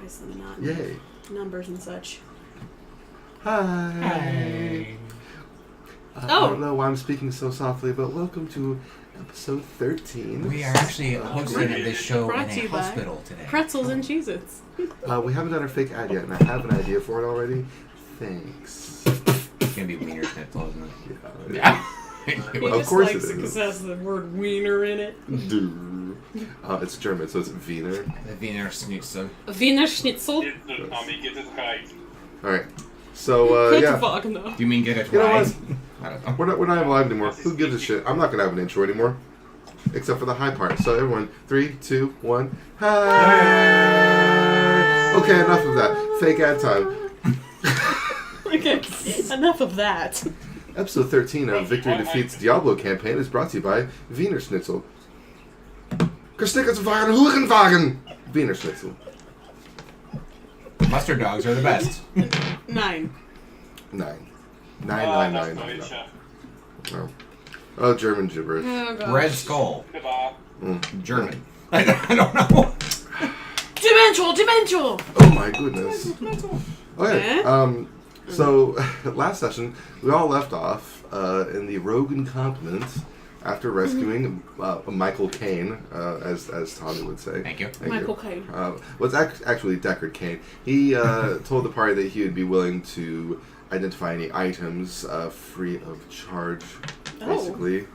voice and not numbers and such. Hi. I don't know why I'm speaking so softly, but welcome to episode 13. We are actually hosting this show in a hospital today. Pretzels and Cheez-Its. We haven't done our fake ad yet, and I have an idea for it already. Thanks. It's going to be Wiener Schnitzel, isn't it? Yeah. Of course it it is. because it has the word wiener in it. Dude. It's German, so it's Wiener. The Wiener Schnitzel. Wiener Schnitzel. Alright. So, yeah. Do you mean get it You know right? what? I don't know. We're not live anymore. Who gives a shit? I'm not going to have an intro anymore. Except for the high part. So, everyone, 3, 2, 1. Hi! Okay, enough of that. Fake ad time. Okay, enough of that. Episode 13 of Victory Defeats Diablo Campaign is brought to you by Wiener Schnitzel. Geschnickeltwagen, Hurenwagen! Wiener Schnitzel. Mustard dogs are the best. 9. 9. 9. Oh. Oh, German gibberish. Oh, gosh. Red Skull. German. I don't know. Dimensional! Oh my goodness. Okay, so last session we all left off in the Rogue Encampment after rescuing Michael Caine, as Tommy would say. Thank you. Michael Caine. Well, it's actually Deckard Caine. He told the party that he would be willing to identify any items free of charge, basically,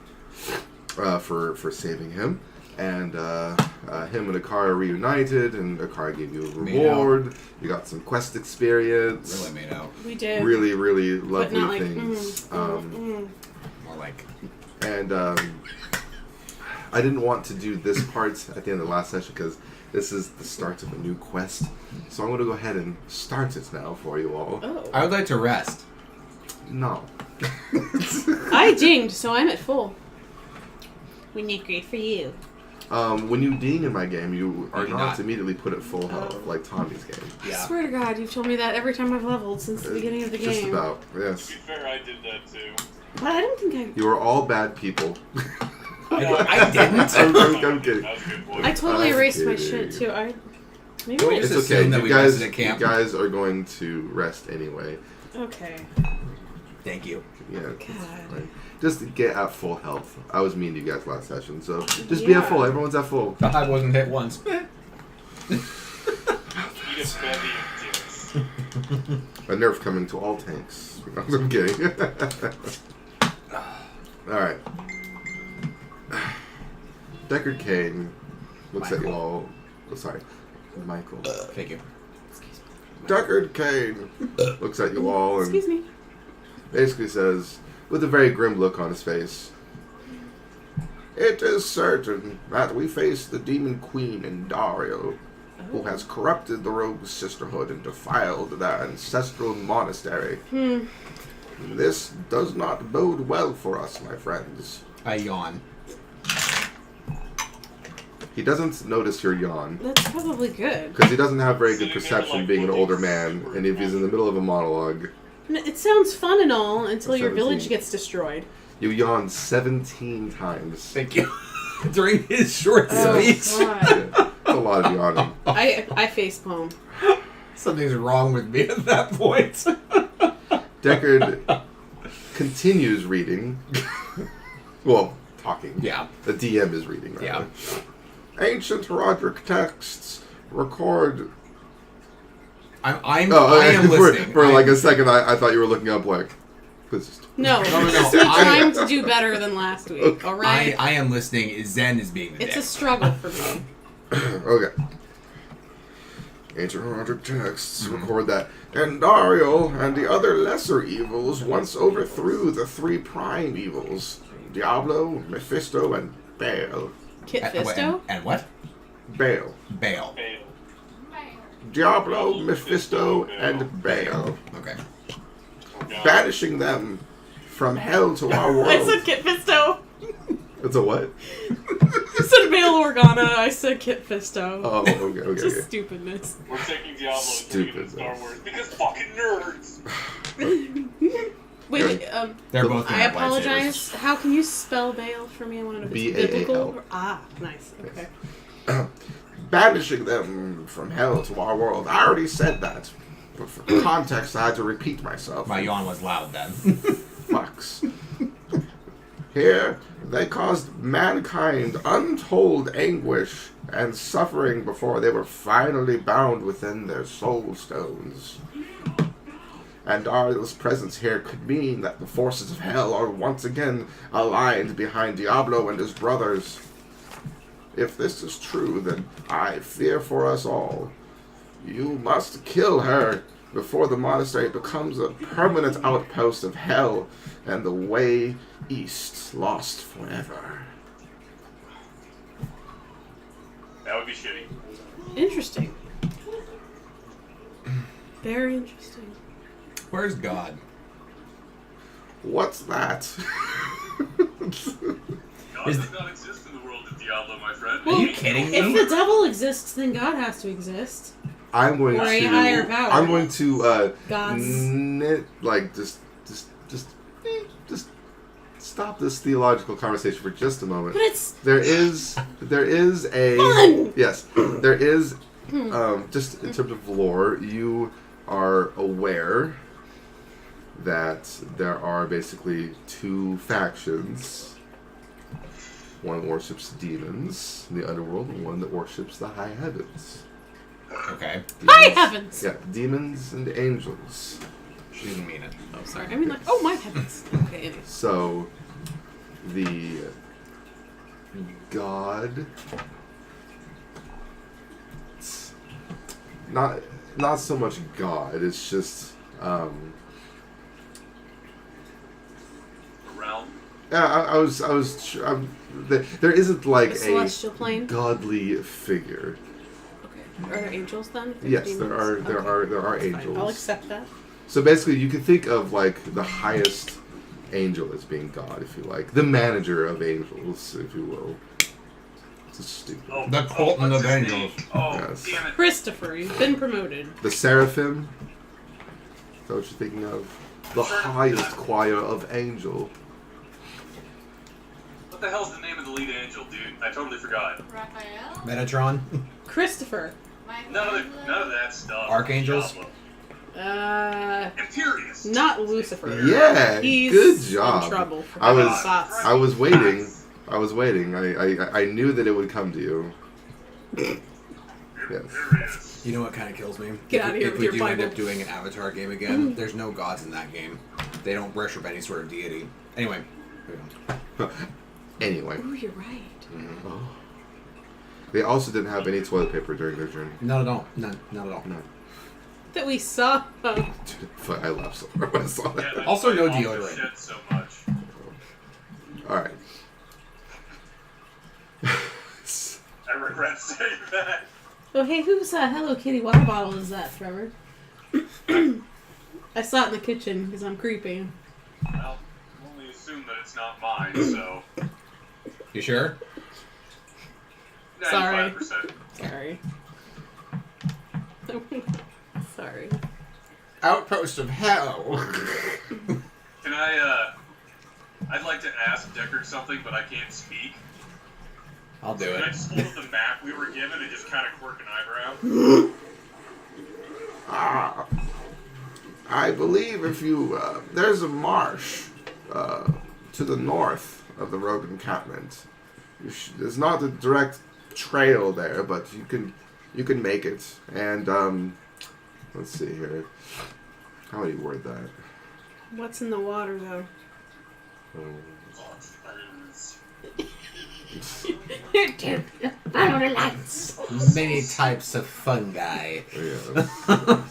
for saving him. And him and Akara reunited, and Akara gave you a reward. You got some quest experience. Really made out. We did. Really, really but lovely not like, things. More like... And I didn't want to do this part at the end of the last session because this is the start of a new quest. So I'm going to go ahead and start it now for you all. Oh. I would like to rest. No. I dinged, so I'm at full. Wouldn't it great for you? When you ding in my game, you are Maybe not not. immediately put at full health, like Tommy's game. I swear to God, you've told me that every time I've leveled since the beginning of the Just game. about, yes. To be fair, I did that too. But I don't think I... You are all bad people. I didn't. I'm kidding. That was a good point. I totally I'm erased my kidding. shit, too. Maybe Can we I... It's just okay. assume that You we guys, rested at camp? you guys are going to rest anyway. Okay. Thank you. Yeah. it's God. fine. Just get at full health. I was mean to you guys last session, so just be at full. Everyone's at full. The high wasn't hit once. Eat a belly of dicks. A nerf coming to all tanks. I'm kidding. Alright. Deckard Caine looks at you all. Oh, sorry. Michael. Thank you. Deckard Caine looks at you all and Excuse me. basically says, with a very grim look on his face, "It is certain that we face the Demon Queen Andariel, who has corrupted the Rogue Sisterhood and defiled their ancestral monastery. This does not bode well for us, my friends." I yawn. He doesn't notice your yawn, That's probably good. because he doesn't have very good perception being an older man, and if he's in the middle of a monologue, It sounds fun and all until your 17. village gets destroyed. you yawn 17 times. Thank you. During his short speech. God. Yeah, a lot of yawning. I facepalm. Something's wrong with me at that point. Deckard continues reading. Well, talking. Yeah. The DM is reading, rather. Yeah. Ancient Roderick texts record... I am listening. For like a second, I thought you were looking up, like... No, No. we're trying to do better than last week, alright? I am listening. Zen is being the It's dick. a struggle for me. Okay. Ancient Roderick texts record that Andariel and the other lesser evils once overthrew the 3 prime evils: Diablo, Mephisto, and Baal. Kit And Fisto? what? Baal. Bail. Fail. Diablo, Mephisto, and Baal. Okay. Oh, God. Banishing them from hell to our world. I said Kit Fisto. It's a what? You said Bail Organa. I said Kit Fisto. Oh, okay. Just stupidness. We're taking Diablo and turning it into Star Wars because fucking nerds. Wait, They're both. I apologize. How can you spell Baal for me? I want to know if it's B-A-A-L. biblical. Nice. Okay. banishing them from hell to our world. I already said that. But for context, I had to repeat myself. My yawn was loud then. Fucks. Here, they caused mankind untold anguish and suffering before they were finally bound within their soul stones. Andariel's presence here could mean that the forces of hell are once again aligned behind Diablo and his brothers. If this is true, then I fear for us all. You must kill her before the monastery becomes a permanent outpost of hell and the way east lost forever. That would be shitty. Interesting. Very interesting. Where's God? What's that? God does not exist in the world of Diablo, my friend. Well, Are you kidding me? If the devil exists, then God has to exist. I'm going Or a to. higher power. I'm going to. God's. Just stop this theological conversation for just a moment. But it's There is a fun! yes. There is just in terms of lore, you are aware that there are basically two factions. One worships demons in the underworld, and one that worships the high heavens. Okay. High heavens! Yeah, demons and angels. She didn't mean it. Oh, sorry. I mean, like, oh, my heavens. Okay, anyway. So, the god, it's not so much god. It's just Realm. yeah. There isn't like The a celestial plane? godly figure. Okay. Are there angels then? Yes, Demons? there are Okay. Fine. angels. I'll accept that. So basically, you can think of like the highest angel as being God, if you like, the manager of angels, if you will. It's just stupid. Oh, The Colton what's of his Angels. name? Oh, Yes. damn it. Christopher, you've been promoted. The seraphim. Is that what you're thinking of? The Sure. highest choir of angel. What the hell's the name of the lead angel, dude? I totally forgot. Raphael? Metatron? Christopher. None of that stuff. Archangels? Diablo. Imperious. Not Lucifer. Yeah, He's good job. in trouble for I was- having thoughts. I was waiting. I knew that it would come to you. Yes. Imperious. You know what kind of kills me? Get out of here If with we your do end Bible. up doing an Avatar game again, there's no gods in that game. They don't worship any sort of deity. Anyway. moving Anyway, Oh, you're right. oh. They also didn't have any toilet paper during their journey. on. Not at all. None. Not at all. No. That we saw. But I laughed so hard when I saw that. Yeah, that's Also why no I love deodorant. this shit so much. All right. I regret saying that. Oh, hey, whose Hello Kitty water bottle is that, Trevor? I saw it in the kitchen because I'm creepy. Well, only assume that it's not mine, so. You sure? Sorry. 95%. Sorry. Sorry. Outpost of hell. Can I'd like to ask Deckard something, but I can't speak. I'll do Can I it. just hold up the map we were given and just kind of quirk an eyebrow? I believe if you there's a marsh to the north of the rogue encampment. There's not a direct trail there, but you can make it. And let's see here. How do you word that? What's in the water, though? Many types of fungi. Yeah.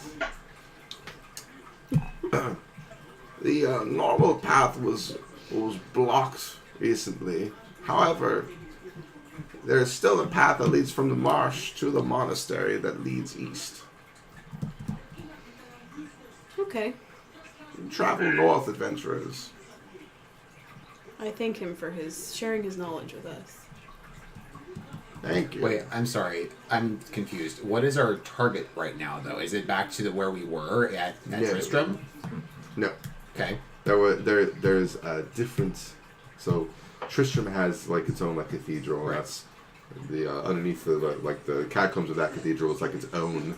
The normal path was blocked recently. However, there is still a path that leads from the marsh to the monastery that leads east. Okay. Travel north, adventurers. I thank him for his sharing his knowledge with us. Thank you. Wait, I'm sorry. I'm confused. What is our target right now, though? Is it back to where we were at Yeah. Tristram? No. Okay. There's a different. So Tristram has like its own like cathedral. That's The underneath the like the catacombs of that cathedral is like its own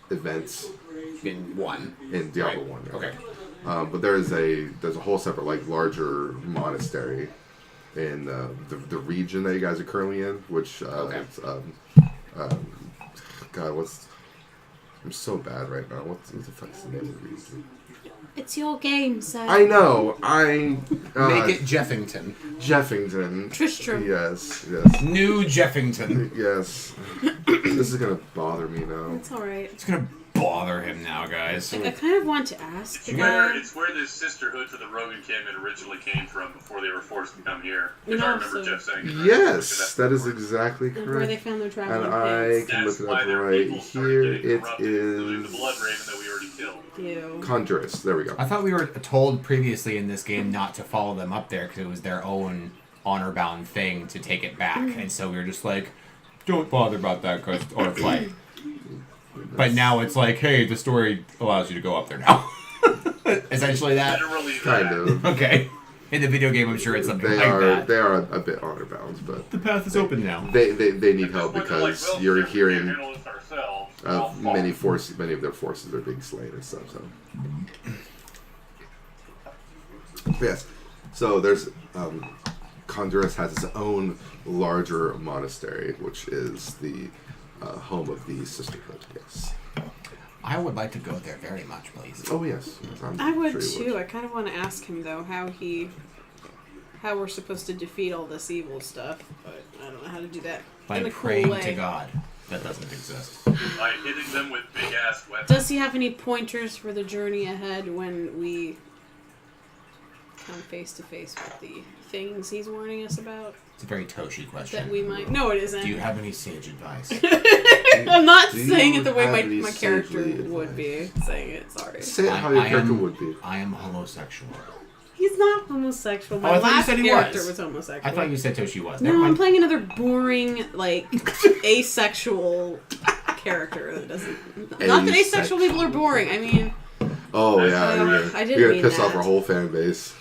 events In 1. in Diablo Right. 1. Right? Okay. But there's a whole separate like larger monastery in the region that you guys are currently in, which it's, God, I'm so bad right now. What the fuck's the name of the region? It's your game, sir. I know. Make it Jeffington. Jeffington. Tristram. Yes. New Jeffington. Yes. This is gonna bother me now. It's alright. It's gonna bother him now, guys. Like, I kind of want to ask the It's guy. where the sisterhood for the Rogue Encampment originally came from before they were forced to come here. If And I remember also- Jeff saying correctly. Yes, that is exactly And where they correct. found their And traveling I pants. can That's look it why up their right people started here. getting It corrupted, including the is Blood Raven that we already killed. Ew. Conjurus. There we go. I thought we were told previously in this game not to follow them up there because it was their own honor-bound thing to take it back, and so we were just like, don't bother about that or fight. But now it's like, hey, the story allows you to go up there now. Essentially that. Literally Kind that. of. Okay. In the video game, I'm sure it's something They like are that. they are a bit honor bound, but The path is open now. they need help But they're like, because well, you're we can't hearing handle this ourselves. of many of their forces are being slain and stuff. So yes, so there's Conjurus has its own larger monastery, which is the home of the sisterhood. Yes. I would like to go there very much, please. Oh yes. I'm I would sure you too. I kind of want to ask him though how we're supposed to defeat all this evil stuff, but I don't know how to do that By in a cool praying way. to God. That doesn't exist. By hitting them with big ass weapons. Does he have any pointers for the journey ahead when we come face to face with the things he's warning us about It's a very Toshi question. that we might? No, it isn't. Do you have any sage advice? I'm not Do saying you it the way have my any character sagely would be saying it. Sorry. Say it how your I character am- would be. I am homosexual. He's not homosexual. My Oh, I thought you last said he character was. was homosexual. I thought you said Toshi was. Never No, I'm mind. playing another boring, like, asexual character that doesn't. Not that asexual people are boring. I mean, Oh yeah, I didn't you're gonna mean piss off that. our whole fan base.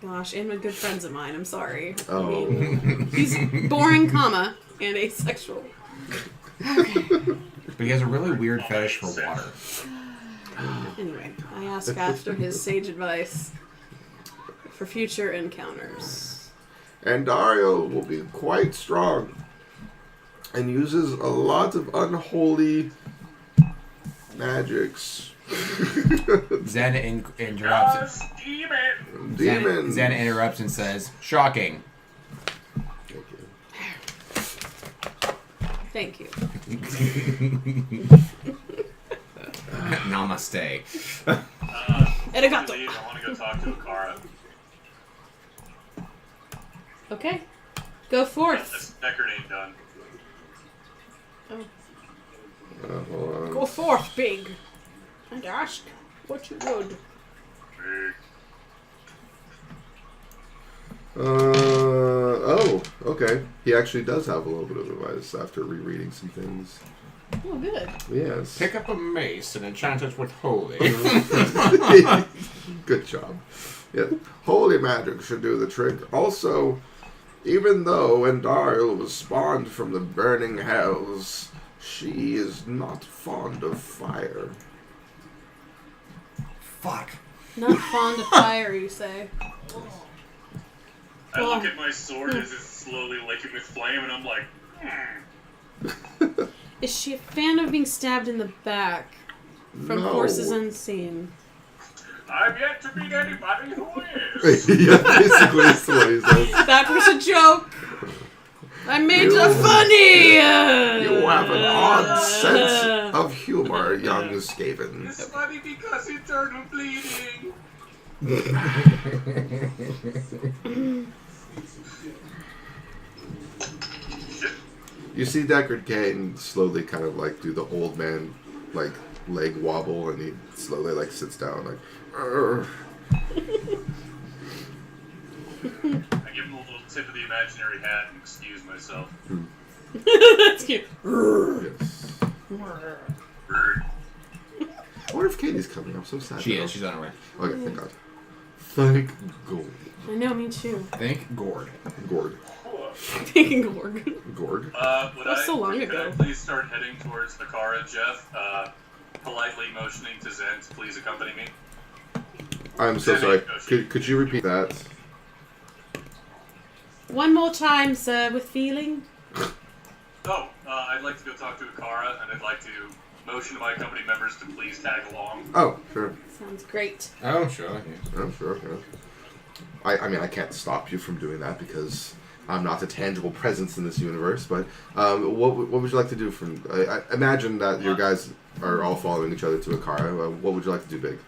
gosh, and my good friends of mine. I'm sorry. I Oh. mean, he's boring, comma, and asexual. But he has a really weird fetish for water. Anyway, I ask after his sage advice for future encounters. Andariel will be quite strong and uses a lot of unholy magics. Xana interrupts. Just demon. Demons. Xana interrupts and says, "Shocking." Thank you. Namaste. Arigato. Leave. I want to go talk to Akara. Okay. Go forth. This Deckard ain't done. Hold on. Go forth, big. And ask what you would. Oh, okay. He actually does have a little bit of advice after rereading some things. Oh, good. Yes. Pick up a mace and enchant it with holy. Good job. Yeah. Holy magic should do the trick. Also, even though Andariel was spawned from the burning hells, she is not fond of fire. Fuck. Not fond of fire, you say. I look at my sword as it's slowly licking with flame, and I'm like, Is she a fan of being stabbed in the back from No. forces unseen? I've yet to meet anybody who is. Yeah, basically that's what he says. That was a joke. I made You- it funny. You have an odd sense of humor, young Skaven. It's funny because eternal bleeding. You see Deckard Cain slowly kind of like do the old man like leg wobble, and he slowly like sits down like. "Urgh." I give him a little tip of the imaginary hat and excuse myself. That's cute. Yes. I wonder if Katie's coming. I'm so sad. She now. is. She's on her way. Okay, thank God. Thank God. I know, me too. Thank Gord. Gord. Taking Gorg. Gorg. That's so long could ago. I please start heading towards Akara, Jeff? Politely motioning to Zen to please accompany me. I'm so sorry. Could you repeat that? One more time, sir, with feeling. Oh, I'd like to go talk to Akara, and I'd like to motion to my company members to please tag along. Oh, sure. Sounds great. Oh, sure. Yeah. Oh, sure. I mean, I can't stop you from doing that because I'm not a tangible presence in this universe. But what would you like to do? I imagine that your guys are all following each other to Akara. What would you like to do, Big?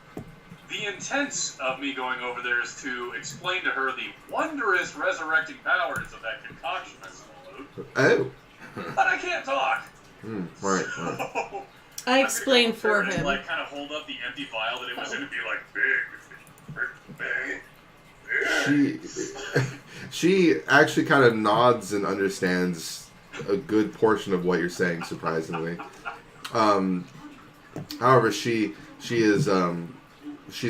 The intent of me going over there is to explain to her the wondrous resurrecting powers of that concoction I swallowed. Oh. But I can't talk. Right. So, I explained for and, him. like, kind of hold up the empty vial that it was in and be like, big. She actually kind of nods and understands a good portion of what you're saying, surprisingly. However, she's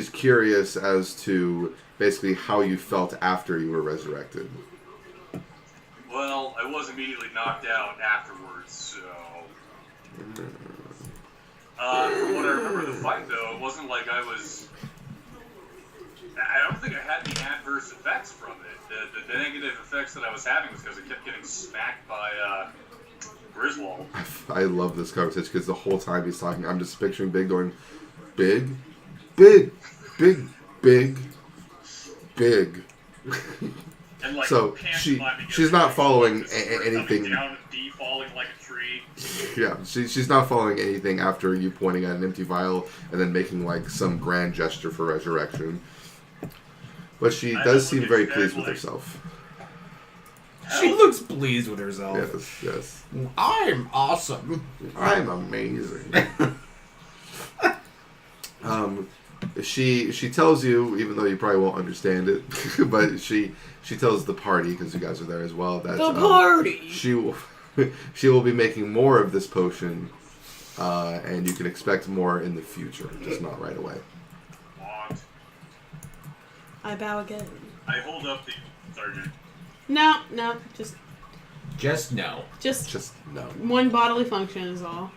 curious as to basically how you felt after you were resurrected. Well, I was immediately knocked out afterwards, so... From what I remember of the fight, though, it wasn't like I was... I don't think I had any adverse effects from it. The negative effects that I was having was because I kept getting smacked by Griswold. I love this conversation because the whole time he's talking, I'm just picturing Big going, big. And, like, So she's not following anything. Down and defalling like a tree. Yeah, she's not following anything after you pointing at an empty vial and then making like some grand gesture for resurrection. But she does seem very pleased with herself. She looks pleased with herself. Yes. I'm awesome. I'm amazing. She tells you, even though you probably won't understand it, but she tells the party, because you guys are there as well, that The party! she will be making more of this potion, and you can expect more in the future, just not right away. I bow again. I hold up the sergeant. No, just no. Just no. one bodily function is all.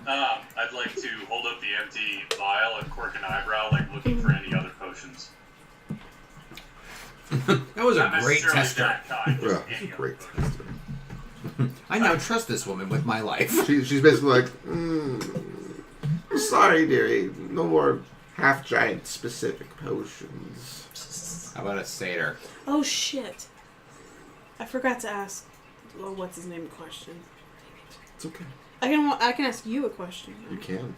I'd like to hold up the empty vial and cork an eyebrow, like looking for any other potions. That was a Not great necessarily tester. that kind, just Yeah, any great other. tester. I now trust this woman with my life. She's basically like, sorry, dearie, no more half-giant specific potions. How about a satyr? Oh shit! I forgot to ask. Well, what's his name? Question. It's okay. I can ask you a question. You can.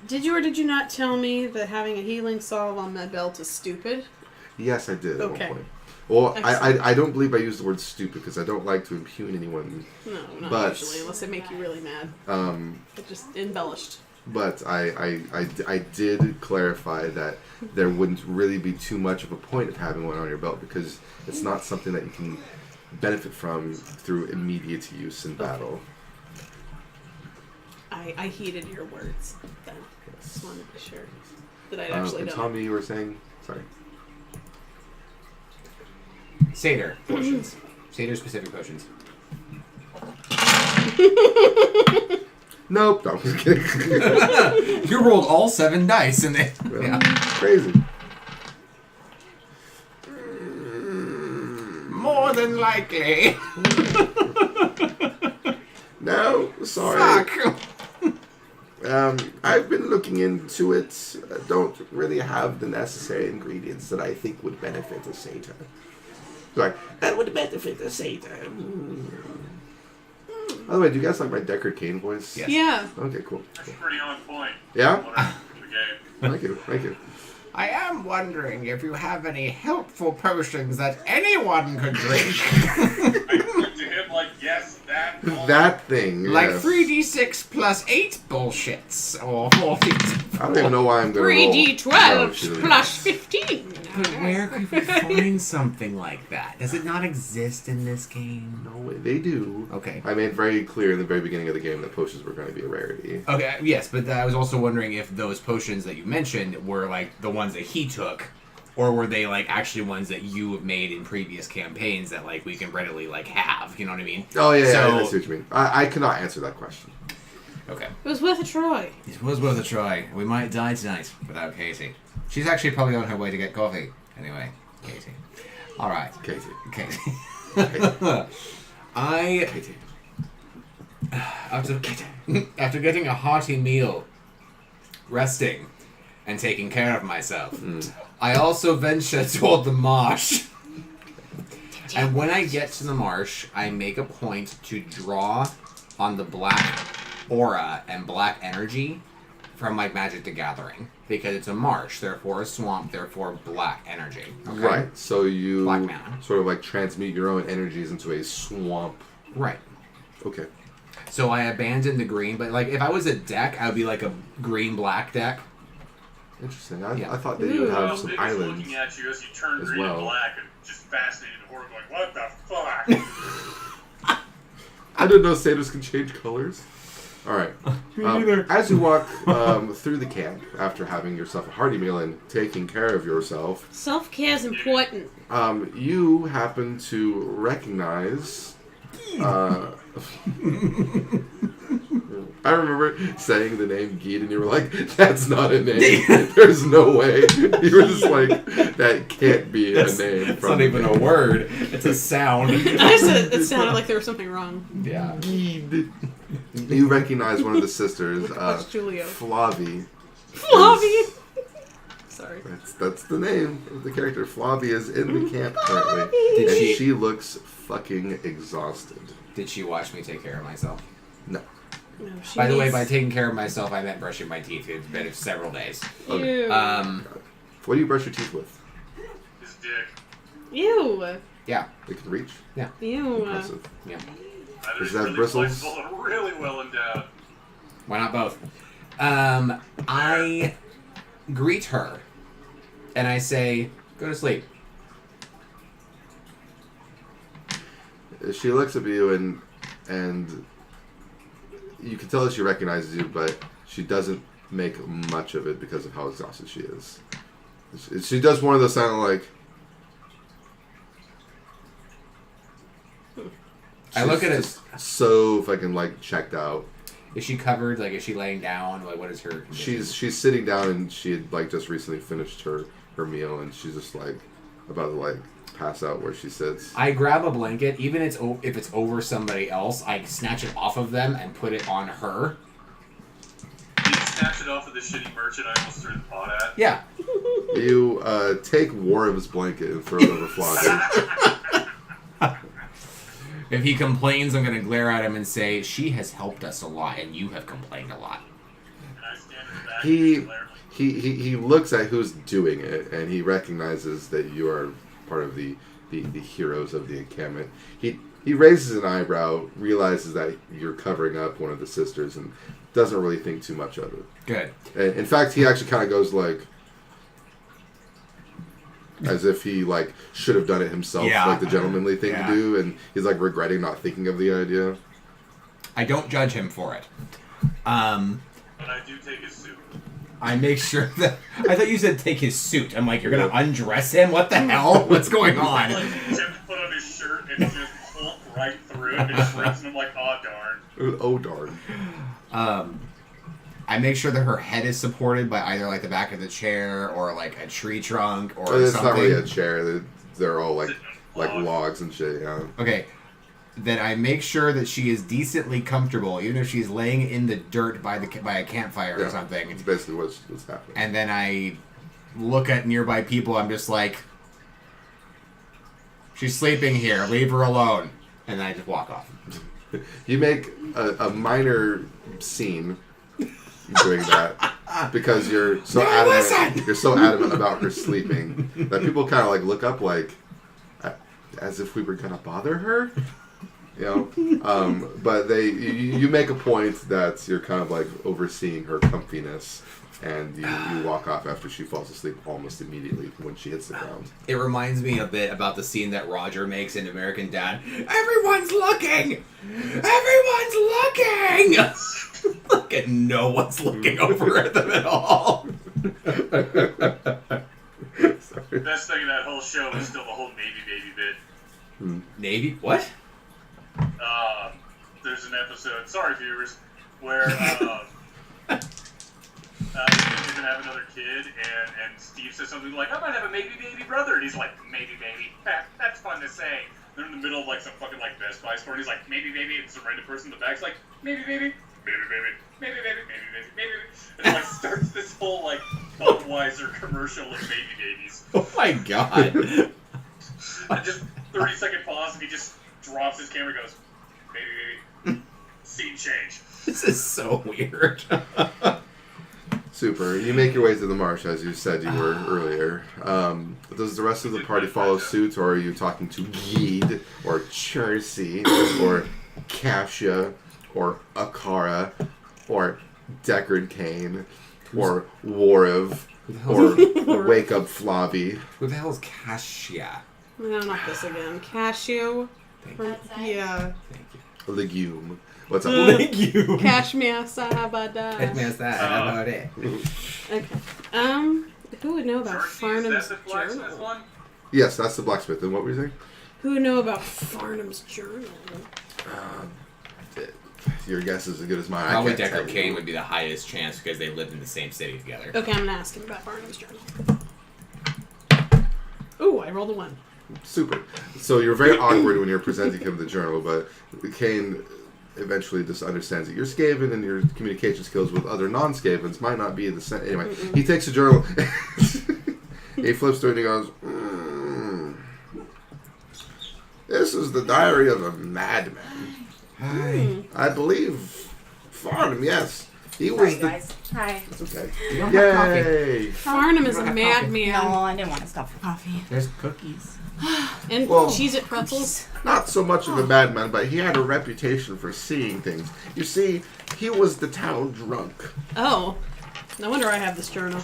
Did you or did you not tell me that having a healing salve on my belt is stupid? Yes, I did at Okay. one point. Well, Excellent. I don't believe I used the word stupid because I don't like to impugn anyone. No, not But- usually, unless they make you really mad. It just embellished. But I did clarify that there wouldn't really be too much of a point of having one on your belt because it's not something that you can benefit from through immediate use in battle. I heeded your words then. Just wanted to be sure that I'd actually And done. Tommy, you were saying? Sorry. Satyr potions. Satyr specific potions. Nope. No, I'm just kidding. You rolled all 7 dice and then. Well, Yeah. Crazy. More than likely. No, sorry. Fuck. I've been looking into it. I don't really have the necessary ingredients that I think would benefit a satyr. Like, that would benefit a satyr. By the way, do you guys like my Deckard Cain voice? Yes. Yeah. Okay, cool. That's pretty on point. Yeah? Whatever for the game. Thank you. I am wondering if you have any helpful potions that anyone could drink. I looked to him like, yes, that. That thing. Like yes. 3d6 plus 8 bullshits. Or 4d6. I don't even know why I'm gonna roll. 3d12 plus 15. But where could we find something like that? Does it not exist in this game? No way, they do. Okay. I made very clear in the very beginning of the game that potions were going to be a rarity. Okay, yes, but I was also wondering if those potions that you mentioned were like the ones that he took, Or were they like actually ones that you have made in previous campaigns that like we can readily like have? You know what I mean? Oh yeah, So- I see what you mean. I cannot answer that question. Okay. It was worth a try. It was worth a try. We might die tonight without Katie. She's actually probably on her way to get coffee. Anyway, Katie. All right. Katie. Katie. Katie. After getting a hearty meal, resting, and taking care of myself, I also venture toward the marsh. And when I get to the marsh, I make a point to draw on the black aura and black energy from my Magic the Gathering. Because it's a marsh, therefore a swamp, therefore black energy. Okay? Right. So you Black mana. sort of like transmute your own energies into a swamp. Right. Okay. So I abandoned the green, but like if I was a deck, I would be like a green-black deck. Interesting. Yeah. I thought that you would Well, have some Vic is islands. looking at you as you turn as green well. and black and just fascinated horror going, what the fuck? I didn't know satyrs can change colors. All right. As you walk through the camp after having yourself a hearty meal and taking care of yourself, Self-care is important. you happen to recognize. I remember saying the name Geet, and you were like, "That's not a name. There's no way." You were just like, "That can't be a name." It's not even a word. It's a sound. I said it sounded like there was something wrong. Yeah. Geet. You recognize one of the sisters, That's Julio. Flavie. Flavie! Sorry. That's the name of the character. Flavie is in the camp currently, Did and she- she looks fucking exhausted. Did she watch me take care of myself? No. No, she By the way, needs- by taking care of myself, I meant brushing my teeth. It's been several days. Ew. What do you brush your teeth with? His dick. Ew. Yeah. It can reach. Ew. Impressive. Yeah. That Does is that have really bristles? flexible and really well endowed. Why not both? I greet her, and I say, "Go to sleep." She looks at you and you can tell that she recognizes you, but she doesn't make much of it because of how exhausted she is. She does one of those sound like. I look at it. She's just so fucking like checked out. Is she covered? Like, is she laying down? Like, what is her condition? She's sitting down and she had like just recently finished her meal and she's just like about to like pass out where she sits. I grab a blanket, even if it's over somebody else, I snatch it off of them and put it on her. Did you snatch it off of the shitty merchant I almost threw the pot at? Yeah. You take Warham's blanket and throw it over Flavie. If he complains, I'm going to glare at him and say, "She has helped us a lot, and you have complained a lot." And I stand in the back He- and glare. He looks at who's doing it and he recognizes that you are part of the heroes of the encampment. He raises an eyebrow, realizes that you're covering up one of the sisters, and doesn't really think too much of it. Good. And in fact, he actually kind of goes like, as if he like should have done it himself, Yeah. like the gentlemanly thing Yeah. to do, and he's like regretting not thinking of the idea. I don't judge him for it. But I do take his suit. I make sure that... I thought you said take his suit. I'm like, you're going to undress him? What the hell? What's going on? Like, attempt to put on his shirt and just pull right through it and shrinks, and I'm like, oh darn. Oh darn! I make sure that her head is supported by either like the back of the chair or like a tree trunk or But it's something. not really a chair. They're all like Log. logs and shit. Yeah. Okay. Then I make sure that she is decently comfortable, even if she's laying in the dirt by a campfire or Yeah. something. It's basically what's happening. And then I look at nearby people. I'm just like, she's sleeping here. Leave her alone. And then I just walk off. You make a minor scene doing that because you're so adamant. You're so adamant about her sleeping that people kind of like look up like as if we were gonna bother her. You know, but you make a point that you're kind of like overseeing her comfiness, and you walk off after she falls asleep almost immediately when she hits the ground. It reminds me a bit about the scene that Roger makes in American Dad. Everyone's looking! Everyone's looking! Look at no one's looking over at them at all. Sorry. Best best thing in that whole show is still the whole Navy Baby bit. Navy? What? There's an episode, sorry viewers, where he's gonna have another kid, and Steve says something like, I might have a maybe baby brother, and he's like, maybe baby, that's fun to say. They're in the middle of like some fucking like Best Buy store, and he's like, maybe baby, and some random person in the back's like, maybe baby, maybe baby, maybe baby, maybe baby, maybe baby, and it like starts this whole like Budweiser commercial of baby babies. Oh my god. And just 30-second pause, and he just drops his camera and goes, baby baby, scene change. This is so weird. Super. You make your way to the marsh, as you said you were earlier. Does the rest of the party follow suit, or are you talking to Geed, or Chersey, or Kasia, or Akara, or Deckard Kane, or Wariv, or Wake Up Flavi? Who the hell is Kasia? No, not this again. Cashew. Yeah. Thank you. Legume. What's up? Thank you. Cashmere Sabada. About it. Okay. Who would know about Farnham's Is that the blacksmith journal? one? Yes, that's the blacksmith. And what were you saying? Who would know about Farnham's journal? Your guess is as good as mine. Probably I can't Deckard tell Kane you. would be the highest chance because they lived in the same city together. Okay, I'm gonna ask him about Farnham's journal. Ooh, I rolled a 1. Super. So you're very awkward when you're presenting him the journal, but Kane eventually just understands that you're Skaven and your communication skills with other non-Skavens might not be the same. Anyway, he takes a journal, he flips through it and he goes, This is the diary of a madman. Hi. I believe Farnham, yes. He was Sorry, guys. Hi. It's okay. You don't have coffee. Yay! Farnham is a have madman. No, I didn't want to stop for coffee. There's cookies. And Well- Cheez-It pretzels. Not so much of a madman, but he had a reputation for seeing things. You see, he was the town drunk. Oh. No wonder I have this journal.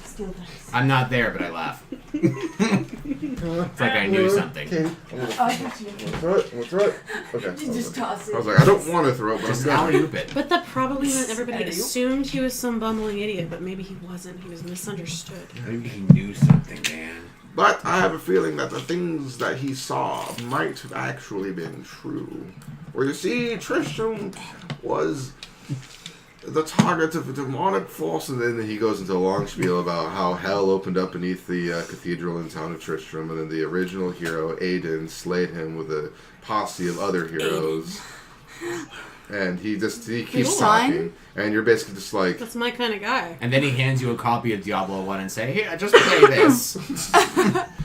Steal this. I'm not there, but I laugh. It's like I knew something. Okay. Oh, I got you. Throw it. We'll throw it. Okay. You just toss it. I was like, I don't want to throw it, but Just I'm gonna. alley-oop it. But that probably meant everybody Alley-oop. assumed he was some bumbling idiot, but maybe he wasn't. He was misunderstood. Maybe he knew something, man. But I have a feeling that the things that he saw might have actually been true. Where you see, Tristram was the target of a demonic force, and then he goes into a long spiel about how hell opened up beneath the cathedral in the town of Tristram, and then the original hero, Aiden, slayed him with a posse of other heroes. And he keeps talking, and you're basically just like, That's my kind of guy. And then he hands you a copy of Diablo 1 and say, here, just play this.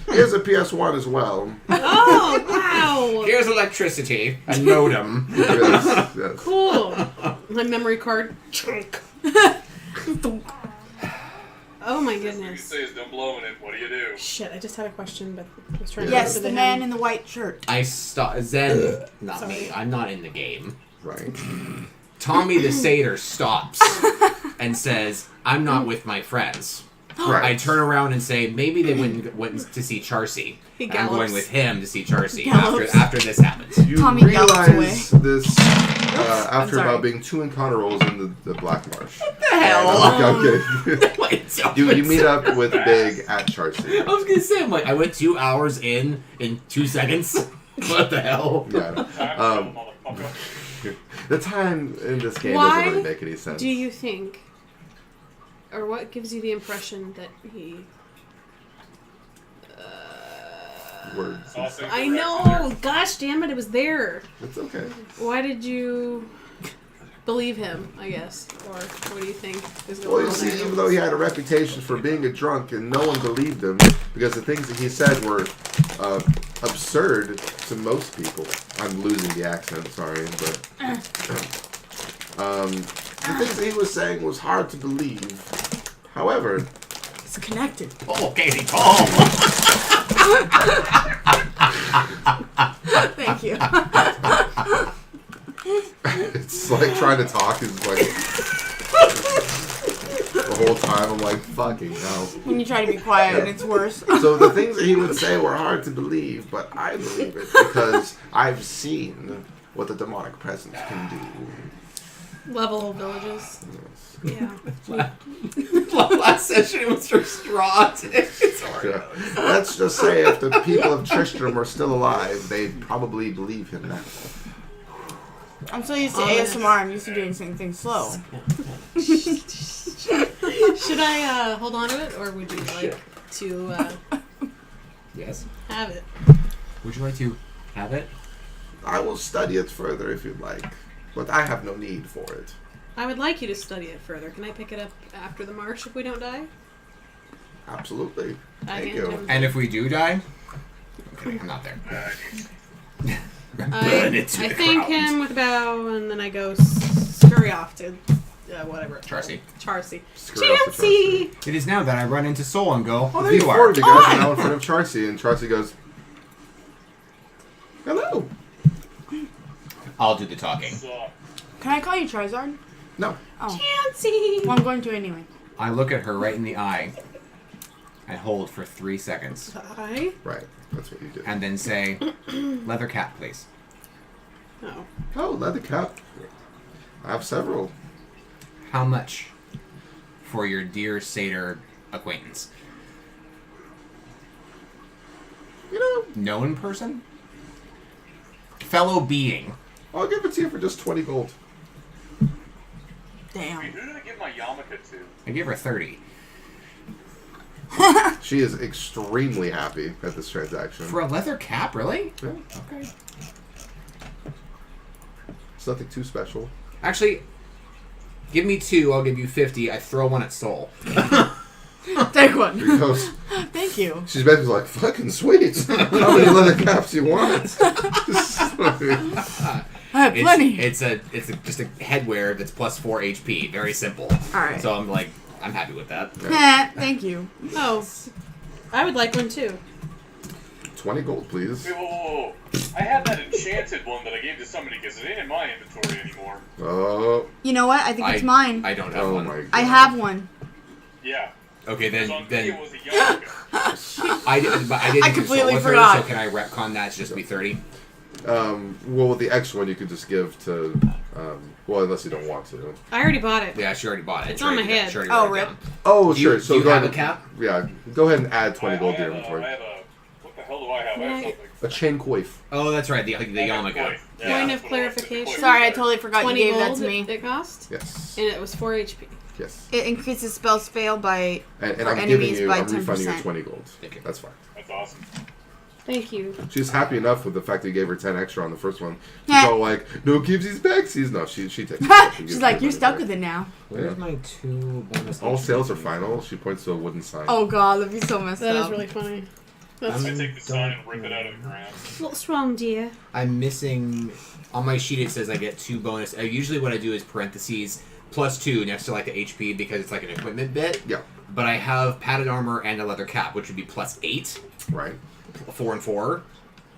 here's a PS1 as well. Oh, wow. Here's electricity. A modem. Yes, yes. Cool. My memory card. Chunk. Oh my You goodness. say is don't blow in it. What do you do? Shit, I just had a question, but I was trying to Yes, remember the man in the white shirt. I stop. Zen, not Sorry. me. I'm not in the game. Right. Tommy the Satyr stops and says, I'm not with my friends. Right. I turn around and say, maybe they went to see Charcy. He And I'm going gallops. with him to see Charcy Gallops. after this happens. You Tommy gallops realize this after sorry. about being 2 encounter rolls in the Black Marsh. What the hell? I'm kidding. Wait, so you it's- meet up with Big at Charcy. I was gonna say, I'm like, I went 2 hours in 2 seconds. What the hell? Yeah. Time, motherfucker. The time in this game Why doesn't really make any sense. Do you think, or what gives you the impression that he... Words. All things I are know! Gosh damn it, it was there! It's okay. Why did you believe him, I guess? Or what do you think is going Well, you on see, there? even though he had a reputation for being a drunk, and no one believed him because the things that he said were absurd to most people. I'm losing the accent, sorry, but the things that he was saying was hard to believe. However, It's connected. Oh, Katie, Paul! Thank you. it's like trying to talk is like the whole time I'm like, fucking hell. When you try to be quiet, it's worse. So the things that he would say were hard to believe, but I believe it because I've seen what the demonic presence can do. Level villages. Yeah. Last session it was for straw. Today it's Yeah. Let's just say if the people of Tristram are still alive, they'd probably believe him now. I'm so used to Ominous. ASMR. I'm used to doing things slow. Should I hold on to it, or would you like to Yes. have it? Would you like to have it? I will study it further if you'd like, but I have no need for it. I would like you to study it further. Can I pick it up after the march if we don't die? Absolutely. I Thank hand you. him- And if we do die, I'm kidding. I'm not there. I thank him with a bow, and then I go scurry off to whatever. it's Charcy. called. Charcy. Screw off the Chancy! It is now that I run into Soul and go. Oh, You there's are. 4 of you guys are now in front of Charcy, and Charcy goes, "Hello." I'll do the talking. So, Can I call you Charizard? No. Oh. Chancy! Well, I'm going to anyway. I look at her right in the eye and hold for 3 seconds, Hi. Right. That's what you do. and then say, "Leather cap, please." Oh. Oh, leather cap. I have several. How much for your dear satyr acquaintance? You know, Known person? Fellow being. I'll give it to you for just 20 gold. wait, Damn. who did I give my yarmulke to? I give her 30. She is extremely happy at this transaction. For a leather cap, really? Yeah, Okay. it's nothing too special. Actually, give me 2, I'll give you 50. I throw one at Soul. Take one. Because Thank you. she's basically like, fucking sweet. How many leather caps you want? I have plenty. It's just a headwear that's plus 4 HP. Very simple. Alright. So I'm like, I'm happy with that. Thank you. Oh. I would like one too. 20 gold, please. Wait, whoa. I had that enchanted one that I gave to somebody because it ain't in my inventory anymore. Oh, You know what? I think it's mine. I don't have oh one. my god. I have one. Yeah. Okay, Because on video then it was a yarmulke. I didn't I do completely Soul with her, forgot. so can I retcon that to just be 30? Well, with the extra one, you could just give to, well, unless you don't want to. I already bought it. Yeah, she already bought it. It's on my She already- head. she already Oh, wrote it rip. down. Oh, Do sure. you, So do you go have ahead. a cap? Yeah, go ahead and add 20 gold to your I inventory. have a... What the hell do I have? I have something. A chain coif. Oh, that's right. The yarmulke. Point of that's what it was. clarification. Sorry, I totally forgot you 20 gave that gold to me. it cost, Yes. and it was 4 HP. Yes. It increases spells failed by And for I'm giving enemies you, by I'm refunding you 10%. 20 gold. Thank you. That's fine. That's awesome. Thank you. She's happy enough with the fact that you gave her 10 extra on the first one. She's Yeah. all like, no givesies backsies. No, she takes it. She's like, you're stuck with it now. Where's my 2 bonus? All HP? sales are final. She points to a wooden sign. Oh god, that'd be so messed That up. is really funny. That's I a take the sign and rip it out of the ground. what's wrong, dear? I'm missing. On my sheet, it says I get 2 bonus. Usually, what I do is parentheses +2 next to like the HP because it's like an equipment bit. Yeah. But I have padded armor and a leather cap, which would be +8, Right. 4 and 4.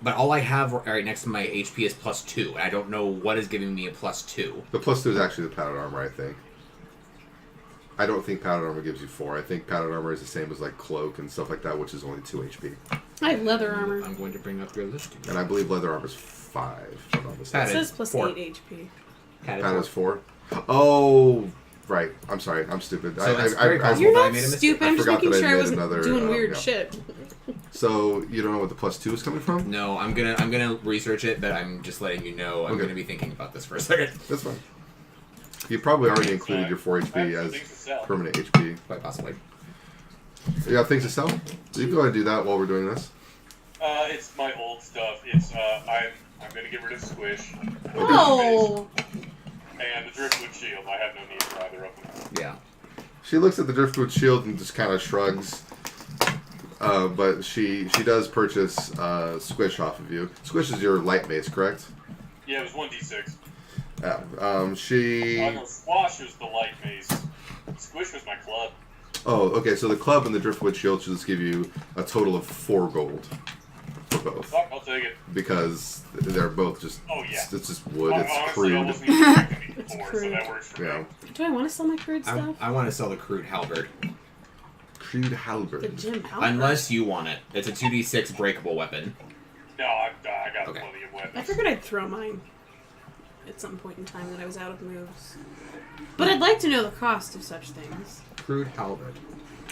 But all I have right next to my HP is +2. And I don't know what is giving me a +2. The +2 is actually the padded armor, I think. I don't think padded armor gives you 4. I think padded armor is the same as like cloak and stuff like that, which is only 2 HP. I have leather armor. I'm going to bring up your list. And I believe leather armor is 5. If I'm not It mistaken. Padded. says plus 4. 8 HP. Padded is 4. Oh, right. I'm sorry. I'm stupid. So it's very possible. You're But I not made a mistake. stupid. I I'm just forgot making that I sure I made wasn't another, doing weird yeah. shit. So you don't know what the +2 is coming from? No, I'm gonna research it, but I'm just letting you know I'm Okay. gonna be thinking about this for a second. That's fine. You probably already included your 4 I HP have as things to sell. permanent HP. Quite possibly. You got things to sell? So you can go ahead and do that while we're doing this. It's my old stuff. It's I'm gonna get rid of Squish Oh! and the Driftwood Shield. I have no need for either of them. Yeah. She looks at the Driftwood Shield and just kind of shrugs. But she does purchase Squish off of you. Squish is your light mace, correct? Yeah, it was 1d6. Yeah. She. No, Squash was the light mace. Squish was my club. Oh, okay. So the club and the Driftwood Shield should just give you a total of 4 gold for both, Fuck, I'll take it. because they're both just. Oh, yeah. It's just wood. It's Honestly, I crude. wasn't even expecting it It's before, so crude. that works for Yeah. me. Do I want to sell my crude stuff? I want to sell the crude halberd. Crude The halberd. gym halberd. Unless you want it. It's a 2d6 breakable weapon. No, I got Okay. plenty of I weapons. figured I'd throw mine. at some point in time that I was out of moves. But I'd like to know the cost of such things. Crude halberd.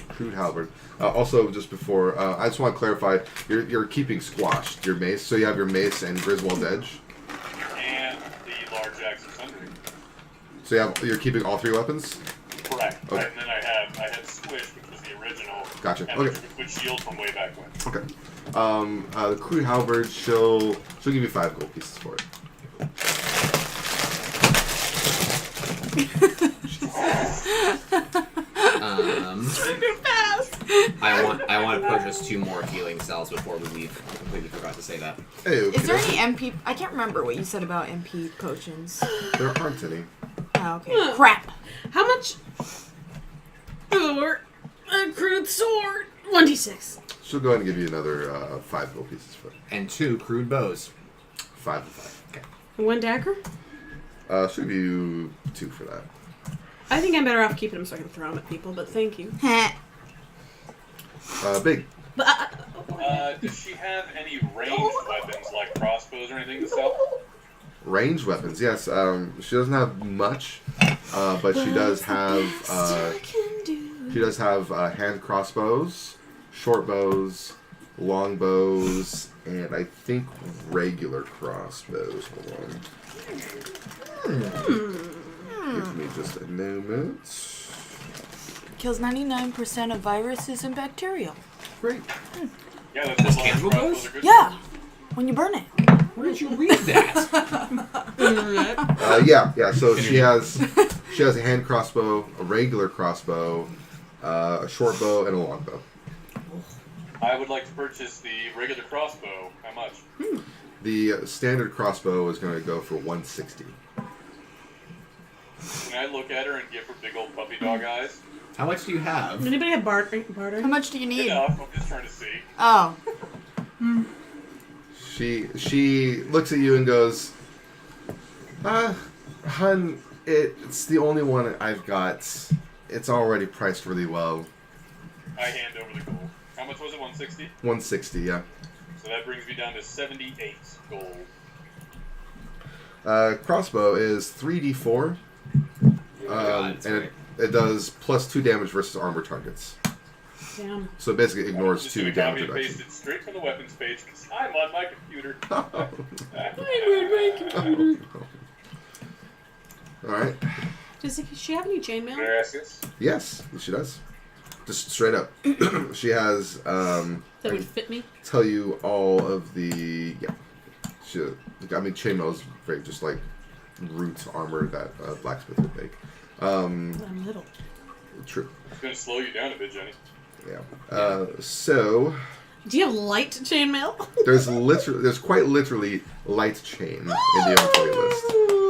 Crude halberd. Also, just before, I just want to clarify, you're keeping squashed your mace, so you have your mace and Griswold's Edge. And the large axe of sundry. So you're keeping all 3 weapons? Correct. Okay. And then I had Squish, which was the original. Gotcha. And Okay. the shield from way back when. Okay. The crude halberd, she'll give you 5 gold pieces for it. I want to purchase 2 more healing cells before we leave. I completely forgot to say that. Hey, Is there any MP? I can't remember what you said about MP potions. There aren't any. Oh, okay. Crap. How much for a crude sword? 1d6. She'll go ahead and give you another 5 gold pieces for it. And 2 crude bows. 5 and 5. Okay. 1 dagger? She'll give you 2 for that. I think I'm better off keeping them so I can throw them at people, but thank you. Big. But, Does she have any ranged weapons like crossbows or anything to sell? Ranged weapons, yes. She doesn't have much, but she does have hand crossbows, short bows, long bows, and I think regular crossbows. Hold on. Give me just a moment. Kills 99% of viruses and bacterial. Great. Yeah, that's what long Candle crossbows bows? are good Yeah. When you burn it. Where did you read that? Yeah. So she has a hand crossbow, a regular crossbow, a short bow, and a long bow. for. I would like to purchase the regular crossbow. How much? The standard crossbow is going to go for 160. Can I look at her and give her big old puppy dog eyes? How much do you have? anybody have barter? How much do you need? Enough. I'm just trying to see. Oh. She looks at you and goes, hun, it's the only one I've got. It's already priced really well. I hand over the gold. How much was it? 160? 160, yeah. So that brings me down to 78 gold. Crossbow is 3d4, God, it's and great. it does plus 2 damage versus armor targets. Damn. So it basically ignores Just 2 gonna damage copy and paste reduction. it straight from the weapons page because I'm on my computer. Alright. Does she have any Can chainmail? I ask this? Yes, she does. Just straight up. She has, That I would fit me? tell you all of the, chainmail is very just like roots armor that a blacksmith would make. But I'm little. True. It's going to slow you down a bit, Jenny. Yeah. So Do you have light chainmail? there's quite literally light chain in the inventory list.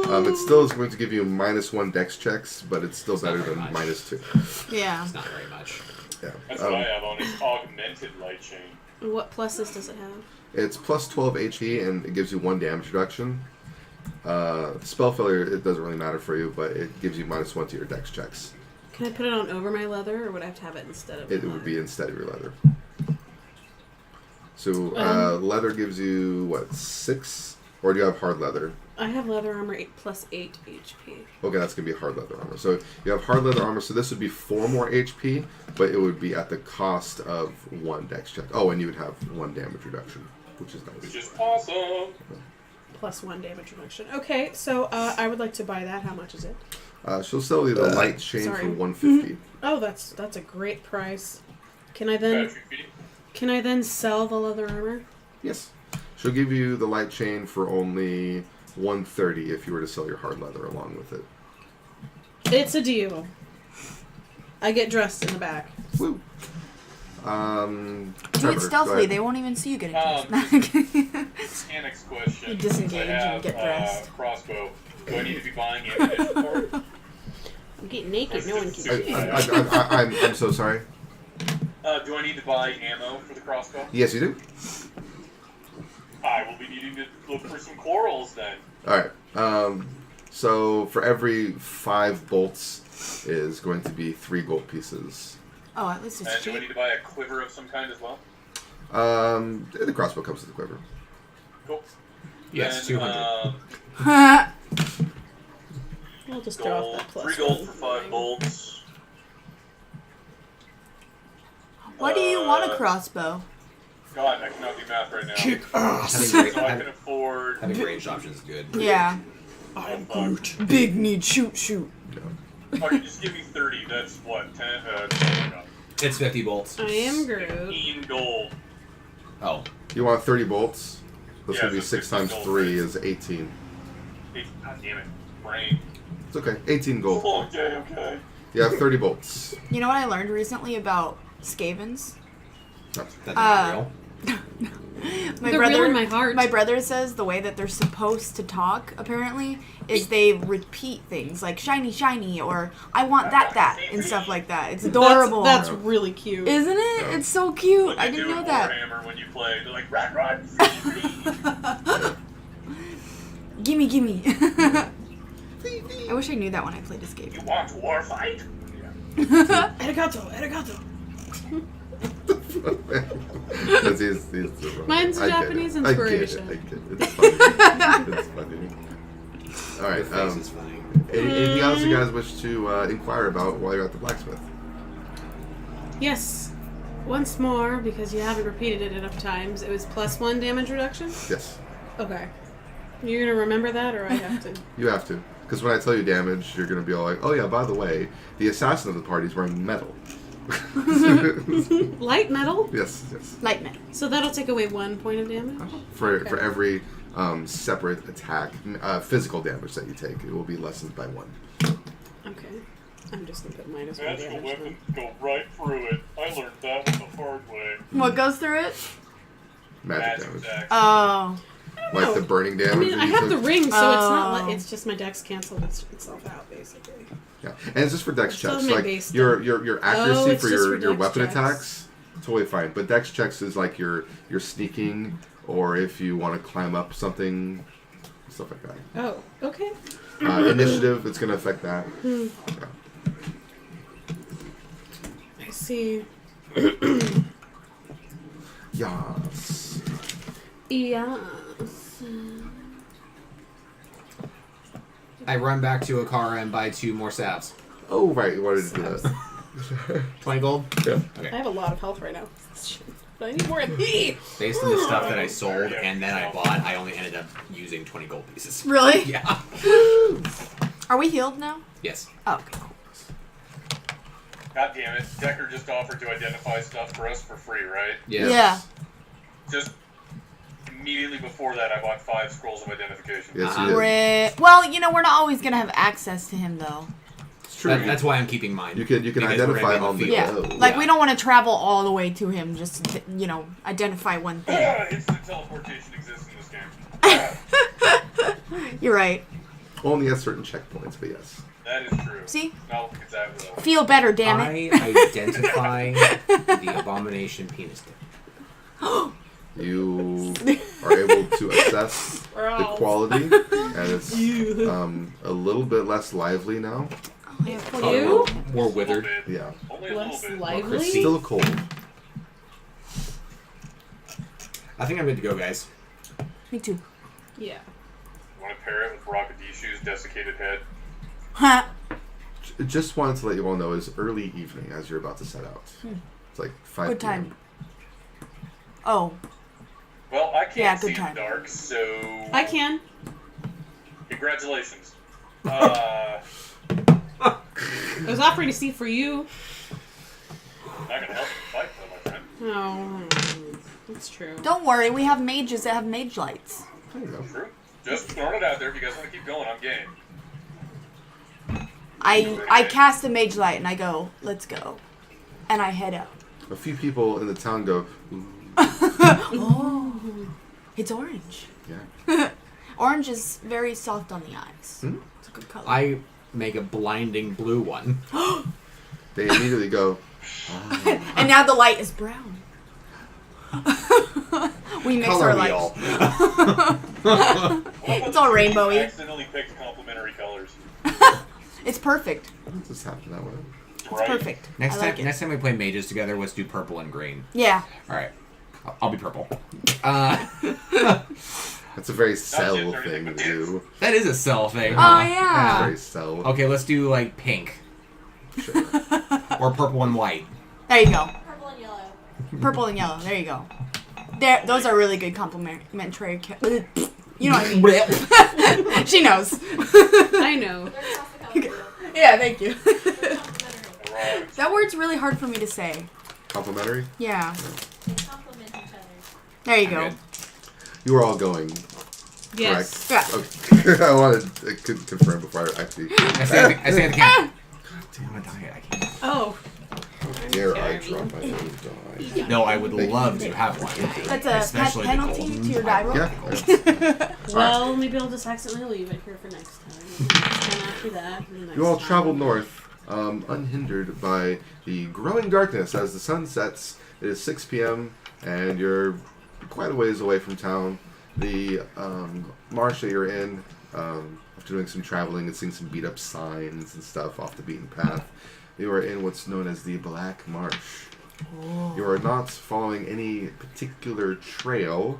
It still is going to give you -1 dex checks, but it's still better not very than much. -2. Yeah. It's not very much. Yeah. That's what I have on it. Augmented light chain. What pluses does it have? It's plus 12 HP and it gives you 1 damage reduction. Spell failure, it doesn't really matter for you, but it gives you -1 to your dex checks. Can I put it on over my leather, or would I have to have it instead of It my would be leather? instead of your leather. So leather gives you what, 6? Or do you have hard leather? I have leather armor plus 8 HP. Okay, that's gonna be hard leather armor. So you have hard leather armor. So this would be 4 more HP, but it would be at the cost of 1 dex check. Oh, and you would have 1 damage reduction, which is nice. Which is awesome. Plus 1 damage reduction. Okay, so I would like to buy that. How much is it? She'll sell you the light chain Sorry. for 150. Oh, that's a great price. Can I then Battery feeding. sell the leather armor? Yes. She'll give you the light chain for only 130 if you were to sell your hard leather along with it. It's a deal. I get dressed in the back. Woo. Do Trevor, it go stealthily. ahead. They won't even see you getting Um, dressed. Annex question. You disengage Since I have, and get dressed. Crossbow. Do I need to be buying ammunition for it? I'm getting naked. No one can see. I'm so sorry. Do I need to buy ammo for the crossbow? Yes, you do. I will be needing to look for some corals then. All right. So for every 5 bolts is going to be 3 gold pieces. Oh, at least And it's do I cheap. need to buy a quiver of some kind as well? The crossbow comes with the quiver. Cool. Yes, Then, 200. I'll just throw off Gold. that plus 3 gold one. for 5 bolts. Why do you want a crossbow? God, I cannot do math right now. Having, So I can afford. having ranged options is good. Yeah. I'm Groot. Big need shoot. Okay, just give me 30. That's what? 10? It's 50 bolts. I am Groot. 15 gold. Oh. You want 30 bolts? That's Yeah, gonna be so 6 60 times gold, 3 right? is 18. God damn it. Brain. It's okay. 18 gold. Okay. You have 30 bolts. You know what I learned recently about Skavens? That's not real. They're real in my heart. My brother says the way that they're supposed to talk, apparently, is they repeat things like shiny, shiny, or I want that, and stuff like that. It's adorable. That's really cute. Isn't it? Yeah. It's so cute. Like I they didn't do know in that. Warhammer when you play. They're like, run. Gimme. I wish I knew that when I played Escape. You want to war fight? Arigato. That's his Mine's I get Japanese it. inspiration. I get it. It's funny. It's funny. All right. Your face is funny. Anything else you guys wish to inquire about while you're at the blacksmith? Yes. Once more, because you haven't repeated it enough times, it was +1 damage reduction? Yes. Okay. You're going to remember that, or I have to? You have to. Because when I tell you damage, you're going to be all like, oh yeah, by the way, the assassin of the party is wearing metal. Light metal? Yes. Light metal. So that'll take away 1 point of damage? For every separate attack, physical damage that you take, it will be lessened by 1. Okay. I'm just going to put -1 Magical damage. weapons go right through it. I learned that one the hard way. What goes through it? Magic damage. attacks. Oh. Like the burning damage. I mean, that I you have the took? ring, so it's not Oh. like, it's just my dex canceled itself out, basically. Yeah, and it's just for dex Still checks. my Like base your accuracy it's for just your for dex weapon checks. attacks, totally fine. But dex checks is like your sneaking, or if you want to climb up something, stuff like that. Oh, okay. Initiative, it's going to affect that. Yeah. I see. Yes. Yeah. I run back to a car and buy 2 more salves. Oh right, you wanted to do that. 20 gold? Yeah. I Okay. have a lot of health right now. But I need more MP. Based on the stuff that I sold and then I bought, I only ended up using 20 gold pieces. Really? Yeah. Are we healed now? Yes. Oh, okay, cool. God damn it. Decker just offered to identify stuff for us for free, right? Yes. Yeah. Just immediately before that, I bought 5 scrolls of identification. Yes, you did. Well, you know, we're not always going to have access to him, though. It's true. That's why I'm keeping mine. You can Because we're identify gonna on be the in Yeah. field. go. Like, Yeah. we don't want to travel all the way to him just to, you know, identify one thing. Instant teleportation exists in this game. You're right. Only at certain checkpoints, but yes. That is true. See? No, it's that real. Feel better, damn it. I identify the abomination penis dick. You are able to assess the quality, and it's a little bit less lively now. You? More A little withered. bit. Yeah. Only a Less little bit. lively? It's still cold. I think I'm good to go, guys. Me too. Yeah. Want to pair it with Rockadishu's desiccated head? Ha! Just wanted to let you all know it's early evening as you're about to set out. It's like 5 Good p.m. time. Oh. Well, I can't Yeah, see good in time. the dark, so... I can. Congratulations. I was offering to see for you. Not gonna help you fight, though, my friend. Oh, that's true. Don't worry, we have mages that have mage lights. There you go. True. Just throwing it out there. If you guys want to keep going, I'm game. I cast a mage light and I go, let's go. And I head out. A few people in the town go, "Ooh, Oh. It's orange. yeah. Orange is very soft on the eyes. Hmm? It's a good color. I make a blinding blue one. They immediately go, And now the light is brown. We mix Color our wheel. lights. It's all I rainbowy. accidentally picked complementary colors. It's perfect. "What just happened that way?" It's Right. perfect. Next I time, like it. next time we play mages together, let's do purple and green. Yeah. All right, I'll be purple. That's a very cell tips or anything, thing to but do. That is a cell thing. Oh, huh? yeah. Very cell. Okay, let's do like pink Sure. or purple and white. There you go. Purple and yellow. Purple and yellow. There you go. Those are really good complementary. You know what I mean. She knows. I know. They're across the color wheel. Yeah, thank you. They're complementary. Right. That word's really hard for me to say. Complimentary? Yeah. They complement each other. There you go. Good. You are all going, Yes. Yeah. correct? Okay. I wanted to confirm before I actually... I say at the camp. Damn, I died. I can't. Oh. Dare I Sorry. drop my own die? No, I would love to have one. That's a Especially penalty the to your die roll. Yeah. Well, maybe I'll just accidentally leave it here for next time. And after that, the next You all time. travel north, unhindered by the growing darkness as the sun sets. It is 6 p.m. and you're quite a ways away from town. The marsh that you're in, after doing some traveling and seeing some beat-up signs and stuff off the beaten path, you are in what's known as the Black Marsh. You are not following any particular trail.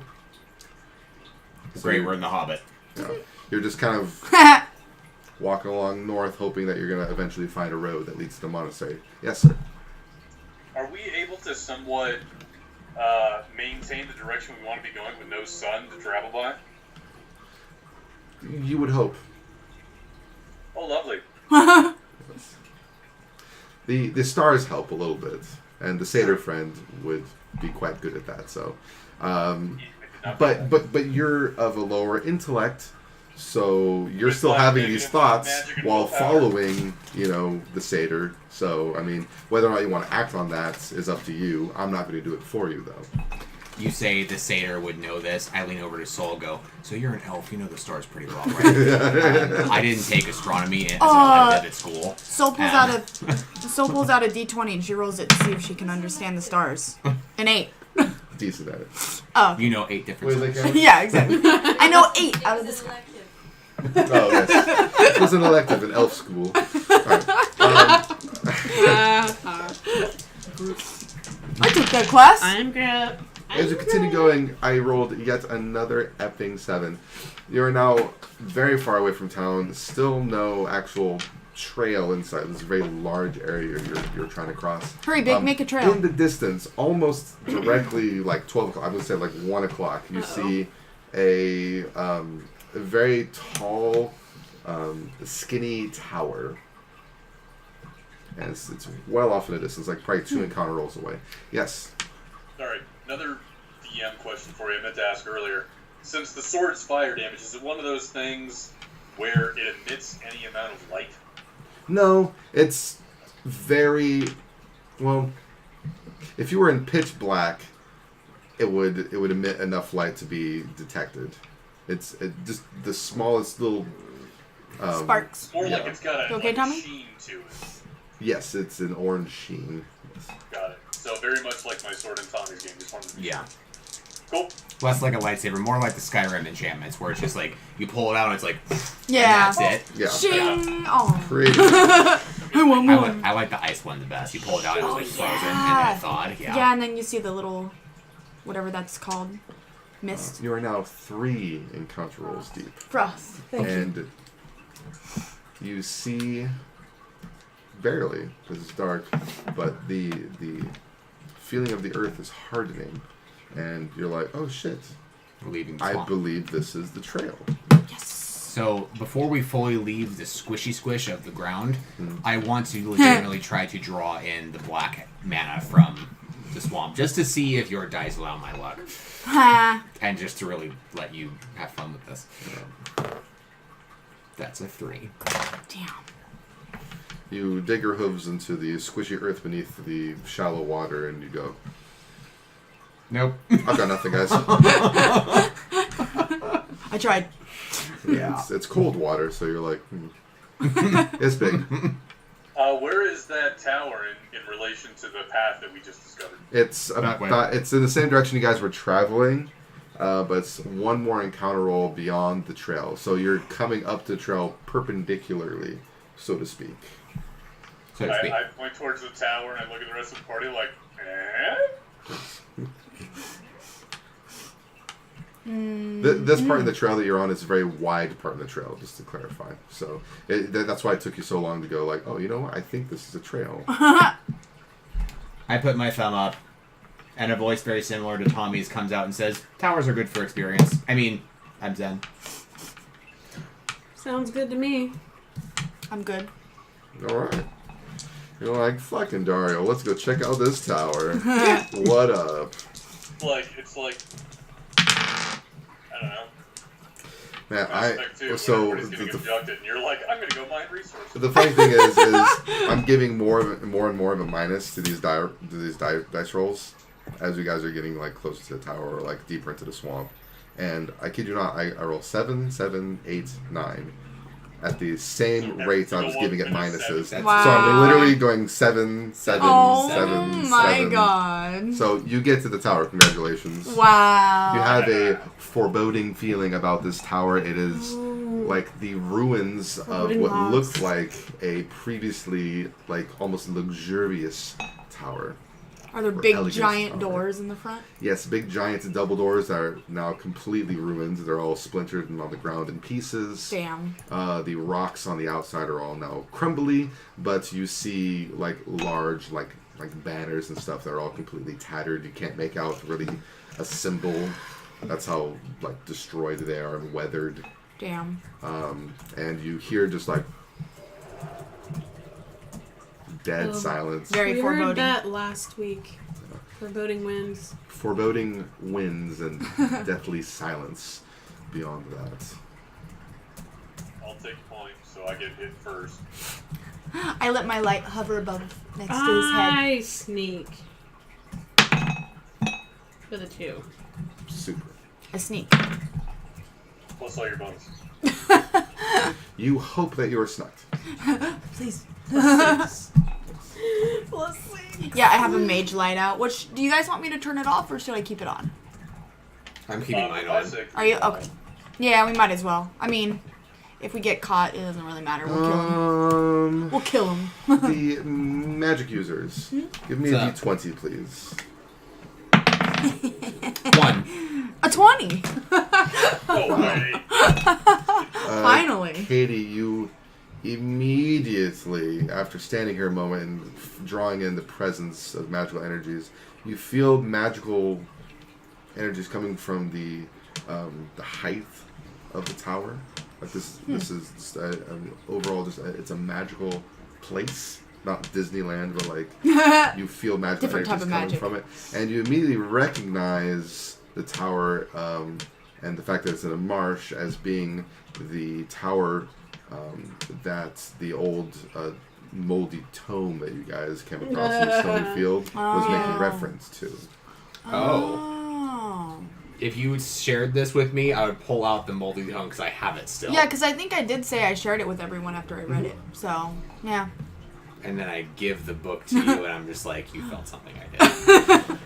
Great, we're in the Hobbit. You're just kind of walking along north, hoping that you're going to eventually find a road that leads to the monastery. Yes, sir. Are we able to somewhat maintain the direction we want to be going with no sun to travel by? You would hope. Oh, lovely. The stars help a little bit, and the satyr friend would be quite good at that. So, but you're of a lower intellect, so you're still having these thoughts while following, the satyr. So, I mean, whether or not you want to act on that is up to you. I'm not going to do it for you, though. You say the satyr would know this. I lean over to Soul and go, so you're an elf. You know the stars pretty well, right? I didn't take astronomy as an elective at school. Soul pulls out a D20 and she rolls it to see if she can understand the stars. An 8. Decent at it. Oh. You know 8 different Wait, stars. like, Yeah, exactly. I know 8 out of It this. was an elective. Oh, yes. It was an elective in elf school. Alright. I took that class. I'm good. As you continue going, I rolled yet another epping 7. You're now very far away from town. Still no actual trail inside this very large area you're trying to cross. Hurry, Big, make a trail. In the distance, almost directly, like 12 o'clock, I'm going to say like 1 o'clock, you see a very tall, skinny tower. And it's well off in the distance, like probably 2 encounter rolls away. Yes. Alright, another DM question for you I meant to ask earlier. Since the sword's fire damage, is it one of those things where it emits any amount of light? No, it's very well. If you were in pitch black, it would emit enough light to be detected. It's just the smallest little Sparks. More like Yeah. it's got a, Okay, like a Tommy? sheen to it. Yes, it's an orange sheen. Got it. So very much like my Sword and Tommy's game. Just wanted to be Yeah. cool. Less like a lightsaber, more like the Skyrim enchantments, where it's just like, you pull it out and it's like, Yeah. and that's it. Yeah, Shing. Oh. pretty. I want more. I like the ice one the best. You pull it out and it's like frozen and yeah. then it thawed. Yeah, and then you see the little, whatever that's called, mist. You are now 3 encounter rolls deep, Frost. Thank you. and you see barely because it's dark, but the feeling of the earth is hardening, and you're like, oh shit, We're leaving the I swamp. believe this is the trail. Yes. So before we fully leave the squishy squish of the ground, I want to legitimately try to draw in the black mana from the swamp, just to see if your dice allow my luck, Ha. and just to really let you have fun with this. That's a 3. Damn. You dig your hooves into the squishy earth beneath the shallow water, and you go, Nope. I've got nothing, guys. I tried. Yeah. It's cold water, so you're like, it's big. Where is that tower in relation to the path that we just discovered? It's That way. it's in the same direction you guys were traveling, but it's one more encounter roll beyond the trail. So you're coming up the trail perpendicularly, so to speak. So to speak. I point towards the tower and I look at the rest of the party like, This part of the trail that you're on is a very wide part of the trail, just to clarify. So that's why it took you so long to go like, oh, you know what? I think this is a trail. I put my thumb up, and a voice very similar to Tommy's comes out and says, "Towers are good for experience." I mean, I'm Zen. Sounds good to me. I'm good. All right. You're like, fucking Dario, let's go check out this tower. What up? It's like I don't know. Man, Aspect two, so everybody's getting abducted, and you're like, I'm gonna go mine resources. the funny thing is I'm giving more and more of a minus to these dice rolls as you guys are getting like closer to the tower or like deeper into the swamp. And I kid you not, I roll 7, 7, 8, 9 at the same rate I was giving it minuses. Wow. So I'm literally going 7, 7, Oh 7, my 7. god. So you get to the tower. Congratulations. Wow. You have a foreboding feeling about this tower. It is like the ruins of Foreboding what logs. looked like a previously like almost luxurious tower. Are there Or big elegant giant tower. doors in the front? Yes, big giant double doors that are now completely ruined. They're all splintered and on the ground in pieces. Damn. The rocks on the outside are all now crumbly, but you see like large like banners and stuff that are all completely tattered. You can't make out really a symbol. That's how like destroyed they are and weathered. Damn. And you hear just like dead silence. Very We foreboding. heard that last week. Foreboding winds. Foreboding winds and deathly silence beyond that. I'll take points, so I get hit first. I let my light hover above next to his head. I sneak. For the 2. Super. A sneak. Plus all your bonuses. You hope that you're snucked. Please. Plus 6. Yeah, I have a mage light out. Which do you guys want me to turn it off or should I keep it on? I'm keeping mine I on. say Are you okay? Yeah, we might as well. I mean, if we get caught, it doesn't really matter. We'll kill him. We'll kill him. The magic users. Give me a What's up? d20, please. 1. A 20. Oh, wait. Finally. Katie, you immediately, after standing here a moment and drawing in the presence of magical energies, you feel magical energies coming from the height of the tower. Like this is just overall just it's a magical place, not Disneyland, but like you feel magical Different type energies of coming magic. from it, and you immediately recognize the tower and the fact that it's in a marsh as being the tower that the old moldy tome that you guys came across in the stony field was making reference to. Oh. Oh. If you shared this with me, I would pull out the moldy home because I have it still. Yeah, because I think I did say I shared it with everyone after I read it. So, yeah. And then I give the book to you, and I'm just like, you felt something I did.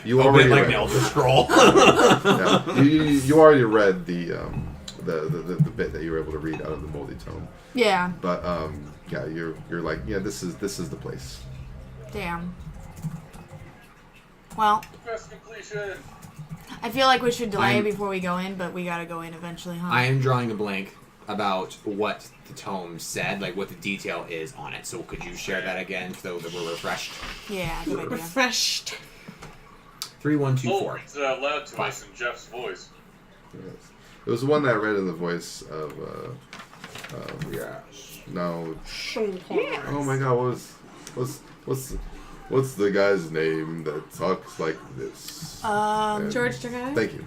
You Open already it like read, an Elder Scroll. yeah, you already read the bit that you were able to read out of the moldy tome. Yeah. But yeah, you're like, yeah, this is the place. Damn. Well, Quest completion. I feel like we should delay I'm- before we go in, but we gotta go in eventually, huh? I am drawing a blank about what the tome said, like what the detail is on it. So could you share that again so that we're refreshed? Yeah, good idea. Refreshed. 3, 1, 2, Oh, 4. read it out loud to us in Jeff's voice. Yes. It was the one that I read in the voice of Yes. no. Oh my God, what's the guy's name that talks like this? George Takei? Thank you.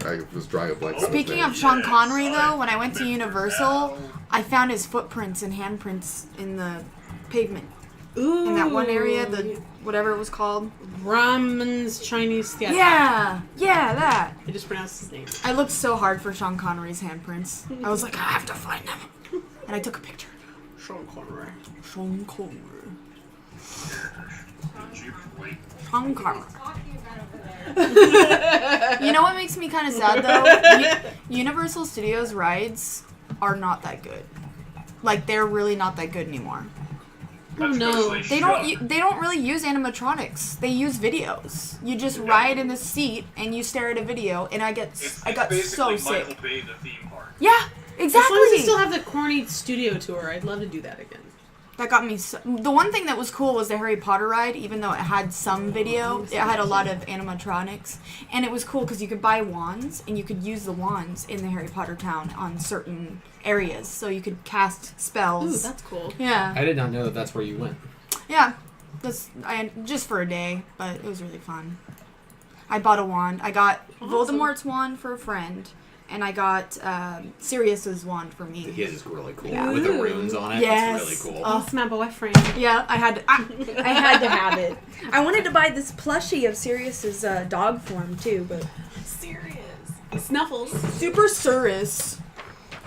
I was drawing a blank. on his Speaking name. of Sean Connery, though, when I went to Universal, I found his footprints and handprints in the pavement. Ooh. In that one area, the whatever it was called. Ramon's Chinese Theater. Yeah, that. I just pronounced his name. I looked so hard for Sean Connery's handprints. I was like, I have to find them. And I took a picture. Sean Connery. Sean Connery. J-Pfleg. Sean Connery. Talking about over there. You know what makes me kind of sad, though? Universal Studios rides are not that good. Like, they're really not that good anymore. Oh no. They don't really use animatronics. They use videos. You just ride in the seat and you stare at a video, and I got basically so sick. Michael Bay, the theme park. Yeah, As long as they exactly. still have the corny studio tour, I'd love to do that again. That got me. The one thing that was cool was the Harry Potter ride. Even though it had some video, it had a lot of animatronics, and it was cool because you could buy wands and you could use the wands in the Harry Potter town on certain areas, so you could cast Ooh, spells. that's cool. Yeah, I did not know that that's where you went. yeah. Just for a day, but it was really fun. I bought a wand. I got Awesome. Voldemort's wand for a friend, and I got Sirius's wand for me. His is really cool Yeah. with the runes on it. Yes. It's really cool. Oh. That's my boyfriend. Yeah, I had to have it. I wanted to buy this plushie of Sirius's dog form too, but Serious. Snuffles. Super Sirius.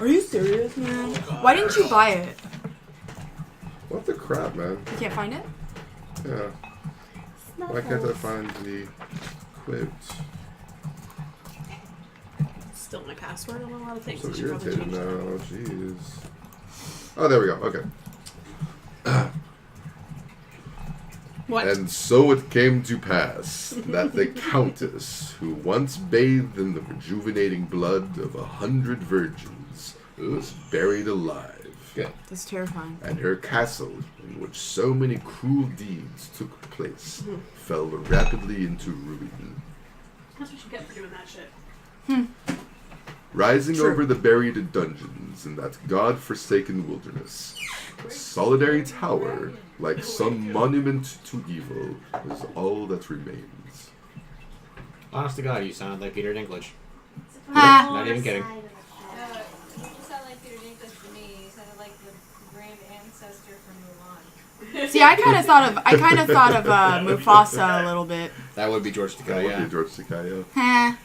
Are you serious, man? Why didn't you buy it? What the crap, man? You can't find it? Yeah. Why can't I find the quote? Still my password on a lot of things. So I should probably irritated change that. now. Jeez. Oh, there we go. Okay. What? And so it came to pass that the Countess, who once bathed in the rejuvenating blood of 100 virgins, was buried alive. Good. That's terrifying. And her castle, in which so many cruel deeds took place, fell rapidly into ruin. That's what you get for doing that shit. Rising True. over the buried dungeons in that god-forsaken wilderness, a solitary tower, like some monument to evil, is all that remains. Honest to God, you sounded like Peter Dinklage. Ah. Not even kidding. You just sound like Peter Dinklage to me. You sounded like the grand ancestor from Mulan. See, I kind of thought of Mufasa a little bit. That would be George That Takei, would yeah. be George Takei. Heh.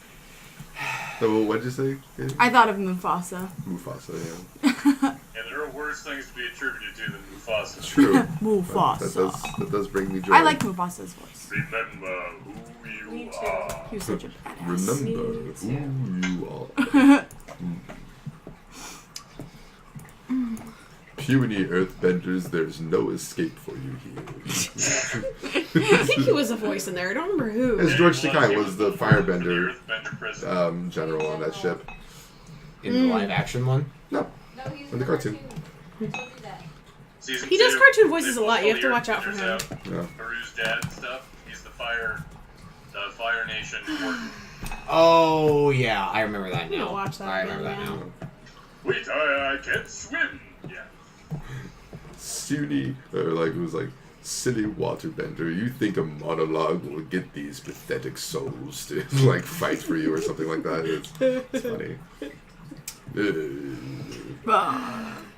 So what did you say? Yeah? I thought of Mufasa. Mufasa, yeah. Yeah, there are worse things to be attributed to than Mufasa. True. Mufasa. That does bring me joy. I like Mufasa's voice. Remember who you Me too. are. He was such a badass. Remember who you are. Puny earthbenders, there's no escape for you here. I think he was a voice in there. I don't remember who. As George He Takei was the firebender Earthbender prison. general on that ship. In the live action one. No, No, he's In the cartoon. I told you that. Season He does 2, cartoon voices they a lot. pull You have to the watch out for Earthbenders him. out. yeah. Haru's dad and stuff. He's the Fire Nation warden. Oh, yeah. I remember that I'm gonna now. watch that I again remember that now. now. Wait, I can't swim. Yeah. Sunny, or like it was like silly waterbender. You think a monologue will get these pathetic souls to like fight for you or something like that? It's funny.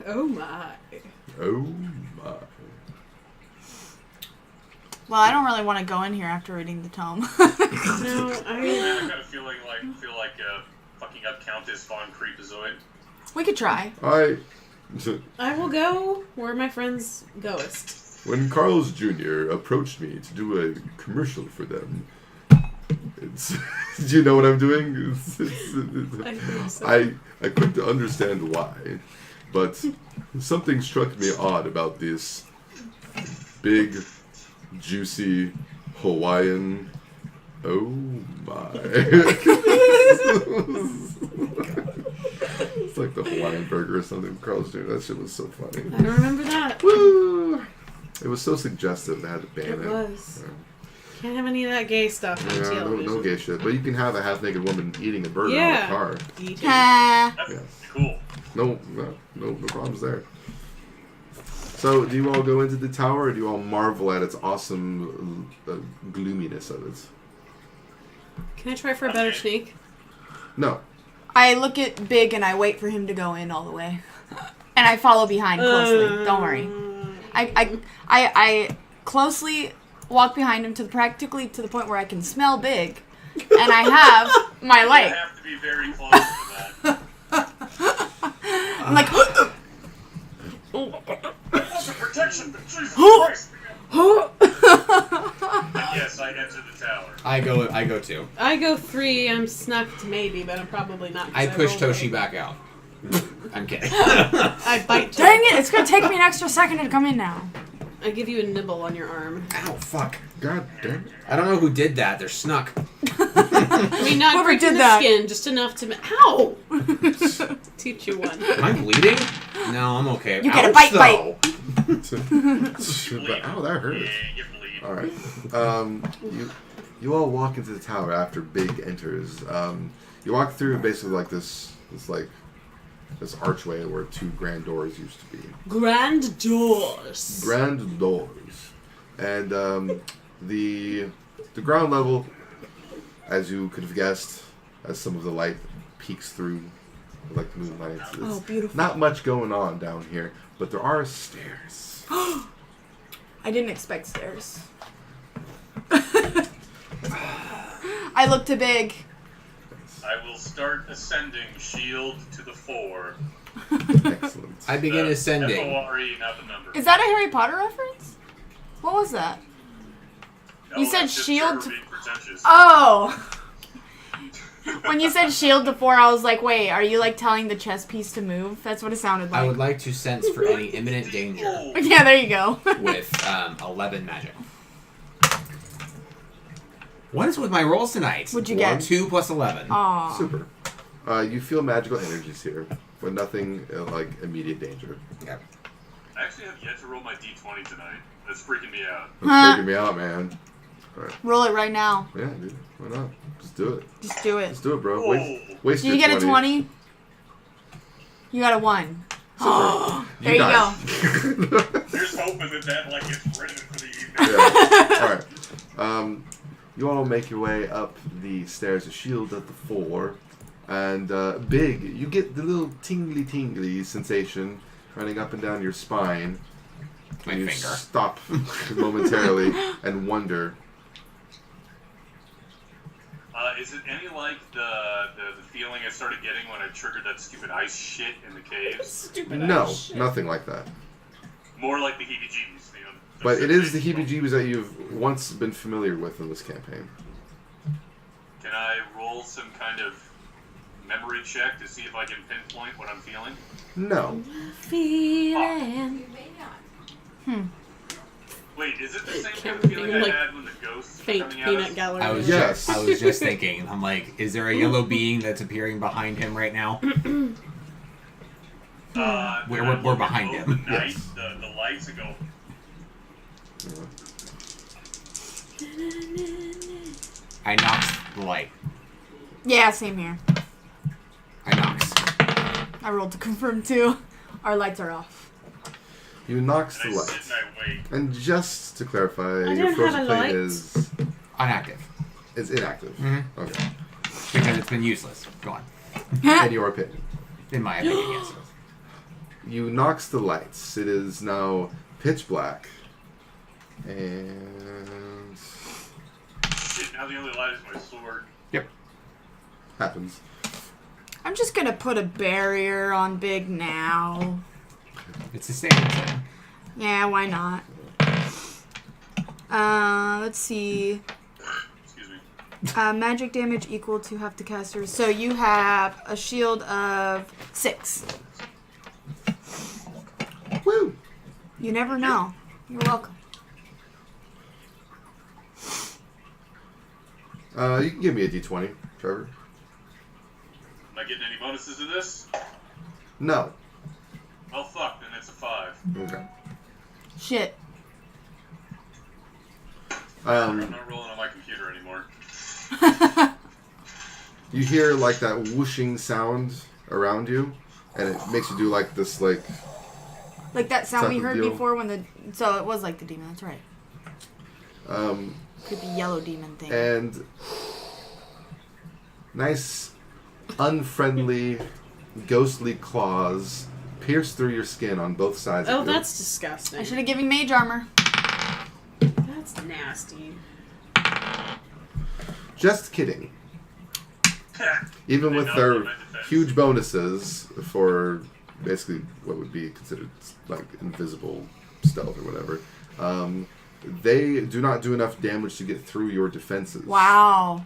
Oh my. Oh my. Well, I don't really want to go in here after reading the tome. No, I I. got a feeling like fucking up Countess Von Creepazoid. We could try. I will go where my friends goest. When Carl's Jr. approached me to do a commercial for them, it's do you know what I'm doing? I think so. I couldn't understand why, but something struck me odd about this big, juicy Hawaiian. Oh my! It's like the Hawaiian burger or something. Carl's Jr. That shit was so funny. I don't remember that. Woo! It was so suggestive. They had to ban It it. was. Can't have any of that gay stuff on Yeah, television. no gay shit. But you can have a half-naked woman eating a burger Yeah. on a car. Eat it. Ah. That's Yeah. cool. No problems there. So, do you all go into the tower, or do you all marvel at its awesome gloominess of it? Can I try for a better sneak? No. I look at Big and I wait for him to go in all the way, and I follow behind closely. Don't worry. I closely walk behind him practically to the point where I can smell Big, and I have my You light. have to be very close to that. I'm like, Protection, but Jesus Christ! And yes, I enter the tower. I go too. I go 3. I'm snuffed maybe, but I'm probably not. 'cause I push rolled Toshi low. back out. I'm kidding. I bite. dang it! It's gonna take me an extra second to come in now. I give you a nibble on your arm. Ow, fuck. God damn it. I don't know who did that. They're snuck. I mean, not Whoever breaking did the that. skin, just enough to... Ow! Teach you one. Am I bleeding? No, I'm okay. You get a Ouch, bite though. But, ow, that hurt. Yeah, you bleed. All right. You all walk into the tower after Big enters. You walk through basically like this archway where two grand doors used to be. Grand doors. Grand doors, and the ground level, as you could have guessed, as some of the light peeks through, like moonlight. Oh, beautiful. Not much going on down here, but there are stairs. I didn't expect stairs. I look to Big. I will start ascending shield to the 4. Excellent. I begin ascending. F-O-R-E, not the number. Is that a Harry Potter reference? What was that? No, you said that's just shield Trevor to- being pretentious. Oh! When you said shield to 4, I was like, wait, are you like telling the chess piece to move? That's what it sounded like. I would like to sense for any imminent danger Oh, Yeah, there you go. with 11 magic. What is with my rolls tonight? What'd you One. get? 2 plus 11. Aw. Super. You feel magical energies here, but nothing like immediate danger. Yep. I actually have yet to roll my D20 tonight. That's freaking me out. That's freaking me out, man. All right. Roll it right now. Yeah, dude. Why not? Just do it. Just do it. Just do it, bro. Oh. Waste Did your you get a 20? You got a 1. Super. There you go. There's hoping that like gets written for the evening. Yeah. All right. You all make your way up the stairs of shield at the 4, and Big, you get the little tingly sensation running up and down your spine. My and you finger. stop momentarily and wonder. Is it any like the feeling I started getting when I triggered that stupid ice shit in the caves? Stupid No, ass shit. nothing like that. More like the heebie-jeebies, you know. But it is the heebie-jeebies that you've once been familiar with in this campaign. Can I roll some kind of memory check to see if I can pinpoint what I'm feeling? No. Feeling. You may not. Wait, is it the same kind Can't of feeling like I had when the ghosts were Faint coming at peanut us? gallery. I was Yes. just thinking. I'm like, is there a yellow being that's appearing behind him right now? We're behind him. The, night, Yes. the lights that go. I knocked the light. Yeah, same here. I knocks. I rolled to confirm too. Our lights are off. You knocks the And I light. sit and I wait. And just to clarify, I your don't frozen have a plate light. is inactive. Mhm. Okay. Because it's been useless. Go on. In your opinion. In my opinion, yes. You knocks the lights. It is now pitch black. And Shit, now the only light is my sword. happens. I'm just gonna put a barrier on Big now. It's a standard thing. Yeah, why not? Let's see. Excuse me. Magic damage equal to half the caster's. So you have a shield of 6. Woo! You never know. You're welcome. You can give me a d20, Trevor. Am I getting any bonuses to this? No. Oh fuck, then it's a 5. Okay. Shit. I'm not rolling on my computer anymore. You hear like that whooshing sound around you, and it makes you do like this, like Like that sound we Type of heard deal. before when the... So it was like the demon, that's right. Creepy yellow demon thing. and nice, unfriendly, ghostly claws pierce through your skin on both sides Oh, of you. that's disgusting. I should have given mage armor. That's nasty. Just kidding. Even with They know their my defense. huge bonuses for basically what would be considered like invisible stealth or whatever, they do not do enough damage to get through your defenses. Wow.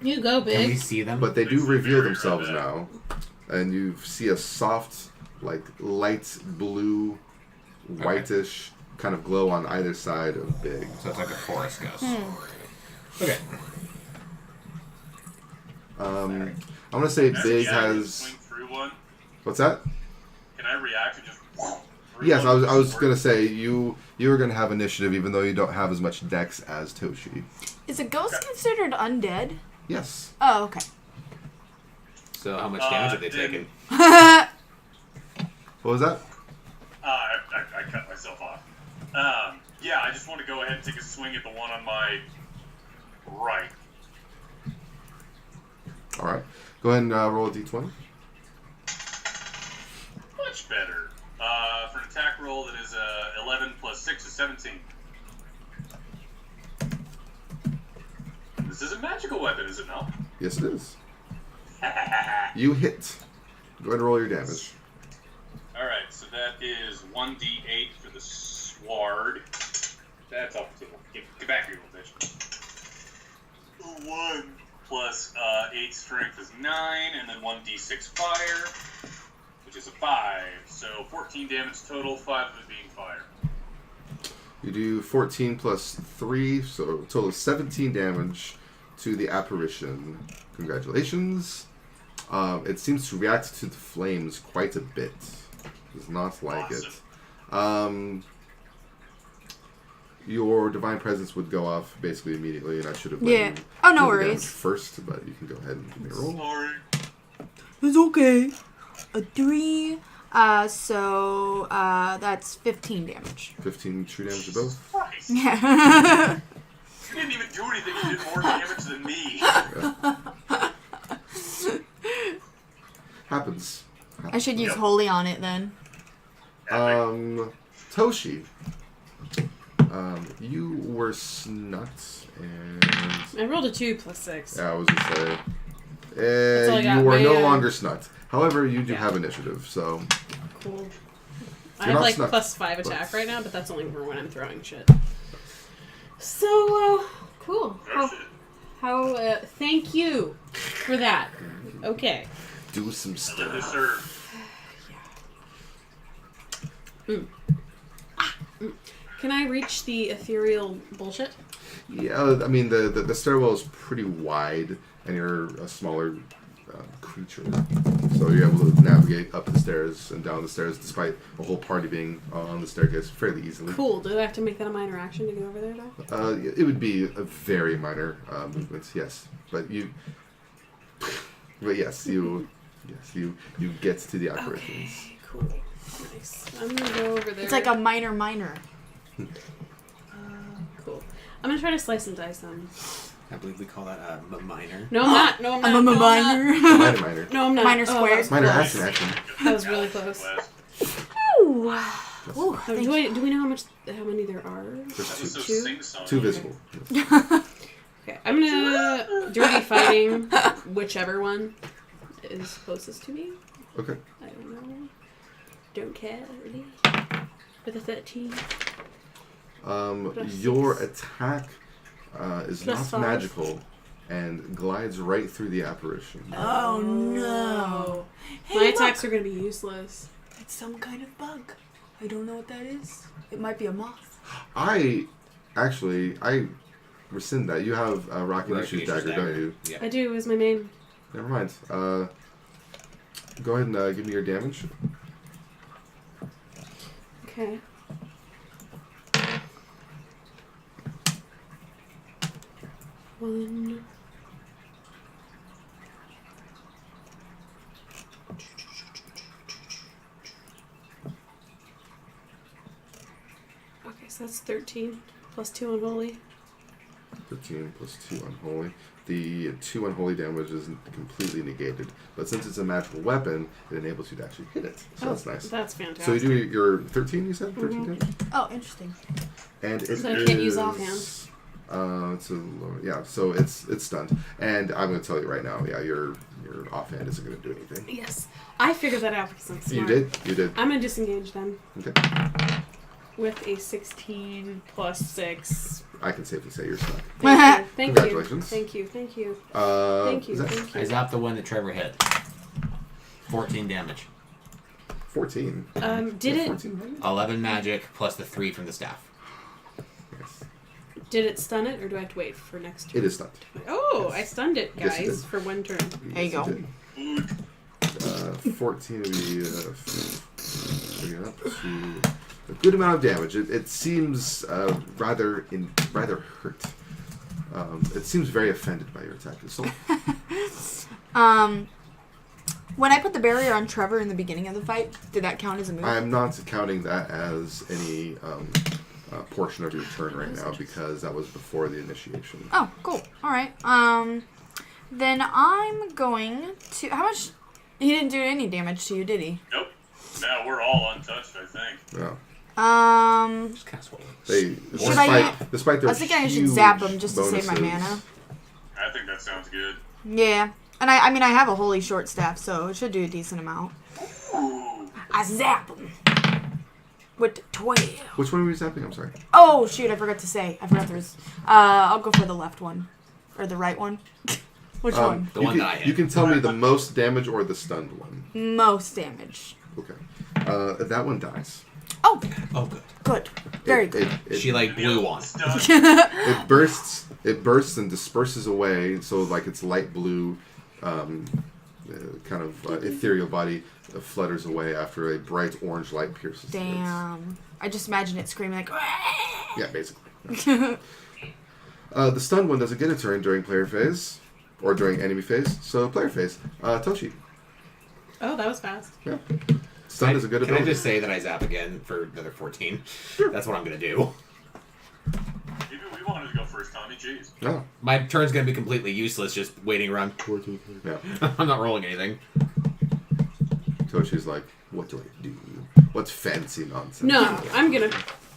You go, Can we Big. see them? But they do Makes me reveal very themselves red. now, and you see a soft, like light blue, whitish kind of glow on either side of Big. So it's like a forest ghost. Okay. I'm gonna say Can I Big react and has. swing through one? What's that? Can I react and just? through Yes, one? I was gonna say you were gonna have initiative even though you don't have as much dex as Toshi. Is a ghost considered undead? Yes. Oh, okay. So how much damage have they then- taken? What was that? I cut myself off. Yeah, I just want to go ahead and take a swing at the one on my right. All right. Go ahead and roll a d20. Much better. For an attack roll, that is 11 plus 6 is 17. This is a magical weapon, is it not? Yes, it is. You hit. Go ahead and roll your damage. Alright, so that is 1d8 for the sword. That's off the table. Get back here, little bitch. 1 plus 8 strength is 9, and then 1d6 fire, which is a 5. So 14 damage total, 5 of it being fire. You do 14 plus 3, so a total of 17 damage to the apparition. Congratulations. It seems to react to the flames quite a bit. Does not like Awesome. it. Your divine presence would go off basically immediately, and I should have let Yeah. you Oh, no do the worries. damage first, but you can go ahead and give me a roll. Sorry. It's okay. A 3. So that's 15 damage. 15 true damage to both. Christ. Yeah. You didn't even do anything. You did more damage than me. Happens. I should use Yep. holy on it then. Toshi. You were snut, and I rolled a 2 plus 6. yeah, I was gonna say, all I got. you are no My, longer snut. However, you do yeah. have initiative, so Cool. I You're have not like snuck, plus 5 but- attack right now, but that's only for when I'm throwing shit. So, cool. How, thank you for that. Okay. do some Let stuff. this serve. Can I reach the ethereal bullshit? Yeah, I mean the stairwell is pretty wide, and you're a smaller creature, so you're able to navigate up the stairs and down the stairs, despite a whole party being on the staircase fairly easily. Cool. Do I have to make that a minor action to get over there, though? It would be a very minor movement, yes, but you get to the apparitions. Okay, cool. Nice. I'm gonna go over there. It's like a minor. Cool. I'm gonna try to slice and dice them. I believe we call that a minor. No, I'm not. No, I'm not. I'm a No, I'm not. minor. Minor. No, I'm not. Minor Oh, squares. that was Minor close. action. That was really close. Ooh. Ooh, Do we know how many there are? There's That was so two. sing-song. Two visible. Okay, I'm gonna dirty fighting whichever one is closest to me. Okay. I don't know. Don't care really. With a 13. Plus Your 6. attack is Plus not 5. magical and glides right through the apparition. Oh no. Hey, My look. attacks are gonna be useless. It's some kind of bug. I don't know what that is. It might be a moth. I rescind that. You have a Rocky Issues dagger, don't you? Yeah. I do, is my main. Never mind. Go ahead and give me your damage. Okay. One. Okay, so that's 13 plus 2 unholy. 13 plus 2 unholy. The 2 unholy damage is completely negated, but since it's a magical weapon, it enables you to actually hit it. So that's nice. That's fantastic. So you do your 13, you said? 13 damage? Oh, interesting. And it So I can't use is- offhand. It's a lower, yeah, so it's stunned. And I'm going to tell you right now, yeah, your offhand isn't going to do anything. Yes. I figured that out because I'm smart. You did. I'm going to disengage them Okay. with a 16 plus 6. I can safely say you're stuck. Thank you. Thank Congratulations. you. Thank you. Thank you. Thank Thank you. Is that Thank you. Is that the one that Trevor hit? 14 damage. 14. Did it 14, right? 11 magic plus the 3 from the staff. Yes. did it stun it, or do I have to wait for next turn? It is stunned. Oh, Yes. I stunned it, Yes, guys, you did. for one turn. There you go. did. 14 would be bring it up to a good amount of damage. It seems rather hurt. It seems very offended by your attack. So, When I put the barrier on Trevor in the beginning of the fight, did that count as a move? I'm not counting that as any portion of your turn right now because that was before the initiation. Oh, cool. All right. Then I'm going to. How much? He didn't do any damage to you, did he? Nope. No, we're all untouched, I think. Yeah. Just kind of swollen. Despite their I was thinking I should huge zap him just to save my bonuses, mana. I think that sounds good. Yeah. And I mean, I have a holy short staff, so it should do a decent amount. Ooh. I zap him with 12. Which one were you zapping? I'm sorry. Oh, shoot, I forgot to say. I forgot there was. I'll go for the left one. Or the right one. Which one? The one can, that I hit. You can tell me the most damage or the stunned one. Most damage. Okay. That one dies. Oh, Oh, good. good. Very good. She like blew on it. It bursts and disperses away, so like its light blue, kind of ethereal body flutters away after a bright orange light pierces. through it. Damn. I just imagine it screaming like. Yeah, basically. The stunned one doesn't get a turn during player phase or during enemy phase. So player phase, Toshi. Oh, that was fast. Yeah. Stun is a good Can ability. I just say that I zap again for another 14? That's what I'm going to do. Maybe we wanted to go first, Tommy. Jeez. No. My turn's going to be completely useless just waiting around. Yeah. I'm not rolling anything. Toshi's like, what do I do? What's fancy nonsense? No, I'm gonna.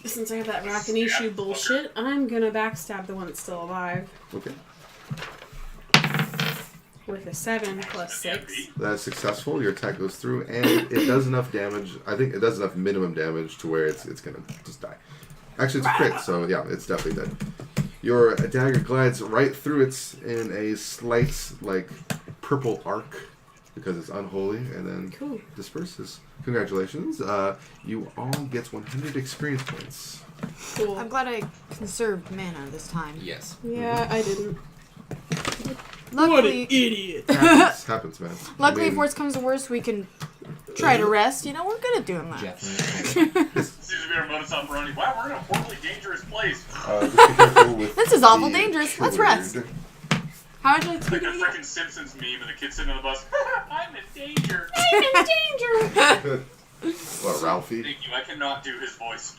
Since I have that Rakanishu bullshit, I'm gonna backstab the one that's still alive Okay. with a 7 plus 6. That's successful. Your attack goes through, and it does enough damage. I think it does enough minimum damage to where it's gonna just die. Actually, it's a crit, so yeah, it's definitely dead. Your dagger glides right through it in a slight, like, purple arc because it's unholy, and then Cool. disperses. Congratulations. You all get 100 experience points. Cool. I'm glad I conserved mana this time. Yes. Yeah, I didn't. Luckily, idiot. Happens, man. luckily, I if mean, worst comes to worst, we can try to rest. You know, we're good at doing that. Jeff. Seems to be our modus operandi. Wow, we're in a horribly dangerous place. just be careful with This is awful the dangerous. Let's word. rest. How much It's like XP a do we get? freaking Simpsons meme and the kid sitting on the bus. I'm in danger. I'm in danger. What, Ralphie? Thank you. I cannot do his voice.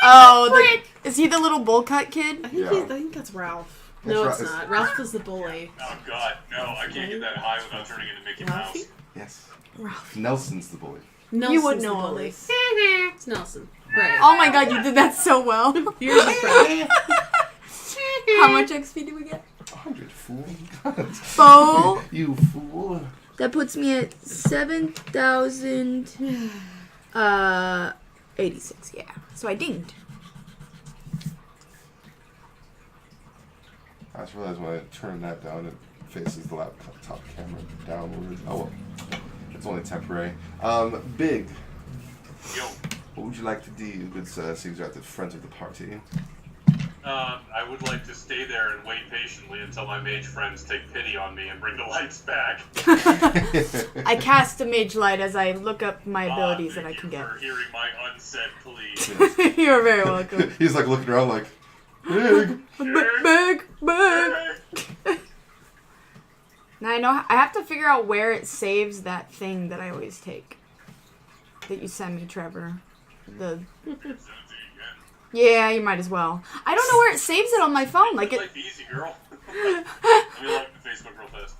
Oh, is he the little bowl cut kid? I think, Yeah. I think that's Ralph. It's No, Ra- it's it's- not. Ralph was the bully. Oh God, no! I can't get that high without turning into Mickey Mouse. Ralphie? Yes. Ralph. Nelson's the bully. Nelson's wouldn't know the all bully. this. It's Nelson. Right. Oh my god, you did that so well. Yours is Ralph. How much XP do we get? 100, fool. Four. You fool. That puts me at 7,086. Yeah. So I dinged. I just realized when I turn that down, it faces the laptop camera downward. Oh, well. It's only temporary. Big. Yo, What would you like to do, good sir, since you're at the front of the party? I would like to stay there and wait patiently until my mage friends take pity on me and bring the lights back. I cast a mage light as I look up my abilities that I Thank can you get. for hearing my unsaid plea. You're very welcome. He's like looking around like, Big. Big. Now I have to figure out where it saves that thing that I always take. That you send me, Trevor. Yeah, you might as well. I don't know where it saves it on my phone. Like it. Life easy, girl. Let me log the Facebook real fast.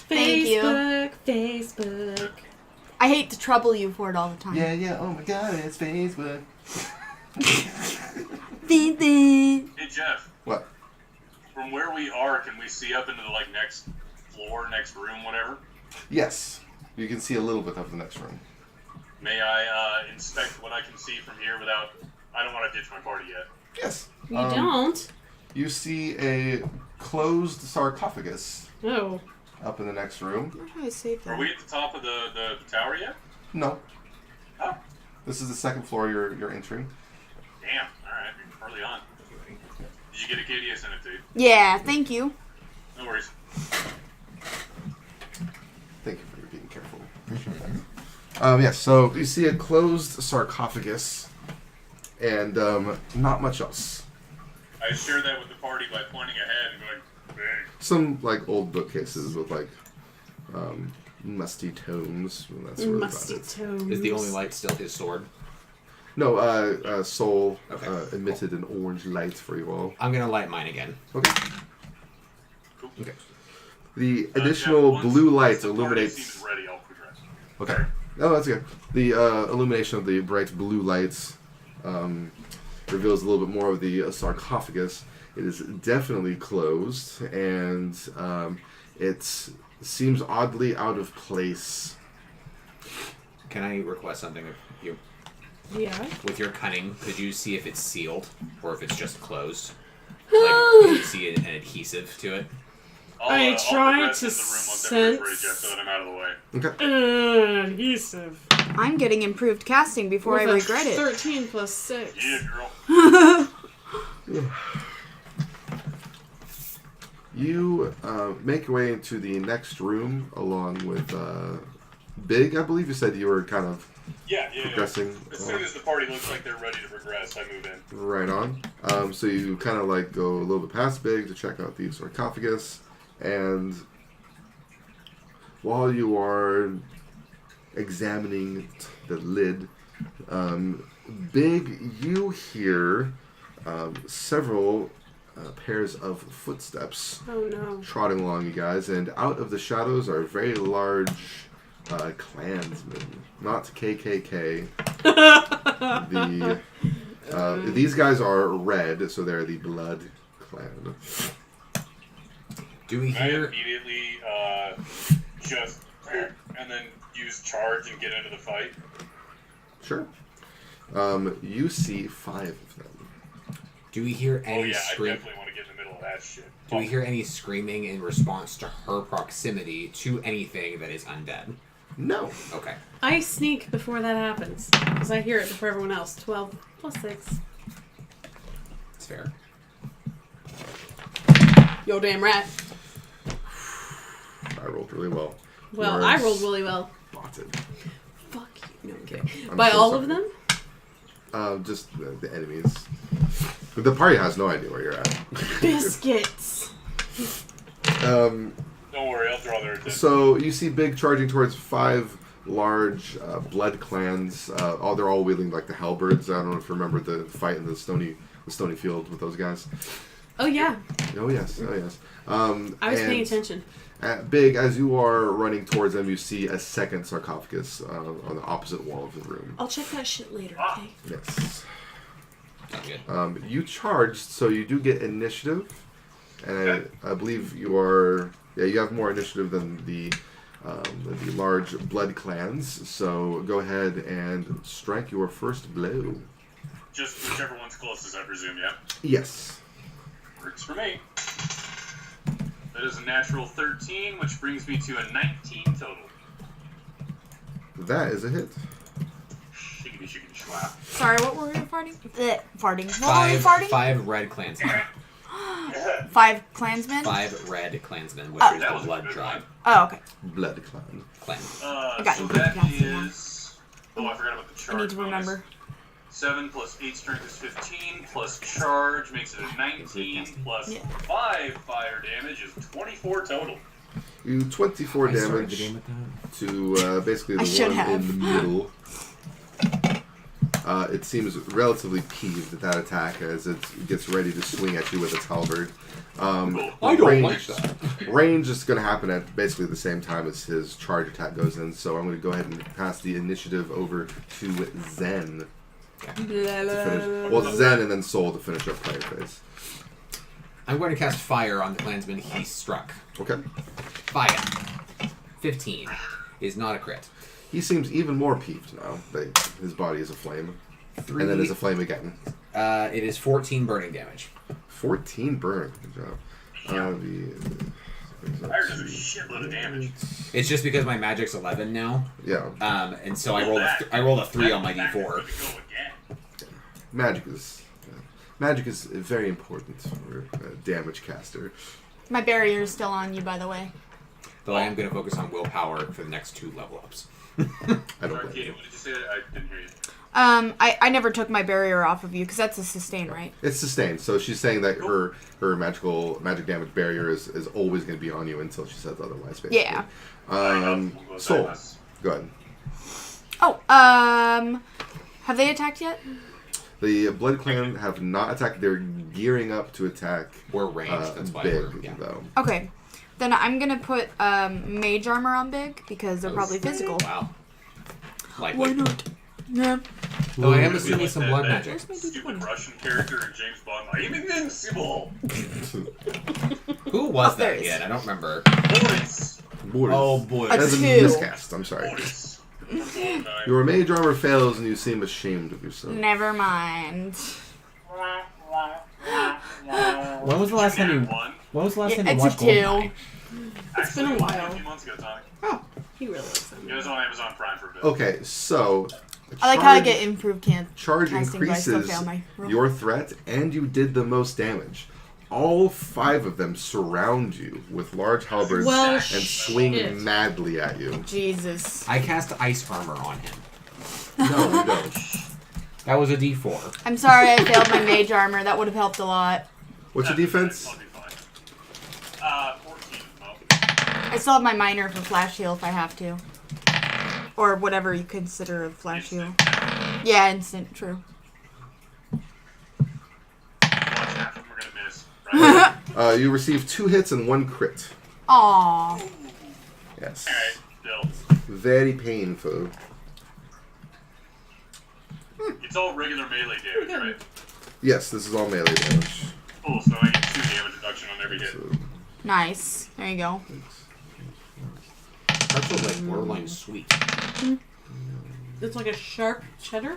Thank you. Facebook. I hate to trouble you for it all the time. Yeah, oh my god, it's Facebook. Hey Jeff, What? from where we are, can we see up into the next floor, next room, whatever? Yes. You can see a little bit of the next room. May I inspect what I can see from here without... I don't want to ditch my party yet. Yes. You don't? You see a closed sarcophagus Oh. up in the next room. Where do I save Are that? we at the top of the tower yet? No. Oh, This is the second floor you're entering. damn. All right, early on. Did you get a KDS in it, dude? Yeah, thank you. No worries. Thank you for being careful. Appreciate that. Yes, so you see a closed sarcophagus and not much else. I share that with the party by pointing ahead and going, bang. Some like old bookcases with like musty tomes. And that's sort Musty of about it. tomes. Is the only light still his sword? No, Soul Okay. emitted an orange light for you all. I'm gonna light mine again. Okay. Cool. Okay. The additional blue light once the party illuminates. seems ready, I'll progress. Okay. Oh, that's good. The illumination of the bright blue lights reveals a little bit more of the sarcophagus. It is definitely closed, and it seems oddly out of place. Can I request something of you? Yeah. With your cunning, could you see if it's sealed or if it's just closed? Like, can you see an adhesive to it? I I'll tried progress to into the room once everybody's ready, Jeff, sense- so that I'm out of the way. Okay. Adhesive. I'm getting improved casting before I With a regret it. 13 plus 6. Yeah, girl. You make your way into the next room along with Big. I believe you said you were kind of Yeah. progressing. As soon as the party looks like they're ready to progress, I move in. Right on. So you kind of like go a little bit past Big to check out the sarcophagus, and while you are examining the lid, Big, you hear several pairs of footsteps Oh no. trotting along, you guys, and out of the shadows are very large clansmen, not KKK. These guys are red, so they're the Blood Clan. Do we I hear? immediately just and then use charge and get into the fight. Sure. You see 5 of them. Do we hear Oh any yeah, I scream? definitely want to get in the middle of that shit. Do we hear any screaming in response to her proximity to anything that is undead? No. Okay. I sneak before that happens. Because I hear it before everyone else. 12 plus 6. It's fair. Yo, damn rat. I rolled really well. Well, Yours I rolled really well. Botted. Fuck you. No, I'm kidding. I'm By so all sorry. of them? Just the enemies. The party has no idea where you're at. Biscuits. Don't worry, I'll draw their attention. So you see Big charging towards 5 large blood clans. They're all wielding like the halberds. I don't know if you remember the fight in the stony field with those guys. Oh, yeah. Oh yes, oh yes. I was paying attention. Big, as you are running towards them, you see a second sarcophagus on the opposite wall of the room. I'll check that shit later, okay? Yes. Sounds good. You charged, so you do get initiative, and I believe you are. Yeah, you have more initiative than the large blood clans. So go ahead and strike your first blow. Just whichever one's closest, I presume, yeah? Yes. Works for me. That is a natural 13, which brings me to a 19 total. That is a hit. Shiggity shiggity schwap. Sorry, what were we farting? Farting. What were we farting? 5 red clansmen. 5 clansmen? 5 red clansmen, which Oh. is That the was a blood good tribe Oh, okay. Blood clan. clan. got So you. that Got you now. is... Oh, I forgot about the charge I need to bonus. remember. 7 plus 8 strength is 15, plus charge makes it a 19, plus Yeah. 5 fire damage is 24 total. You 24 I started the damage game with that. to basically I the should one have. in the middle. It seems relatively peeved at that attack as it gets ready to swing at you with its halberd. I don't like that. Range is going to happen at basically the same time as his charge attack goes in, so I'm going to go ahead and pass the initiative over to Zen to finish. Well, Zen and then Soul to finish up player phase. I'm going to cast fire on the clansman he struck. Okay. Fire. 15 is not a crit. He seems even more peeved now that his body is aflame. And then is aflame again. It is 14 burning damage. 14 burn. Good job. Fire does a shitload of damage. It's just because my magic's 11 now. Yeah. And so I rolled a 3 on my d4. Magic is very important for a damage caster. My barrier is still on you, by the way. Though I am going to focus on willpower for the next 2 level ups. I don't Sorry, blame Katie, you. what did you say? I didn't hear you. I never took my barrier off of you because that's a sustain, right? It's sustained, so she's saying that her magic damage barrier is always going to be on you until she says otherwise. Basically. Yeah. Soul, go ahead. Oh, have they attacked yet? The Blood Clan have not attacked. They're gearing up to attack. We're ranged, that's why big, we're... Yeah. though. Okay. Then I'm going to put mage armor on big because they're probably physical. Wow. Like, Why not? Yeah. Though I am It'd be assuming like some that- blood that magic. Stupid Russian character in James Bond. I am invincible. Who was that Upstairs. again? I don't remember. Boris. Boris. Oh, boy. A That's a 2. miscast. I'm sorry. Boris. Your mage armor fails, and you seem ashamed of yourself. Never mind. When was the last time you... One. When was the last time you It's a watched 2. Goldeneye? It's been a Actually, while. A few months ago, Tommy. He really likes them. It was on Amazon Prime for a bit. Okay, so I like how I get improved charge casting, but I still increases fail my roll. your threat, and you did the most damage. All 5 of them surround you with large halberds Well, and swing shit. madly at you. Jesus. I cast ice armor on him. No, you don't. That was a d4. I'm sorry I failed my mage armor. That would have helped a lot. What's your defense? I'll be fine. 14. Well, I still have my minor for flash heal if I have to. Or whatever you consider a flash heal. Yeah, instant, true. half of them are gonna miss. Right? You receive 2 hits and 1 crit. Aww. Yes. Alright, still. Very painful. It's all regular melee damage, right? Yes, this is all melee damage. Cool, so I get 2 damage reduction on every hit. So, Nice. There you go. That's what, like, borderline sweet. It's like a sharp cheddar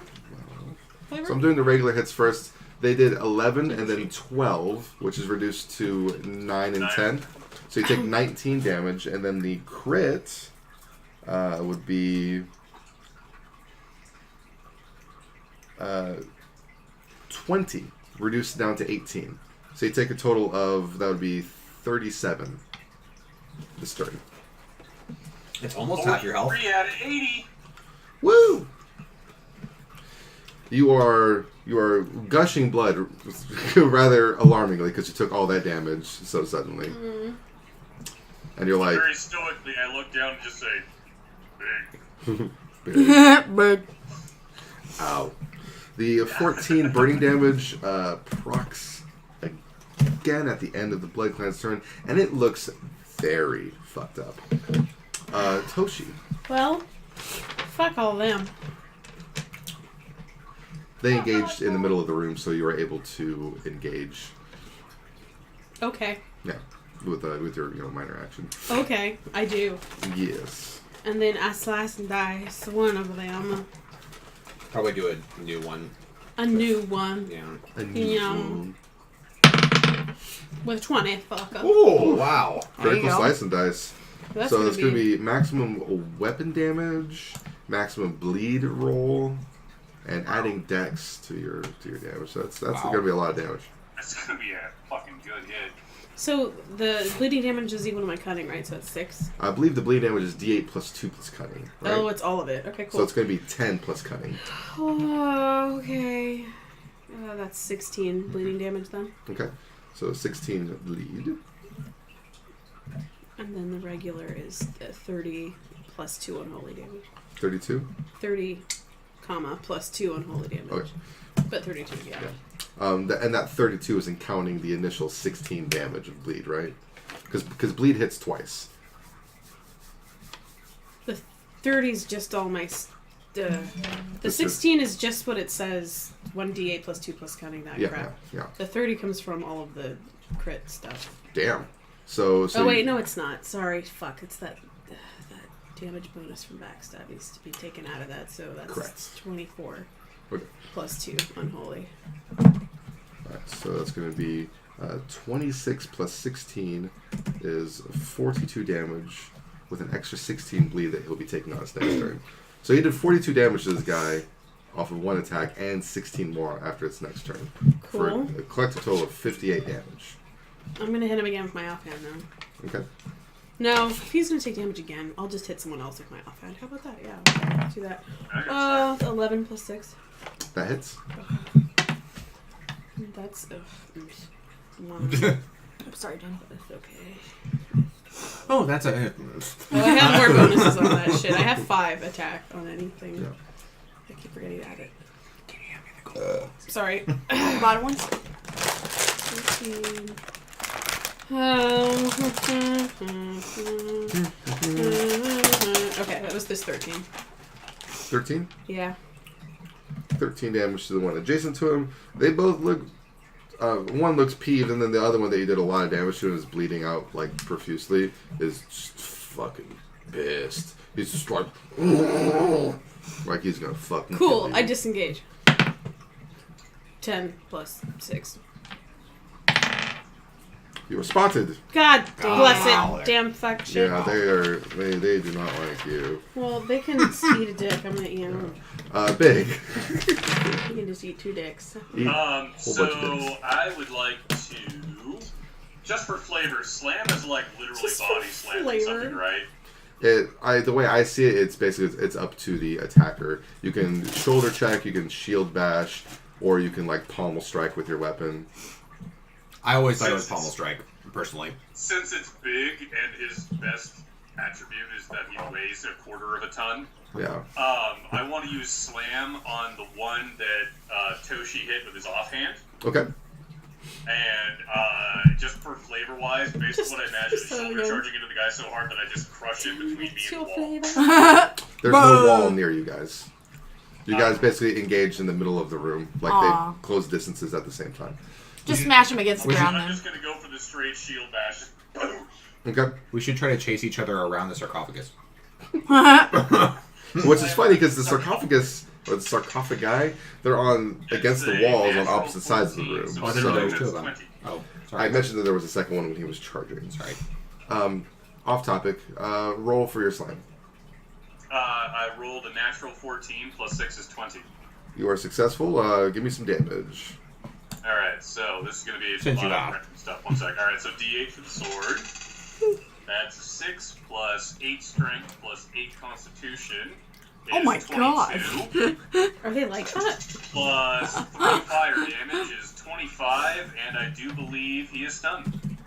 flavor. so I'm doing the regular hits first. They did 11 and then 12, which is reduced to 9 and 10. So you take 19 damage, and then the crit would be 20, reduced down to 18. So you take a total of, that would be 37 this turn. It's almost half your health. 3 out of 80. Woo! You are gushing blood rather alarmingly because you took all that damage so suddenly. And you're like, Very stoically, I look down and just say, big. But ow. The 14 burning damage procs again at the end of the Blood Clan's turn, and it looks very fucked up. Toshi. Well, fuck all them. They engaged in the middle of the room, so you were able to engage. Okay. Yeah, with your minor action. Okay, I do. Yes. And then I slice and dice one of them. Probably do a new one. A new one. Yeah. A new Yeah. one. With 20, fucker. Oh, wow. There you Critical go. slice and dice. That's So gonna it's going to be maximum weapon damage, maximum bleed roll, and adding dex to your damage. So that's Wow. going to be a lot of damage. That's gonna be a fucking good hit. So the bleeding damage is equal to my cutting, right? So it's 6. I believe the bleed damage is d8 plus 2 plus cutting. Right? Oh, it's all of it. Okay, So cool. it's going to be 10 plus cutting. Oh, okay. That's 16 bleeding damage then. Okay. So 16 bleed. And then the regular is 30 plus 2 unholy damage. 32? 30, comma, plus 2 unholy damage. Okay. But 32, yeah. And that 32 isn't counting the initial 16 damage of bleed, right? Because bleed hits twice. The 30 is just all my... the This 16 is just what it says. 1d8 plus 2 plus counting that Yeah, crap. yeah. The 30 comes from all of the crit stuff. Damn. So Oh wait, no, it's not. Sorry, fuck. It's that damage bonus from backstab needs to be taken out of that. So that's Correct. 24 Okay. plus 2 unholy. Alright, so that's going to be 26 plus 16 is 42 damage with an extra 16 bleed that he'll be taking on his next turn. So he did 42 damage to this guy off of one attack and 16 more after its next turn. Cool. For a collective total of 58 damage. I'm gonna hit him again with my offhand now. Okay. No, if he's gonna take damage again, I'll just hit someone else with my offhand. How about that? Yeah, let's do that. 11 plus 6. That hits. That's one. I'm sorry, Jen. That's okay. Oh, that's a. Oh, I have more bonuses on that shit. I have 5 attack on anything. Yeah. I keep forgetting to add it. Sorry. Bottom ones? 13. Okay, that was this 13. 13? Yeah. 13 damage to the one adjacent to him. They both look... one looks peeved, and then the other one that you did a lot of damage to is bleeding out, like, profusely. Is just fucking pissed. He's just like... Like he's gonna fucking Cool, kill you. I disengage. 10 plus 6. You were spotted. God bless Wow. it. Damn fuck shit. Yeah, they do not like you. Well, they can eat a dick. I'm gonna, Big. you can just eat 2 dicks. Eat So bunch of dicks. I would like to, just for flavor, slam is like literally Just for body slamming flavor. something, right? The way I see it, it's basically it's up to the attacker. You can shoulder check, you can shield bash, or you can like pommel strike with your weapon. I always thought it was pommel strike, personally. Since it's big and his best attribute is that he weighs a quarter of a ton, Yeah. I want to use slam on the one that Toshi hit with his offhand. Okay. And just for flavor-wise, based on what I imagine, is shoulder charging into the guy so hard that I just crush it between me and the wall. There's no wall near you guys. You guys basically engaged in the middle of the room, like Aw. they close distances at the same time. Just smash him against the ground I'm then. just going to go for the straight shield bash. Boom! Okay. We should try to chase each other around the sarcophagus. Which is funny because the sarcophagus or the sarcophagi, they're on against the walls on opposite sides of the room. Oh, I didn't know there was 2 of them. 20. Oh, I sorry. mentioned that there was a second one when he was charging. Sorry. Off topic. Roll for your slime. I rolled a natural 14 plus 6 is 20. You are successful. Give me some damage. Alright, so this is going to be Since a you lot are. of random stuff. One sec. Alright, so D8 for the sword. That's 6 plus 8 strength plus 8 constitution. Oh my is 22, Are they like that? Plus 3 fire damage is 25, and I do believe he is stunned.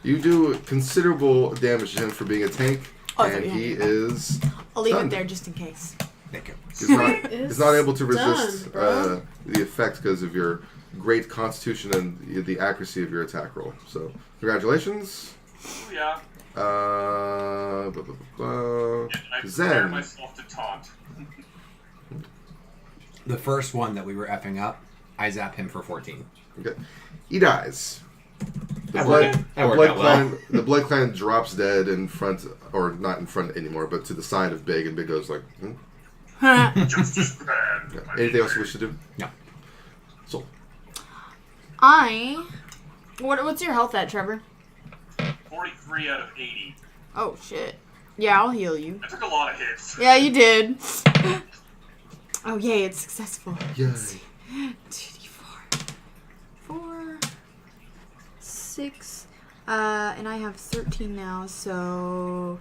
You do considerable damage to him for being a tank, Oh, and yeah. he is I'll leave stunned. it there just in case. Thank you. He's not able to resist stunned, bro. the effect because of your great constitution and the accuracy of your attack roll. So, congratulations. Oh, yeah. Blah, blah, blah. And I prepare Zen. myself to taunt. The first one that we were effing up, I zap him for 14. Okay. He dies. The That blood, worked- that the worked blood out well. clan, the blood clan drops dead in front, or not in front anymore, but to the side of Big, and Big goes like, Justice grand. yeah. Anything else you wish to do? No. So, What's your health at, Trevor? 43 out of 80. Oh, shit. Yeah, I'll heal you. I took a lot of hits. Yeah, you did. Oh, yay, it's successful. yay. 2d4. 4, 6, and I have 13 now, so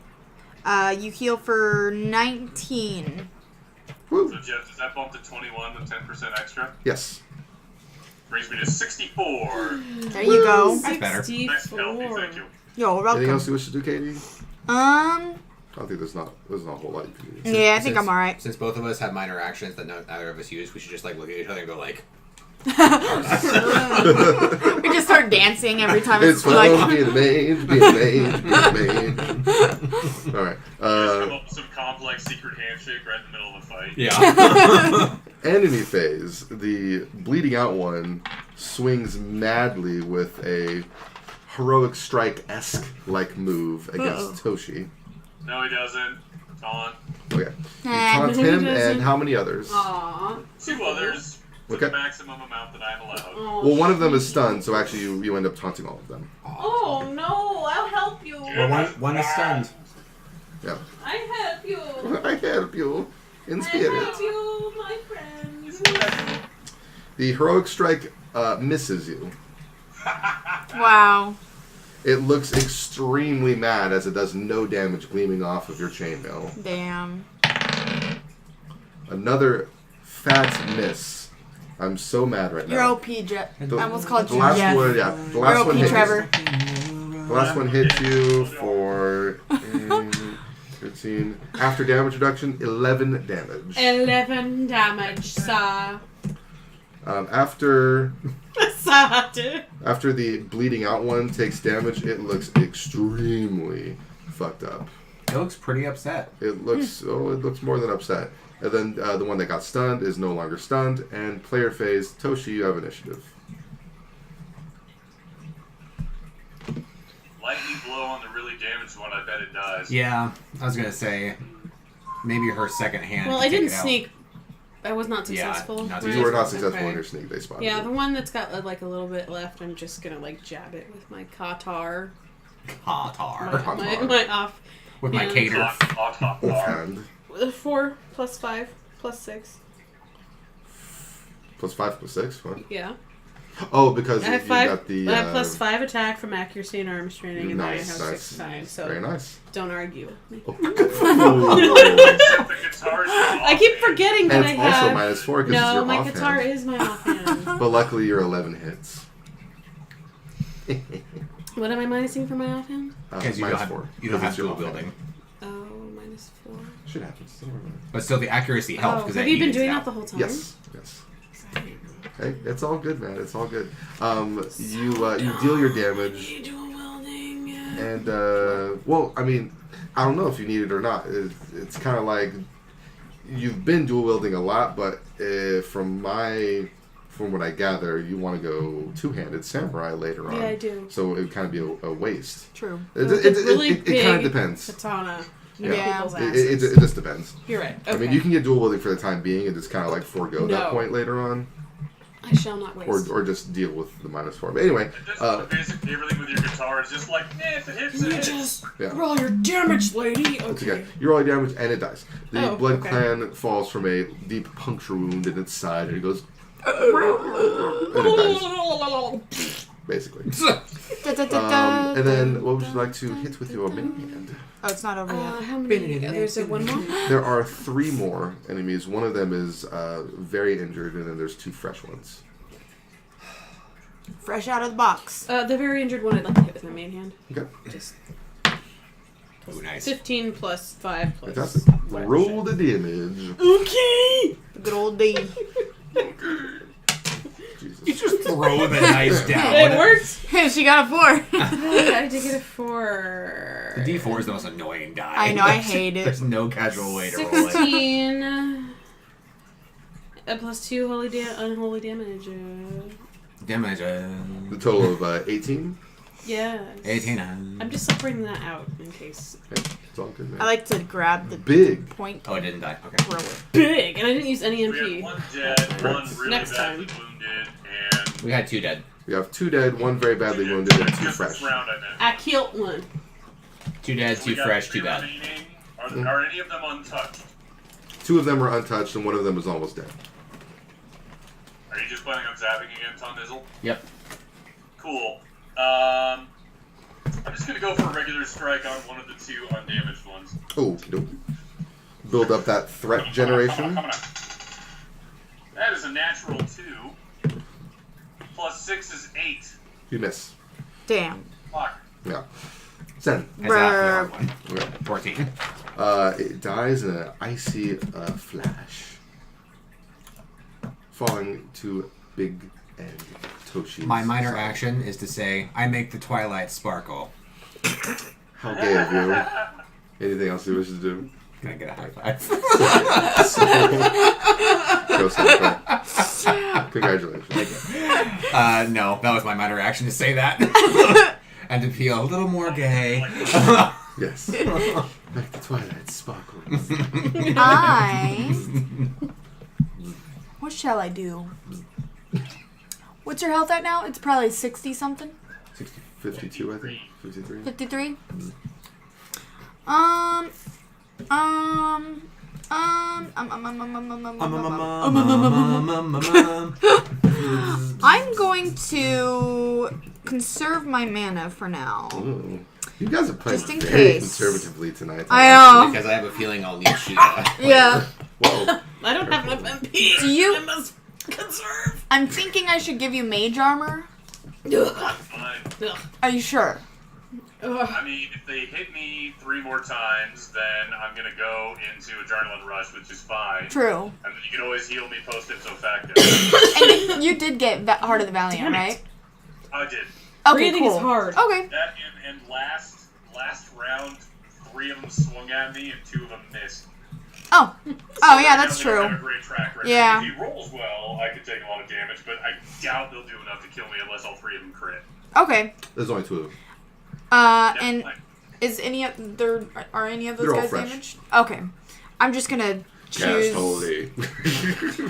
you heal for 19. Woo. So, Jeff, does that bump to 21 with 10% extra? Yes. Brings me to 64. There you go. That's better. Nice healthy, thank you. You're Anything welcome. else you wish to do, Katie? I don't think there's not a whole lot you can do. Yeah, I think I'm alright. Since both of us have minor actions that neither of us use, we should just like look at each other and go like, We just start dancing every time It's it's fun like. being a mage, being a mage, being a mage. Alright. Just come up with some complex secret handshake right in the middle of a fight. yeah. Enemy phase. The bleeding out one swings madly with a heroic strike-esque like move against Toshi. No, he doesn't. Taunt. Okay. You Nah. taunt him and how many others? Aww. 2 others. to Okay. the maximum amount that I'm allowed. Oh, Well, one of them is stunned, so actually you end up taunting all of them. Oh no! I'll help you. Well, one is stunned. Yeah. I help you. I help you in I spirit. help you, my friend. The heroic strike misses you. Wow. It looks extremely mad as it does no damage gleaming off of your chainmail. Damn. Another fat miss. I'm so mad right You're now. OP, Jeff. I The- almost called the you last Jeff. one, yeah. The You're last OP, one hit Trevor. The last one hit you for 13. After damage reduction, 11 damage. 11 damage, sir. After Sir. after the bleeding out one takes damage, it looks extremely fucked up. It looks pretty upset. It looks it looks more than upset. And then the one that got stunned is no longer stunned. And player phase, Toshi, you have initiative. Lightning blow on the really damaged one, I bet it does. Yeah, I was gonna say maybe her second hand. Well, could I take didn't it out. sneak. I was not Yeah, successful. not You right? were not successful Okay. in your sneak. They spotted Yeah, you. the one that's got like a little bit left, I'm just gonna like jab it with my katar. Katar. My off. With my Yeah. cater. Offhand. 4 plus 5 plus 6. Plus 5 plus 6? What? Yeah. Oh, because I you have 5. got the... I have plus 5 attack from accuracy and arms training, and Nice, then I have nice. 6 times. So Very nice. don't argue with me. Except the guitar's I keep forgetting that And I it's also have. minus 4 because No, it's your my offhand. guitar is my offhand. But luckily you're 11 hits. What am I minusing for my offhand? Because you minus don't 4. have, you don't have your dual offhand. wielding. Oh, minus 4. Shit happens. Don't worry about it. But still, the accuracy helps Oh, because have you been doing that the whole time? Yes. Yes. Hey, it's all good, man. It's all good. You deal your damage, Dual wielding. and well, I mean, I don't know if you need it or not. It's kind of like you've been dual wielding a lot, but from what I gather, you want to go two-handed samurai later on. Yeah, I do. So it would kind of be a waste. True. It kind of depends. Katana. Yeah. People's It asses. just depends. You're right. Okay. I mean, you can get dual wielding for the time being and just kind of like forego that No. point later on, I shall not waste. or just deal with the minus 4. But anyway, Basically, everything with your guitar is just like, if it hits, it hits. Just yeah. roll your damage, lady. It's Okay. okay. You roll damage and it dies. The Oh, blood okay. clan falls from a deep puncture wound in its side and it goes and it dies. Basically. And then what would you like to hit with your mini hand? Oh, it's not over yet. How many? There's one more? There are 3 more enemies. One of them is very injured and then there's 2 fresh ones. Fresh out of the box. The very injured one I'd like to hit with my main hand. Okay. Just Ooh, nice. 15 plus 5 plus. Fantastic. whatever Roll shit. the damage. Okay! The good old D. Jesus. You just throw the dice down. It worked! She got a 4. I did get a 4. The D4 is the most annoying die. I know, I hate it. There's no casual way to roll it. 16. Plus 2 unholy damage. Damage. The total of 18. Yes. 18. I'm just separating that out in case. Okay. It's all good, man. I like to grab the Big. point. Oh, it didn't die. Okay. Roll it. Big! And I didn't use any We MP. had one dead, one really Next badly time. wounded, and We had 2 dead. We have 2 dead, 1 very badly wounded, and 2 just fresh. this round, I meant. I killed one. 2 dead, So 2 we got fresh, 3 2 bad. remaining. Are any of them untouched? 2 of them are untouched, and 1 of them is almost dead. Are you just planning on zapping again, Tom Nizzle? Yep. Cool. I'm just gonna go for a regular strike on one of the 2 undamaged ones. Oh, nope. Build up that threat generation. Come on. That is a natural 2. Plus 6 is 8. You miss. Damn. Fuck. Yeah. Zen. That's after one. Okay. 14. It dies in an icy flash, falling to Big and Toshi. My minor action is to say, I make the twilight sparkle. How gay of you. Anything else you wish to do? Can I get a high five? Go Sam. Congratulations. No, that was my minor action to say that. And to feel a little more gay. Yes. Like the twilight sparkles. I What shall I do? What's your health at now? It's probably 60 something. 52, I think. 53. 53. I'm going to conserve my mana for now. Ooh. You guys are playing Just in very case. conservatively tonight. I know. Because I have a feeling I'll need Sheila. Yeah. Whoa. I don't have enough MP. Do you- I must conserve. I'm thinking I should give you mage armor. Ugh. Fine. Ugh. Are you sure? Ugh. I mean, if they hit me 3 more times, then I'm gonna go into Adrenaline Rush, which is fine. True. And then you can always heal me post-ipso facto. And you did get Heart of the Valiant, Damn it. right? I did. Okay, Breathing cool. is hard. Okay. That and last round, 3 of them swung at me and 2 of them missed. Oh. So Oh, yeah, right that's now they don't true. have a great track record. Yeah. If he rolls well, I could take a lot of damage, but I doubt they'll do enough to kill me unless all 3 of them crit. Okay. There's only 2 of them. And Like, is any of there are any of those They're all guys fresh. damaged? Okay. I'm just gonna choose. Yes, holy.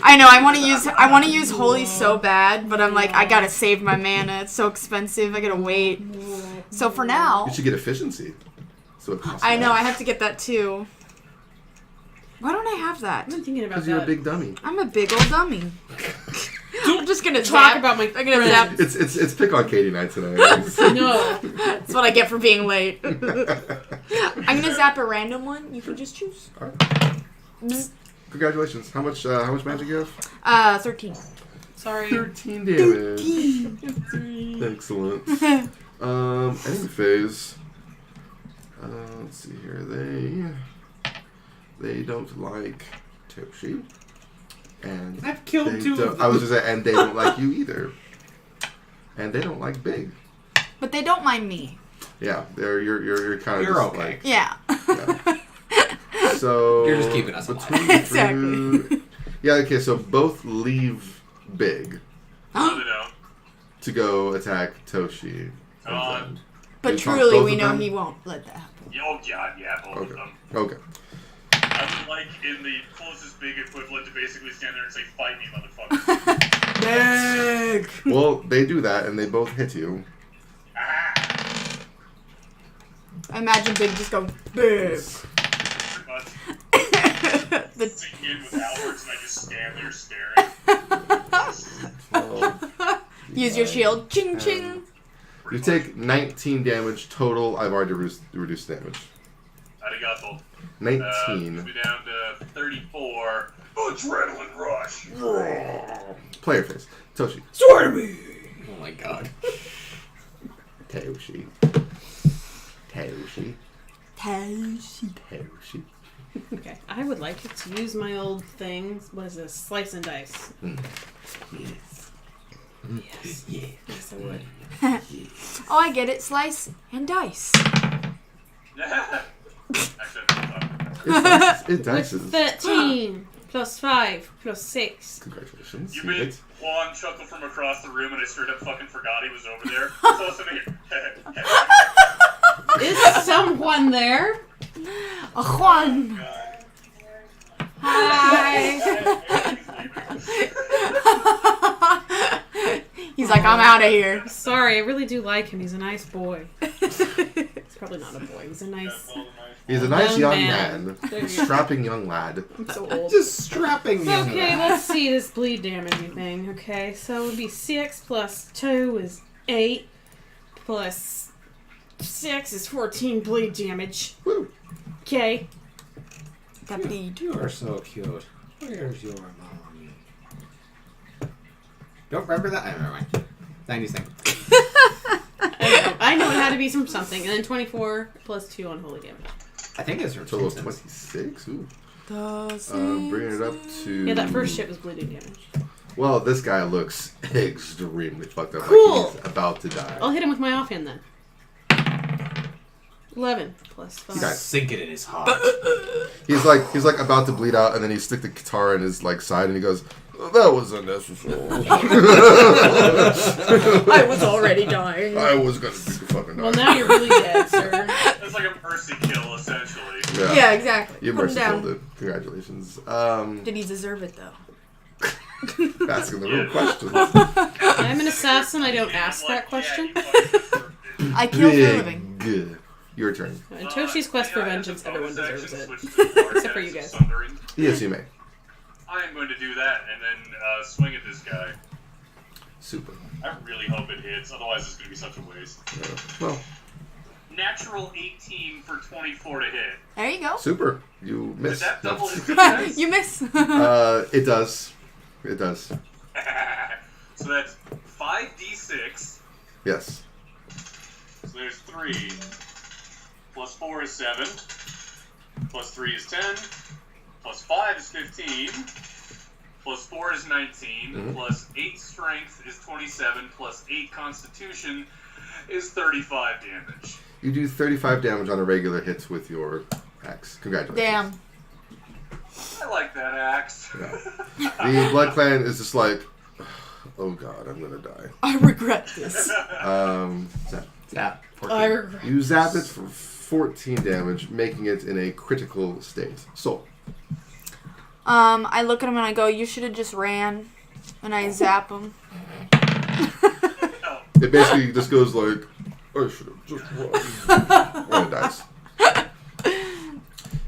I know. I want to use holy so bad, but I'm like, I gotta save my mana. It's so expensive. I gotta wait. So for now, You should get efficiency. So it costs I know less. I have to get that too. Why don't I have that? I've been thinking about Because you're a that. big dummy. I'm a big old dummy. I'm just gonna Talk zap. about my I'm gonna zap. friends. It's pick on Katie night tonight. No. That's what I get for being late. I'm gonna zap a random one. You can just choose. Alright. Bzz. Congratulations. How much magic you have? 13. Sorry. 13 damage. Excellent. Enemy phase. Let's see here. They don't like Toshi. And I've killed they 2 don't- of I them. was just saying, and they don't like you either. And they don't like big. But they don't mind me. Yeah, you're kind of You're just okay. like Yeah. yeah. So You're just keeping us alive. between the Exactly. two- Yeah. Okay. So both leave big no, they don't. to go attack Toshi. On. But Based on truly, both we of know them? he won't let that happen. Oh, God, yeah, both of Okay. them. Okay. I would like in the closest big equivalent to basically stand there and say, "Fight me, motherfucker." Big. Well, they do that, and they both hit you. Ah! I imagine Big just go big. Pretty much. The- Sink in with Alberts and I just stand there staring. 12. Use your shield. Ching ching. You take 19 damage total. I've already reduced damage. Arigato. 19. Puts me down to 34. Adrenaline rush. Player face. Toshi. Sword me. Oh my god. Toshi. Toshi. Toshi. Okay. I would like to use my old thing. What is this? Slice and dice. Yes. Yes. Yes, I would. Oh, I get it. Slice and dice. Actually, I It dices. 13 plus 5 plus 6. Congratulations. You You made hit. Juan chuckle from across the room and I straight up fucking forgot he was over there. So I was sitting here. Is someone there? Juan. God. Hi. He's like, I'm out of here. Sorry, I really do like him. He's a nice boy. He's probably not a boy. He's a nice. He's a nice Young young man. man. There you A go. strapping young lad. I'm so old. Just strapping you. Okay, let's see this bleed damage thing. Okay, so it would be 6 plus 2 is 8 plus 6 is 14 bleed damage. Woo. Okay. That bleed. You are so cute. Where's your mom? Don't remember that? Never mind. 90s thing. I know it had to be from something. And then 24 plus 2 on holy damage. I think it's from Total of Simpsons. 26? Ooh. The Bringing it up to... Yeah, that first shit was bleeding damage. Well, this guy looks extremely fucked up. Cool. Like he's about to die. I'll hit him with my offhand then. 11 plus 5. Okay. Sink it in his heart. He's like about to bleed out, and then he stick the guitar in his like side, and he goes, "That was unnecessary. I was already dying. I was gonna beat the fucking Well, die." now you're really dead, sir. It's like a mercy kill, essentially. Yeah, exactly. You Put him mercy down. killed it. Congratulations. Did he deserve it though? Asking the real questions. I'm an assassin. I don't ask that question. I kill for a living. Big. Your turn. In Toshi's quest for vengeance, everyone deserves it. Except for you guys. Yes, you may. I am going to do that and then swing at this guy. Super. I really hope it hits, otherwise it's going to be such a waste. Well, Natural 18 for 24 to hit. There you go. super. You miss. Did that No. double his defense? You miss. It does. It does. So that's 5d6. Yes. So there's 3. Plus 4 is 7. Plus 3 is 10. Plus 5 is 15. Plus 4 is 19. Plus 8 strength is 27. Plus 8 constitution is 35 damage. You do 35 damage on a regular hit with your axe. Congratulations. Damn. I like that axe. Yeah. The Blood Clan is just like, oh god, I'm gonna die. I regret this. Zap. I regret. You zap it for 14 damage, making it in a critical state. So, I look at him and I go, you should have just ran. And I zap him. it basically just goes like, I should have just run. And it dies.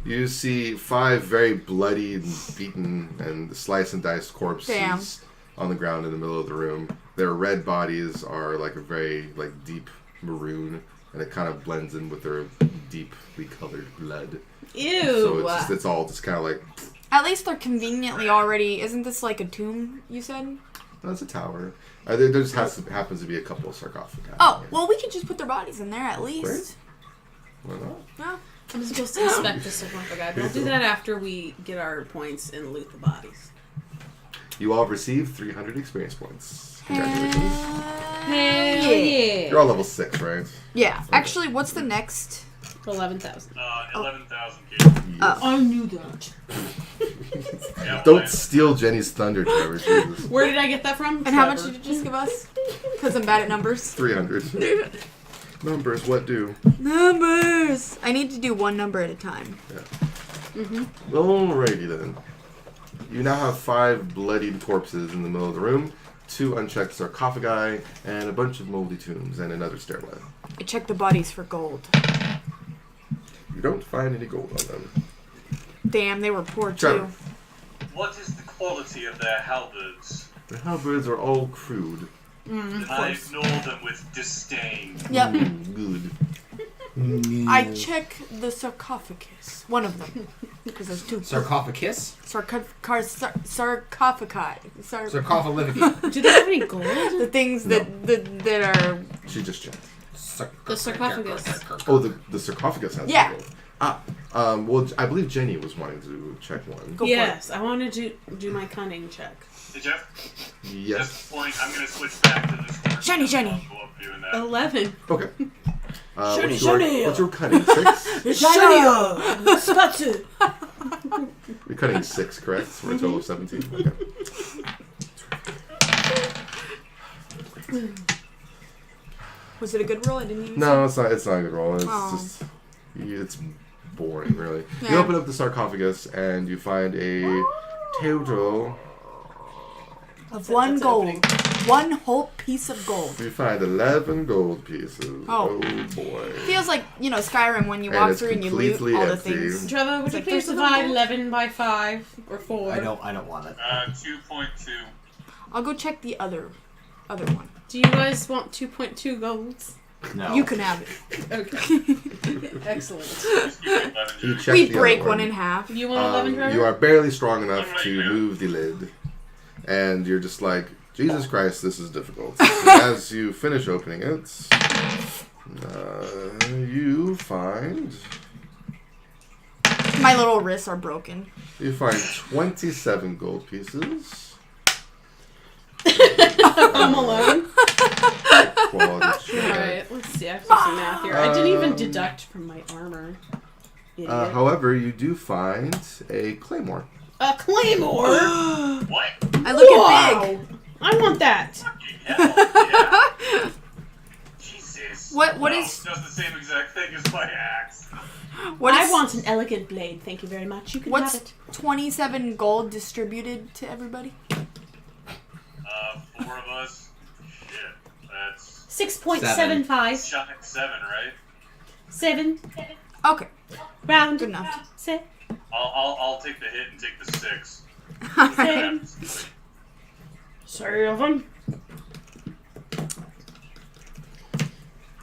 You see 5 very bloody and beaten and slice and diced corpses on the ground in the middle of the room. Their red bodies are like a very deep maroon, and it kind of blends in with their deeply colored blood. Ew. So it's all just kind of like... At least they're conveniently already... Isn't this like a tomb, you said? That's a tower. There just happens to be a couple of sarcophagi. Oh, well, we could just put their bodies in there at least. Why not? No. I'm supposed to inspect the sarcophagi, but I'll do that after we get our points and loot the bodies. You all receive 300 experience points. Congratulations. Hell yeah. You're all level 6, right? Yeah. Actually, what's the next? 11,000. 11,000 kids. Oh. I knew that. Yeah, Don't steal Jenny's thunder, Trevor. Jesus. Where did I get that from? And how much did you just give us? Because I'm bad at numbers. 300. Numbers, what do? Numbers! I need to do one number at a time. Yeah. Alrighty then. You now have 5 bloodied corpses in the middle of the room, 2 unchecked sarcophagi, and a bunch of moldy tombs, and another stairway. I checked the bodies for gold. You don't find any gold on them. Damn, they were poor Trevor. too. What is the quality of their halberds? The halberds are all crude. Then I ignore them with disdain. Yep. Good. I check the sarcophagus. One of them. Because there's 2. Sarcophagus? Sarcophagi. Sarcophagus. Do they have any gold? The things that are... She just checked. The sarcophagus. Oh, the sarcophagus has Yeah. gold. Well, I believe Jenny was wanting to check one. Go Yes, I wanted to do my cunning check. Hey, Jeff? Yes. At this point, I'm going to switch back to this one. Jenny, Jenny. I'll go up doing that. 11. Okay. Jenny, What's your cunning? 6? Spatsu! You're cutting 6, correct? For a total of 17. Okay. Was it a good roll? I didn't even No, it's not. It's not a good roll. It's Oh. just it's boring, really. Yeah. You open up the sarcophagus and you find a total. Of 1 gold. 1 whole piece of gold. You find 11 gold pieces. Oh. Boy! Feels like, Skyrim when you And walk it's through and you loot completely all the empty. things. Trevor, would It's you like, please there's divide no gold. 11 by 5 or 4? I don't want it. 2.2. I'll go check the other one. Do you guys want 2.2 golds? No. You can have it. Okay. Excellent. You check We the break other one in half. You want 11, Trevor? You are barely strong enough to move the lid, and you're just like, Jesus Christ, this is difficult. As you finish opening it, you find My little wrists are broken. 27 gold pieces. I'm alone. Quality check. Alright, let's see. I have to do some math here. I didn't even deduct from my armor. Idiot. However, you do find a claymore. A claymore? What? I look at Big. I want that. Fucking hell, yeah. Jesus. What No, is- does the same exact thing as my axe. I want an elegant blade. Thank you very much. You can have What's it. 27 gold distributed to everybody? 4 of us. Shit, that's 6.75. shot at 7, right? 7. Okay. Round. Good enough. 6. I'll take the hit and take the 6. 7. 7.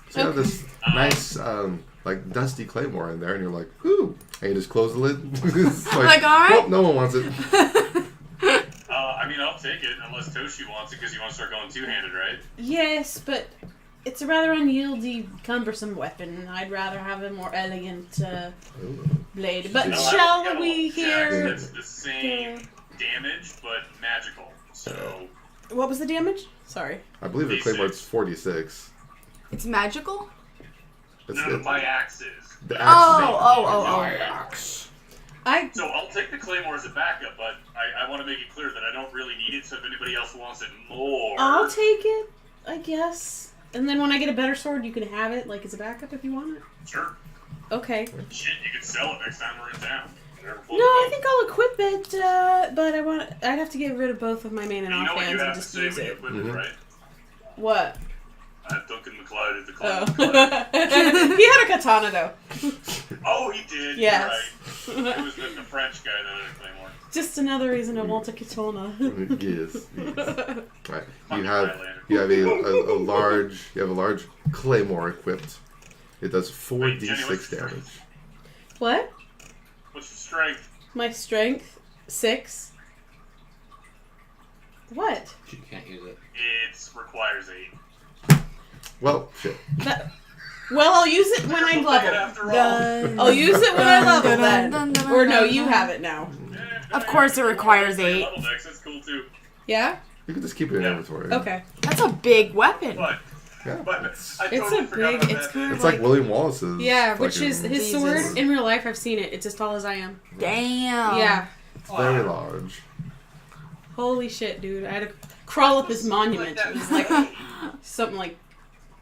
So you have this nice, like, dusty claymore in there, and you're like, whoo! And you just close the lid. It's Like, all right. Well, no one wants it. I mean, I'll take it unless Toshi wants it because you want to start going two-handed, right? Yes, but it's a rather unwieldy, cumbersome weapon. I'd rather have a more elegant blade. But No, shall we hear... It's the same damage, but magical. So What was the damage? Sorry. I believe the claymore's 46. It's magical? It's no, my axe is. the axe. Oh. So I'll take the claymore as a backup, but I want to make it clear that I don't really need it. So if anybody else wants it more, I'll take it, I guess. And then when I get a better sword, you can have it, like, as a backup if you want it. Sure. Okay. Shit, you can sell it next time we're in town. No, I think I'll equip it, but I'd have to get rid of both of my main and You know what offhands you and have to just say use when you it. equip it, right? What? Duncan McLeod at the Oh. club. He had a katana, though. Oh, he did. Yes. You're right. It was the French guy that had a claymore. Just another reason I want a katana. Yes. Right. You have a large claymore equipped. It does 4d6 damage. What? What's your strength? My strength? 6. What? You can't use it. It requires 8. Well, shit. Well, I'll use it when I'm level. After all. I'll use it when I level then. Or no, you have it now. Of course it requires 8. Level decks, that's cool too. Yeah? You can just keep it in inventory. Okay. That's a big weapon. But Yeah. I totally a forgot big- about it's that. kind of It's like William Wallace's. Yeah, which fucking is his Jesus. sword in real life. I've seen it. It's as tall as I am. Damn. Yeah. It's very large. Holy shit, dude. I had to crawl up his monument. It was like something like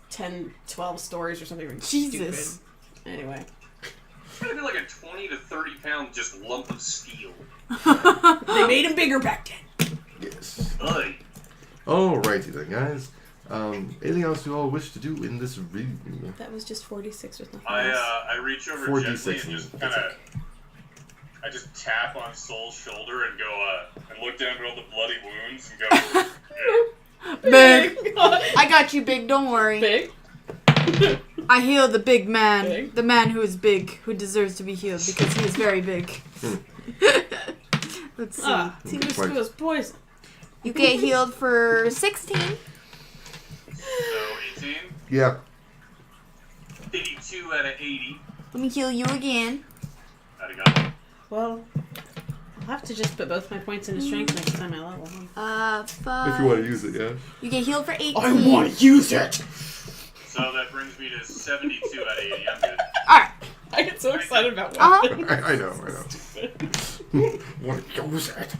10, 12 stories or something. Jesus. Stupid. Anyway. It's gonna be like a 20 to 30 pound just lump of steel. They made him bigger back then. Yes. Ugh. Alrighty then, guys. Anything else you all wish to do in this review? That was just 46 with nothing else. I reach over 4d6 gently and just kind of, I just tap on Soul's shoulder and go, and look down at all the bloody wounds and go, Big. I got you, big. Don't worry. Big? I heal the big man. Big? The man who is big, who deserves to be healed because he is very big. Let's see. Team goes poison. You get healed for 16. so 18, Yeah. 82 out of 80. Let me heal you again. How'd it go? Well, I'll have to just put both my points into strength next time I level. 5. If you want to use it, yeah. You get healed for 18. to use it! So that brings me to 72 out of 80. I'm good. Alright. I get so excited about Uh-huh. weapons. I know. Want to use it?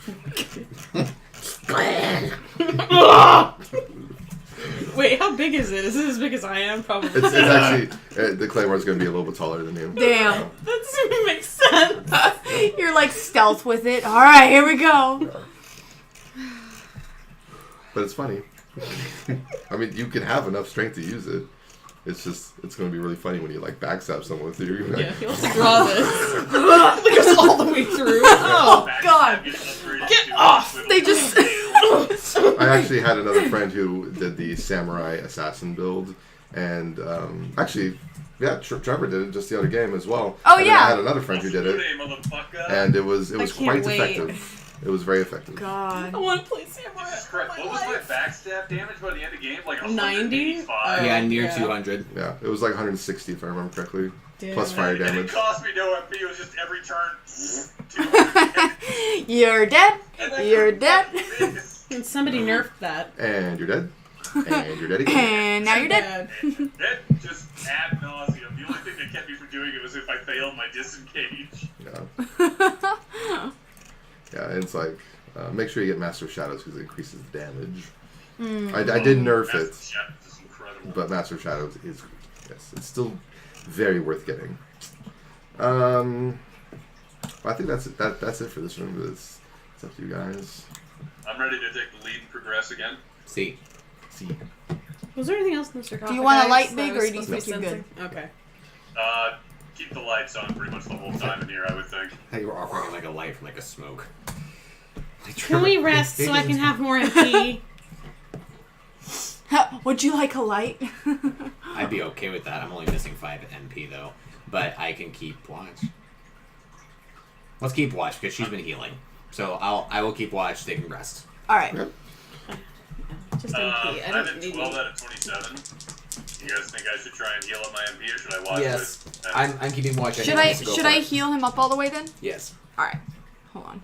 Wait, how big is it? Is it as big as I am? Probably. It's actually the claymore's going to be a little bit taller than you. Damn. That doesn't even make sense. You're like stealth with it. Alright, here we go. But it's funny. I mean, you can have enough strength to use it. It's just, it's going to be really funny when you like backstab someone with it. You're gonna be Yeah, like, he wants to draw this. It goes all the way through. Oh, God. Get off! They just... I actually had another friend who did the samurai assassin build, and actually, yeah, Trevor did it just the other game as well. Oh, and yeah. then I had another friend who did it, Motherfucker. and it was can't quite wait. effective. It was very effective. God. I want to play Samurai. Jesus Christ, what was my backstab damage by the end of the game? Like 90? 185? Yeah, near yeah. 200. Yeah, it was like 160 if I remember correctly, Damn. plus fire And it damage. cost me no MP, it was just every turn. 200. You're dead. And I You're couldn't dead. fucking miss. And somebody nerfed that. And you're dead. And you're dead again. And now you're dead. It just ad nauseum. The only thing that kept me from doing it was if I failed my disengage. Yeah. Yeah, it's like, make sure you get Master of Shadows because it increases the damage. I did nerf Master it, Shadows is incredible. but Master of Shadows is, yes, it's still very worth getting. I think that's it. That's it for this room. It's up to you guys. I'm ready to take the lead and progress again. See. Was there anything else in the sarcophagus? Do you want a light that big, I was or do you supposed to think be you're good? sensing? Okay. Keep the lights on pretty much the whole time in here, I would think. How you were offering like a light from like a smoke. Can we rest so I can have more MP? Would you like a light? I'd be okay with that. I'm only missing 5 MP though, but I can keep watch. Let's keep watch because she's been healing. So I will keep watch. They can rest. All right. Yep. Just MP. I I'm don't at need 12 out of 27. You guys think I should try and heal up my MP, or should I watch Yes, it? I'm keeping watch. Should I heal him up all the way then? Yes. All right. Hold on.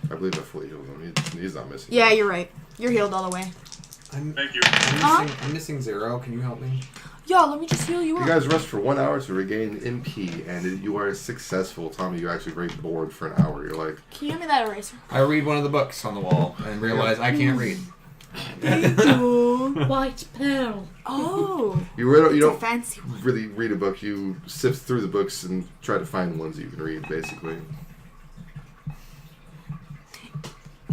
I believe I fully healed him. He's not missing. Yeah, you're right. You're healed all the way. Thank you. I'm missing 0. Can you help me? Yo, let me just heal you You up. guys rest for 1 hour to regain MP, and you are successful. Tommy, you're actually very bored for an hour. You're like, Can you hand me that eraser? I read one of the books on the wall and realize I can't read. White pearl. Oh. you It's a don't fancy one. really read a book. You sift through the books and try to find ones that you can read, basically.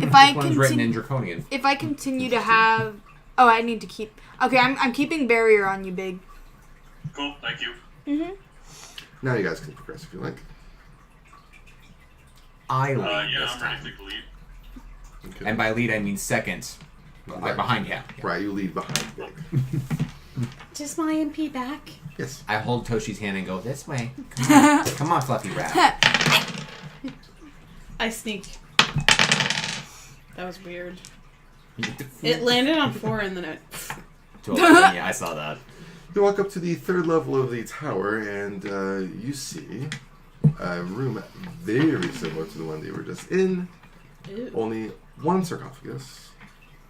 If I This one's written in continue, Draconian. if I continue to have, oh, I need to keep. Okay, I'm keeping barrier on you, big. Cool, thank you. Now you guys can progress if you like. I lead Yeah, this I'm ready time. to take the lead. Okay. And by lead I mean second. Like behind him. Yeah. Right, you lead behind Big. Just my MP back. Yes. I hold Toshi's hand and go this way. Come on, fluffy rat. I sneak. That was weird. It landed on 4 and then it... Yeah, I saw that. You walk up to the 3rd level of the tower, and you see a room very similar to the one they were just in. Ew. Only one sarcophagus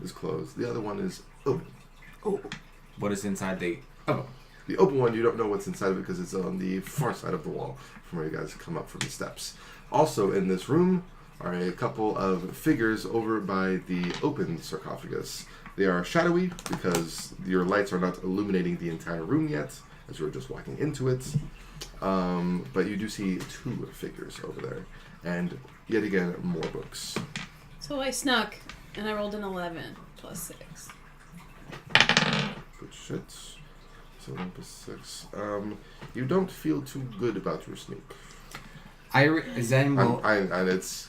is closed. The other one is open. Oh. What is inside the... Oh. The open one, you don't know what's inside of it because it's on the far side of the wall from where you guys come up from the steps. Also in this room are a couple of figures over by the open sarcophagus. They are shadowy because your lights are not illuminating the entire room yet, as you're just walking into it. But you do see 2 figures over there. And yet again, more books. So I snuck, and I rolled an 11 plus 6. Good shit. So 1 plus 6. You don't feel too good about your sneak. Zen will... And it's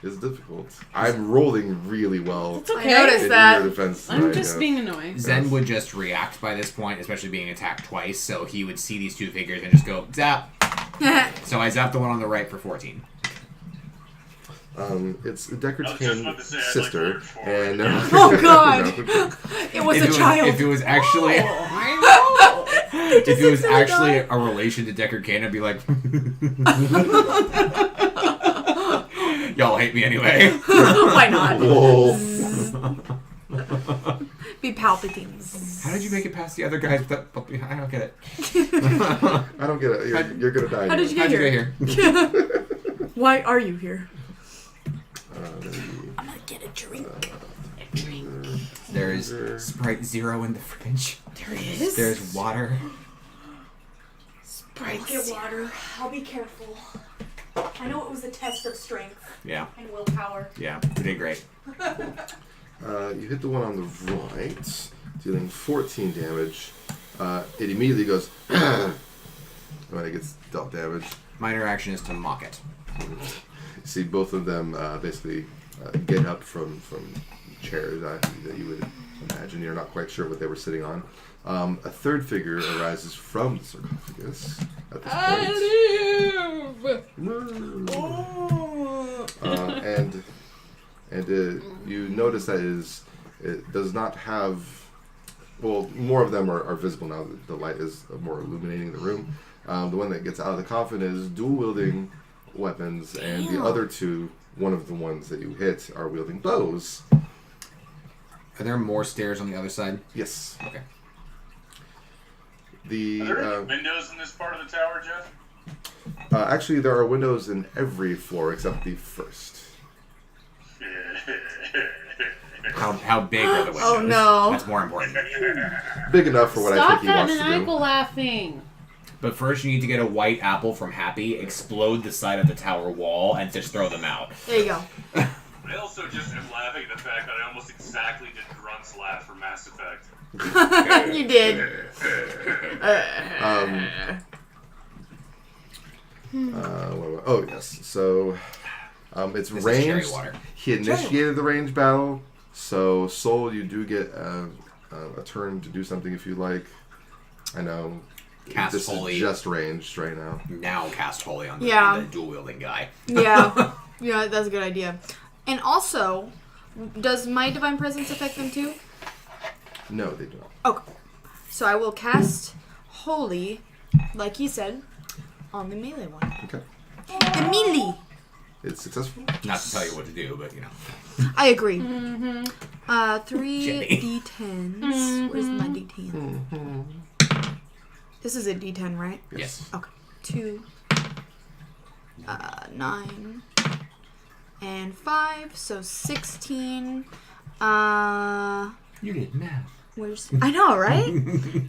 difficult. I'm rolling really well. It's okay. I noticed in that. your defense I'm tonight, just yeah. being annoying. Zen would just react by this point, especially being attacked twice, so he would see these 2 figures and just go, zap! So I zapped the one on the right for 14. It's Deckard's I was just Kane's about to say, I'd like to sister, urge forward. and Oh, God. It was a child. If it was actually... I If it was silly actually guy. a relation to Deckard Kane, I'd be like... Y'all hate me anyway. Why not? whoa. Be Palpatine. How did you make it past the other guys without... I don't get it. I don't get it. You're gonna die. How did you How'd get you here? get here? Why are you here? I'm gonna get a drink. There's Sprite Zero in the fridge. There is. There's water. Sprite Get water. I'll be careful. I know it was a test of strength Yeah, and willpower. yeah. You did great. You hit the one on the right, dealing 14 damage. It immediately goes when it gets dealt damage. My interaction is to mock it. You see both of them basically get up from chairs that you would imagine. You're not quite sure what they were sitting on. A 3rd figure arises from the sarcophagus at this point. And you notice that it does not have. Well, more of them are visible now that the light is more illuminating the room. The one that gets out of the coffin is dual-wielding weapons, and the other 2, one of the ones that you hit, are wielding bows. Are there more stairs on the other side? Yes. Okay. Are there any windows in this part of the tower, Jeff? Actually, there are windows in every floor except the first. How big are the windows? Oh, no. That's more important. Big enough for what I Stop think he that wants to do. maniacal laughing. But first you need to get a white apple from Happy, explode the side of the tower wall, and just throw them out. There you go. I also just am laughing at the fact that I almost exactly did Grunt's laugh from Mass Effect. You did. Oh yes. So it's This is ranged. cherry water. He initiated the range battle. So Soul, you do get a turn to do something if you like. I know. Cast this Holy. is just ranged right now. Now cast Holy on the, Yeah. on the dual wielding guy. Yeah. Yeah, that's a good idea. And also, does my Divine Presence affect them too? No, they do not. Okay. So I will cast Holy, like you said, on the melee one. Okay. The melee! It's successful. Not to tell you what to do, but you know. I agree. Mm-hmm. 3 Jimmy. D10s. Where's my D10? This is a D10, right? Yes. Okay. 2, 9, and 5. So 16. You did math. Where's I know, right?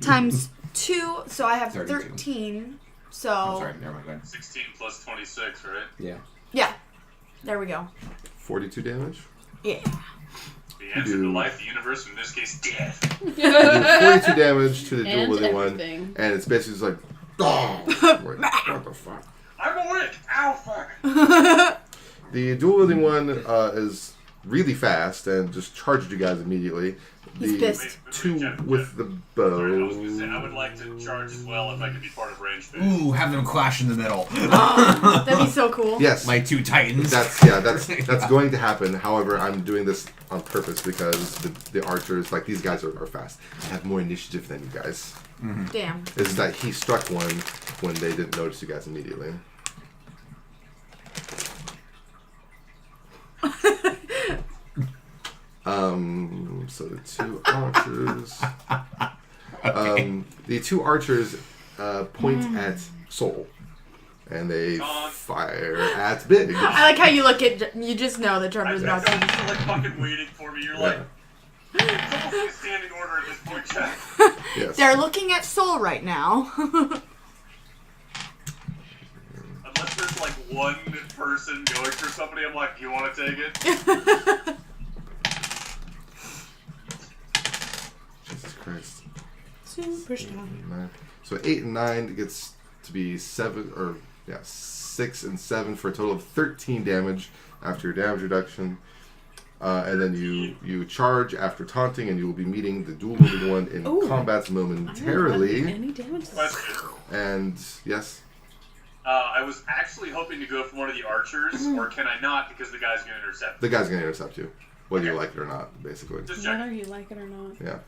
Times 2. So I have 32. 13. So I'm sorry, never mind. Go ahead. 16 plus 26, right? Yeah. yeah. There we go. 42 damage. Yeah. The answer to life, the universe, in this case, death. You do 42 damage to the dual And wielding one, everything. and it's basically just like, oh, wait, what the fuck? I'm awake! Ow, fuck! The dual wielding one is really fast and just charged you guys immediately. He's The pissed. two Jeff, with the Sorry, I was gonna say, I bow. would like to charge as well if I could be part of range phase. Ooh, have them clash in the middle. That'd be so cool. Yes, My two titans. that's going to happen. However, I'm doing this on purpose because the archers, like these guys, are fast. I have more initiative than you guys. Damn. Is that he struck one when they didn't notice you guys immediately. So the two archers. The two archers point at Soul, and they fire at Big. I like how you look at. You just know that Trevor's I about felt to. just like fucking waiting for me. You're like, Yeah. it's almost like a standing order at this point, Jeff. Yes. They're looking at Soul right now. Unless there's like one person going for somebody, I'm like, you want to take it? Jesus Christ. Super strong. 9. So 8 and 9 gets to be 6 and 7 for a total of 13 damage after your damage reduction. And then you charge after taunting, and you will be meeting the dual wielding one in combat momentarily. Any damage? Question. And yes, I was actually hoping to go for one of the archers, or can I not because the guy's going to intercept the me? guy's gonna intercept you, whether you like it or not, basically. Just check. Whether you like it or not. Yeah.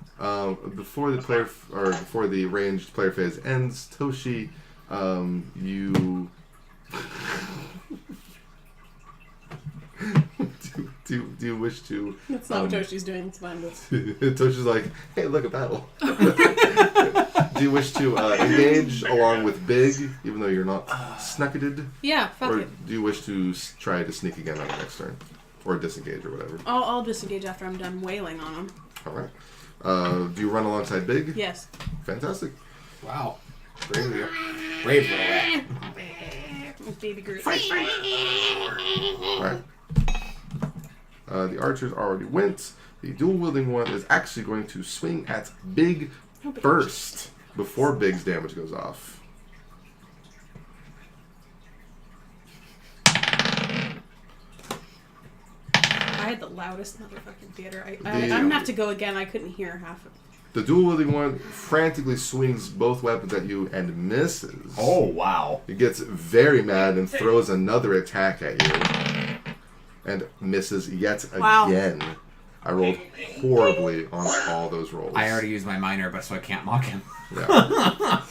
Before the player before the ranged player phase ends, Toshi, you do you wish to? That's not what Toshi's doing. It's fine. But Toshi's like, hey, look, a battle. Do you wish to engage along with Big, even though you're not snucketed? yeah, fuck Or it. do you wish to try to sneak again on the next turn? Or disengage or whatever? I'll disengage after I'm done wailing on him. Alright. Do you run alongside Big? Yes. Fantastic. Wow. Brave little rat. Baby Groot. Alright. The archers already went. The dual-wielding one is actually going to swing at Big first before Big's damage goes off. I had the loudest motherfucking theater. I'm gonna have to go again. I couldn't hear half of it. The dual-wielding one frantically swings both weapons at you and misses. Oh, wow. He gets very mad and throws another attack at you. And misses yet Wow. again. I rolled horribly on all those rolls. I already used my minor, but so I can't mock him. Yeah.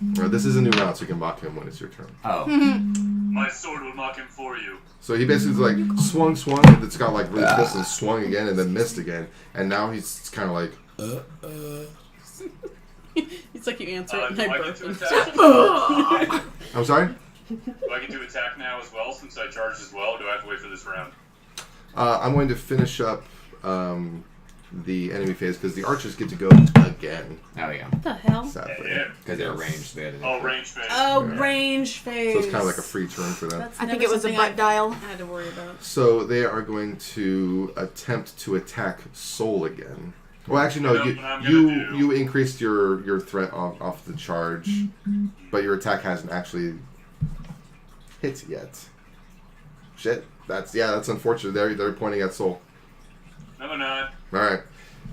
This is a new round, so you can mock him when it's your turn. Oh. My sword will mock him for you. So he basically like swung, and it's got like really pissed and swung again and then missed again. And now he's kind of like, It's like you answer it Do and I I burp. get to attack? I'm sorry? Do I get to attack now as well since I charged as well? Or do I have to wait for this round? I'm going to finish up the enemy phase because the archers get to go again. Oh yeah, What the hell? Sadly. Yeah. because they're ranged. They had Oh, range phase. Oh, Yeah. range phase. So it's kind of like a free turn for them. That's I think never it was a something butt dial. I had to worry about. So they are going to attempt to attack Soul again. Well, actually, no. You know what I'm gonna do? You increased your threat off the charge, but your attack hasn't actually hit yet. Shit. That's unfortunate. They're pointing at Soul. No, they're not. All right.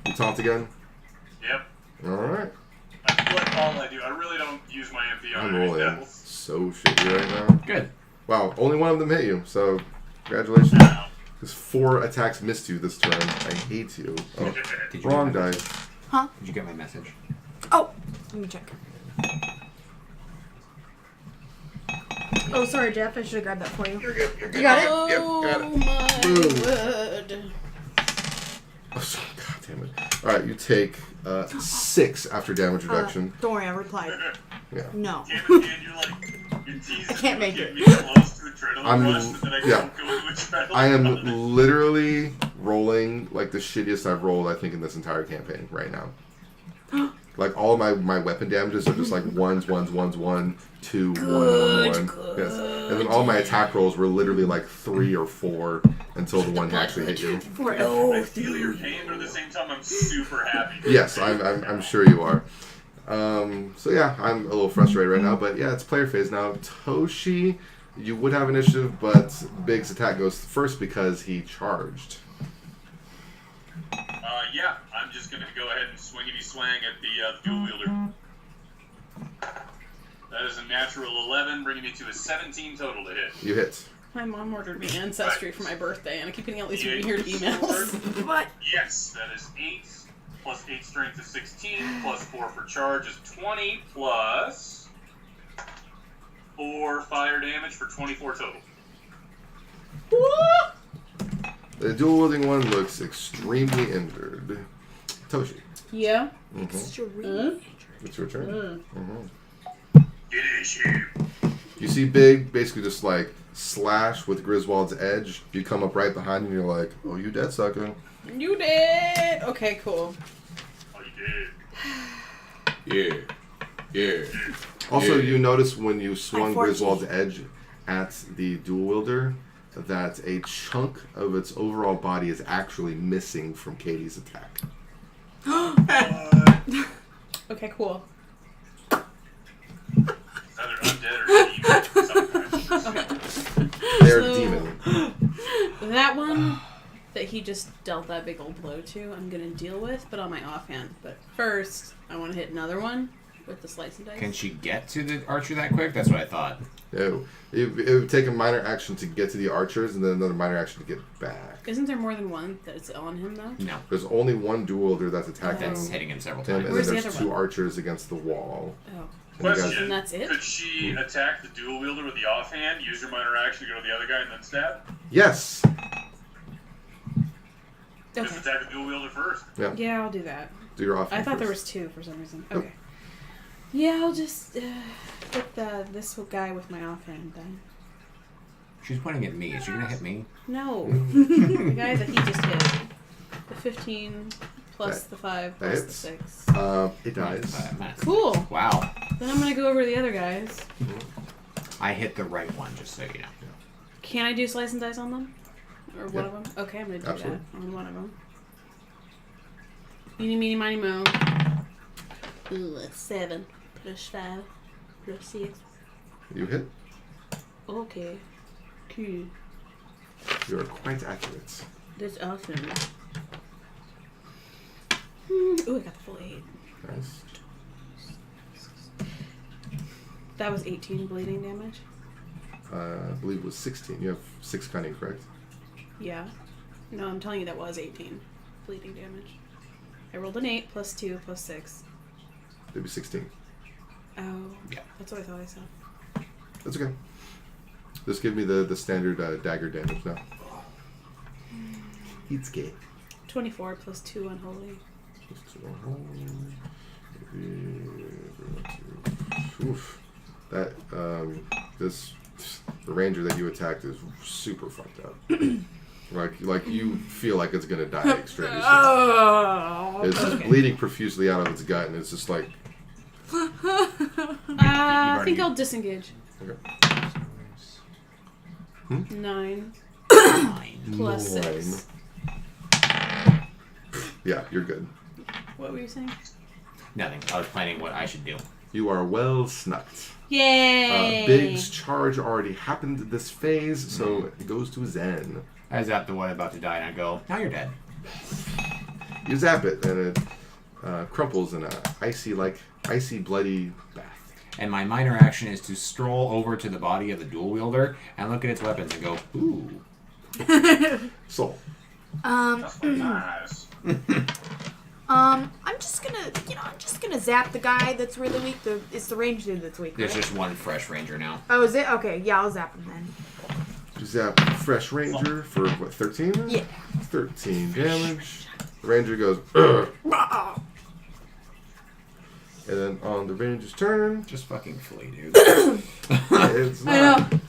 You taunt again. Yep. All right. I feel like all I do. I really don't use my MP on I'm any rolling devils. so shitty right now. Good. Wow. Only one of them hit you. So congratulations. Now, Because 4 attacks missed you this turn. I hate you. Oh, Did you wrong get my dice. Huh? Did you get my message? Oh, let me check. Oh, sorry, Jeff. I should have grabbed that for you. You're good. You're good. You got it? Oh Yep, got it. my Boom. word. Oh, God damn it. Alright, you take 6 after damage reduction. Don't worry, I replied. Yeah. No. damn it, man, you're teasing I can't make getting it. me close to adrenaline I'm- rush, but then I yeah. don't go into adrenaline I am rush. literally rolling like the shittiest I've rolled, I think, in this entire campaign right now. Like, all my weapon damages are just like 1s, 1s, 1s, 1, 2, 1, 1, 1. Yes. And then all my attack rolls were literally like 3 or 4 until the one actually hit you. I feel your pain, but at the same time, I'm super happy. Yes, I'm sure you are. So yeah, I'm a little frustrated right now, but yeah, it's player phase now. Toshi, you would have initiative, but Big's attack goes first because he charged. Yeah, I'm just going to go ahead and swingity swang at the dual wielder. That is a natural 11, bringing me to a 17 total to hit. You hit. My mom ordered me Ancestry for my birthday, and I keep getting all these Yeah, weird emails. What? Yes, that is 8, plus 8 strength is 16, plus 4 for charge is 20, plus 4 fire damage for 24 total. The dual wielding one looks extremely injured. Toshi, Yeah. it's your turn. It is you. You see Big basically just like slash with Griswold's edge. You come up right behind him and you're like, oh, you dead, sucker. You did. Okay, cool. Oh, you did. Yeah. Also, Yeah. you notice when you swung 14. Griswold's edge at the dual wielder that a chunk of its overall body is actually missing from Katie's attack. Okay, cool. Either undead or demon. They're So- demon. That one that he just dealt that big old blow to, I'm gonna deal with, but on my offhand. But first, I want to hit another one with the slice and dice. Can she get to the archer that quick? That's what I thought. No. It would take a minor action to get to the archers and then another minor action to get back. Isn't there more than one that's on him though? No. There's only one dual wielder that's attacking That's hitting him several him, times. and Where's then the there's other 2 one? archers against the wall. Oh. And you guys- Question. And that's it? Could she attack the dual wielder with the offhand, use her minor action to go to the other guy, and then stab? Yes! Just Okay. attack the dual wielder first. Yeah, I'll do that. Do your offhand I thought there first. was 2 for some reason. Nope. Okay. Yeah, I'll just hit this guy with my offhand then. She's pointing at me. Is she gonna hit me? No. The guy that he just hit. The 15 plus the 5 that plus the hits. 6. It dies. Cool. Wow. Then I'm gonna go over to the other guys. I hit the right one, just so you know. Can I do slice and dice on them? Or one Yeah. of them? Okay, I'm gonna do Absolutely. that on one of them. Eeny, meeny, miny, moe. Ooh, a 7 plus 5 plus 6. You hit. Okay. Cool. You are quite accurate. That's awesome. Ooh, I got the full 8. Nice. That was 18 bleeding damage. I believe it was 16. You have 6 cunning, correct? Yeah. No, I'm telling you that was 18 bleeding damage. I rolled an 8 plus 2 plus 6. Maybe 16. Oh. Yeah. That's what I thought I saw. That's okay. Just give me the standard dagger damage now. It's gay. 24 plus 2 unholy. Oof. That the ranger that you attacked is super fucked up. Like you feel like it's gonna die extremely soon. Oh. It's just bleeding profusely out of its gut, and it's just like. I think I'll disengage. Okay. 9 plus 9. 6. Yeah, you're good. What were you saying? Nothing. I was planning what I should do. You are well snucked. Yay! Big's charge already happened this phase, so it goes to Zen. I zap the one about to die, and I go, now you're dead. You zap it, and it crumples in a icy, bloody bath. And my minor action is to stroll over to the body of the dual wielder and look at its weapons and go, ooh. Soul. That's nice. I'm just gonna zap the guy that's really weak. It's the range dude that's weak. There's Right? just one fresh ranger now. Oh, is it? Okay, yeah, I'll zap him then. You zap Fresh Ranger for, what, 13? Yeah. 13 damage. The Ranger goes, ugh. And then on the Ranger's turn, Just fucking flee, dude. it's I not. know.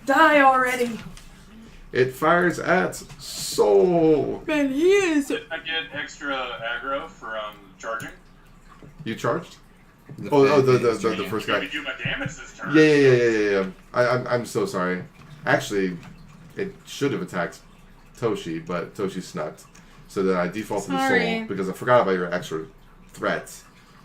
Die already. It fires at Soul. Man, he is. I get extra aggro for charging. You charged? The The first I guy. can do my damage this turn. Yeah. I'm so sorry. Actually, it should have attacked Toshi, but Toshi snuck. So then I defaulted to Sorry. Soul because I forgot about your extra threat,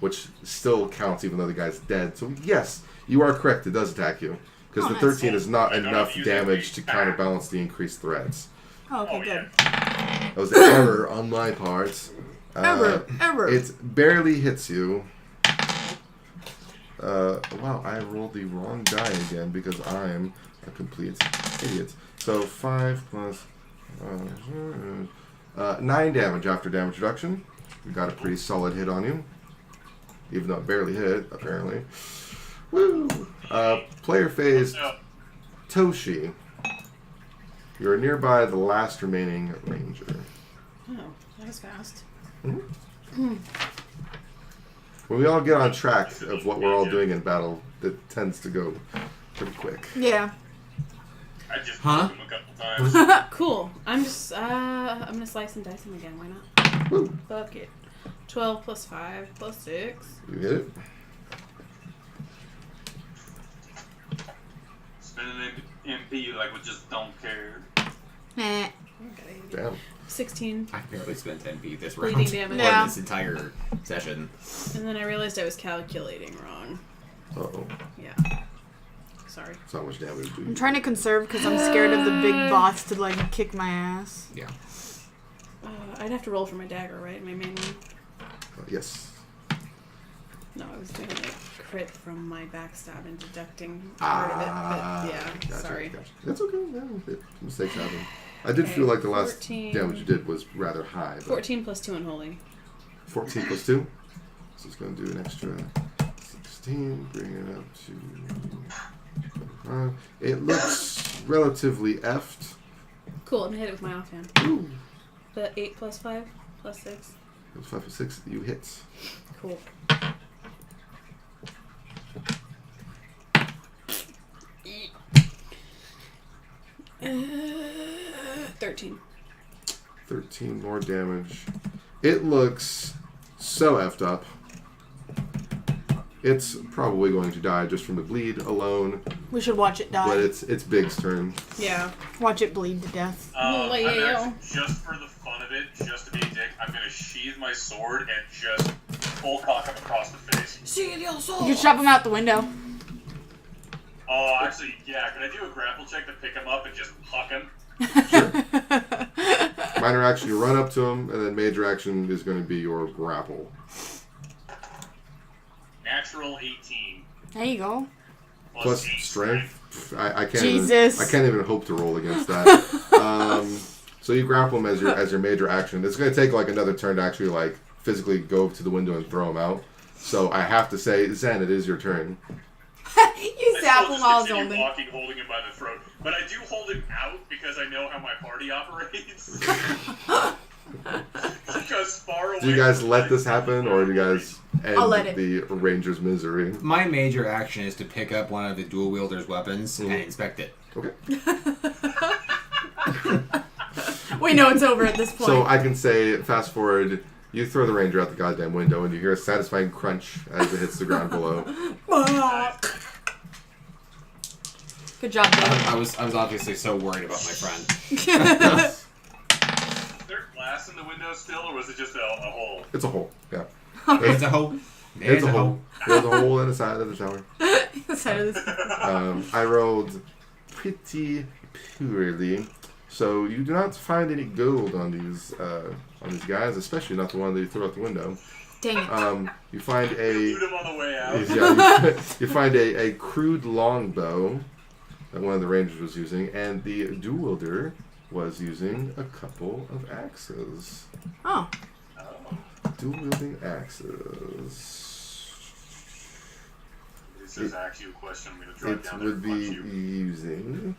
which still counts even though the guy's dead. So yes, you are correct. It does attack you. Because the 13 is not enough damage to counterbalance the increased threats. Oh, okay, good. That was an error on my part. Ever. It barely hits you. Wow, I rolled the wrong die again because I'm a complete idiot. So 5 plus 9 damage after damage reduction. We got a pretty solid hit on you. Even though it barely hit, apparently. Woo! Player phase Toshi. You're nearby the last remaining ranger. Oh, that was fast. When we all get on track of what we're all doing in battle, it tends to go pretty quick. Yeah. I just Huh? moved him a couple times. Cool. I'm gonna slice and dice him again. Why not? Woo. Fuck it. 12 plus 5 plus 6. You hit it? Spinning MP like we just don't care. Nah. Okay. Damn. 16. I barely spent 10p this round. Bleeding damage. Or Yeah. this entire session. And then I realized I was calculating wrong. Uh-oh. Yeah. Sorry. That's how much damage do you I'm trying to conserve because I'm scared of the big boss to like kick my ass. Yeah. I'd have to roll for my dagger, right? My main one. Yes. No, I was doing a crit from my backstab and deducting part of it. But yeah, Gotcha, sorry. Gotcha. That's okay. Yeah, mistakes happen. I did Okay, feel like the last 14. damage you did was rather high. But 14 plus 2 unholy. 14 plus 2. So it's going to do an extra 16, bring it up to... it looks relatively effed. Cool, I'm gonna hit it with my offhand. Ooh. The 8 plus 5 plus 6. It was 5 for 6. You hit. Cool. Uh, 13. 13 more damage. It looks so effed up. It's probably going to die just from the bleed alone. We should watch it die. But it's Big's turn. Yeah. Watch it bleed to death. Well, I'm yeah. actually, just for the fun of it, just to be a dick, I'm gonna sheathe my sword and just full cock him across the face. You can shove him out the window. Oh, actually, yeah. Can I do a grapple check to pick him up and just huck him? Minor action, you run up to him, and then major action is going to be your grapple. Natural 18. There you go. Plus 8 strength. I can't Jesus. Even, I can't even hope to roll against that. So you grapple him as your major action. It's going to take like another turn to actually like physically go to the window and throw him out. So I have to say, Zen, it is your turn. You zap him while I holding. walking, holding him by the throat. But I do hold him out because I know how my party operates. Because far away. Do you guys from let my- this happen, or do you guys I'll let end it. the Ranger's misery? My major action is to pick up one of the dual wielder's weapons and inspect it. Okay. We know it's over at this point. So I can say, fast forward, you throw the ranger out the goddamn window and you hear a satisfying crunch as it hits the ground below. Good job, Dave. I was obviously so worried about my friend. Is there glass in the window still, or was it just a hole? It's a hole, yeah. There's a hole. There's a hole. There's a hole in the side of the tower. The side of this. I rolled pretty poorly, so you do not find any gold on these guys, especially not the one that you threw out the window. Dang it. You find Loot him on the way out. yeah, you find a crude longbow that one of the rangers was using, and the dual wielder was using a couple of axes. Oh. Dual wielding axes. This is actually a question I'm going to drive It down there would and be punch you. using.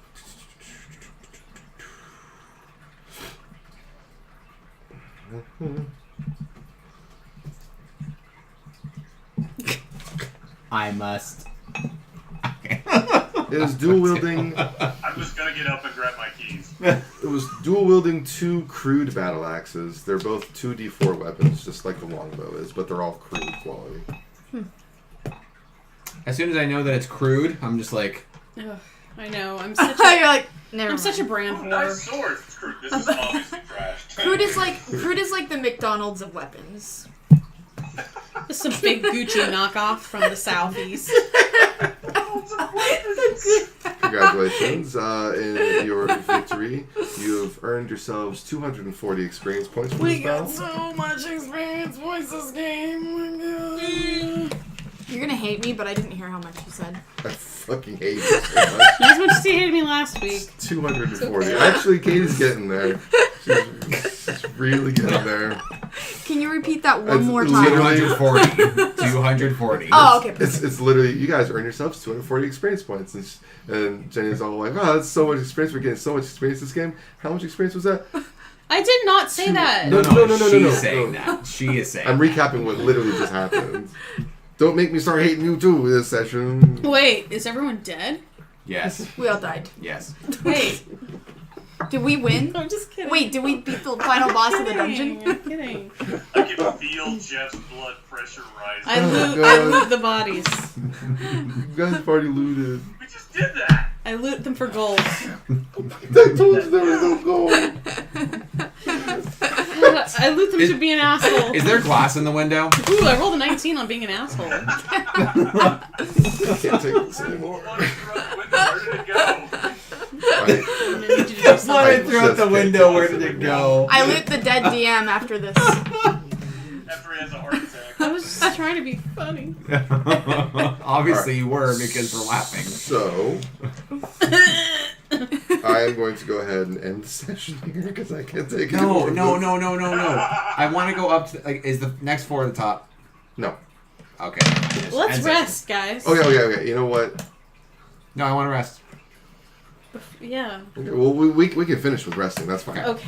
I must. It was dual wielding. I'm just going to get up and grab my keys. It was dual wielding 2 crude battle axes. They're both 2d4 weapons, just like the longbow is, but they're all crude quality. As soon as I know that it's crude, I'm just like, Ugh, I know. I'm such You're a, like, never I'm mind. such a brand Oh, whore. nice sword. It's crude. This is obviously trash. Crude is like the McDonald's of weapons. This is some big Gucci knockoff from the southeast. Congratulations. In your victory, you have earned yourselves 240 experience points from this battle. so much experience points this game. You're gonna hate me, but I didn't hear how much you said. I fucking hate you so much. Not as much as he hated me last week. 240. Actually, Katie's getting there. She's really getting there. Can you repeat that one It's more literally- time? 240. 240. Oh, okay. Perfect. It's literally, you guys earn yourselves 240 experience points. And Jenny's all like, oh, that's so much experience. We're getting so much experience this game. How much experience was that? I did not say that. No. She's saying that. She is saying I'm recapping what literally just happened. Don't make me start hating you too this session. Wait, is everyone dead? Yes. We all died. Yes. Wait, Did we win? I'm just kidding. Wait, did we beat the final boss of the I'm dungeon? kidding. I can feel Jeff's blood pressure rising. I Oh, loot God. the bodies. You guys have already looted. We just did that. I loot them for gold. I told you there was no gold. I loot them to be an asshole. Is there glass in the window? Ooh, I rolled a 19 on being an asshole. I can't take this anymore. Blood through the window. Where did it go? I'm gonna need you to do something. Blood through out the window. Where did it go? I loot the dead DM after this. After he has a heart attack. I was just trying to be funny. Obviously you were because we're laughing. So, I am going to go ahead and end the session here because I can't take it No. anymore. I want to go up to, like, is the next floor at the top? No. Okay. Let's End rest, guys. Okay. You know what? session. No, I want to rest. Yeah. Okay, well, we can finish with resting. That's fine. Okay.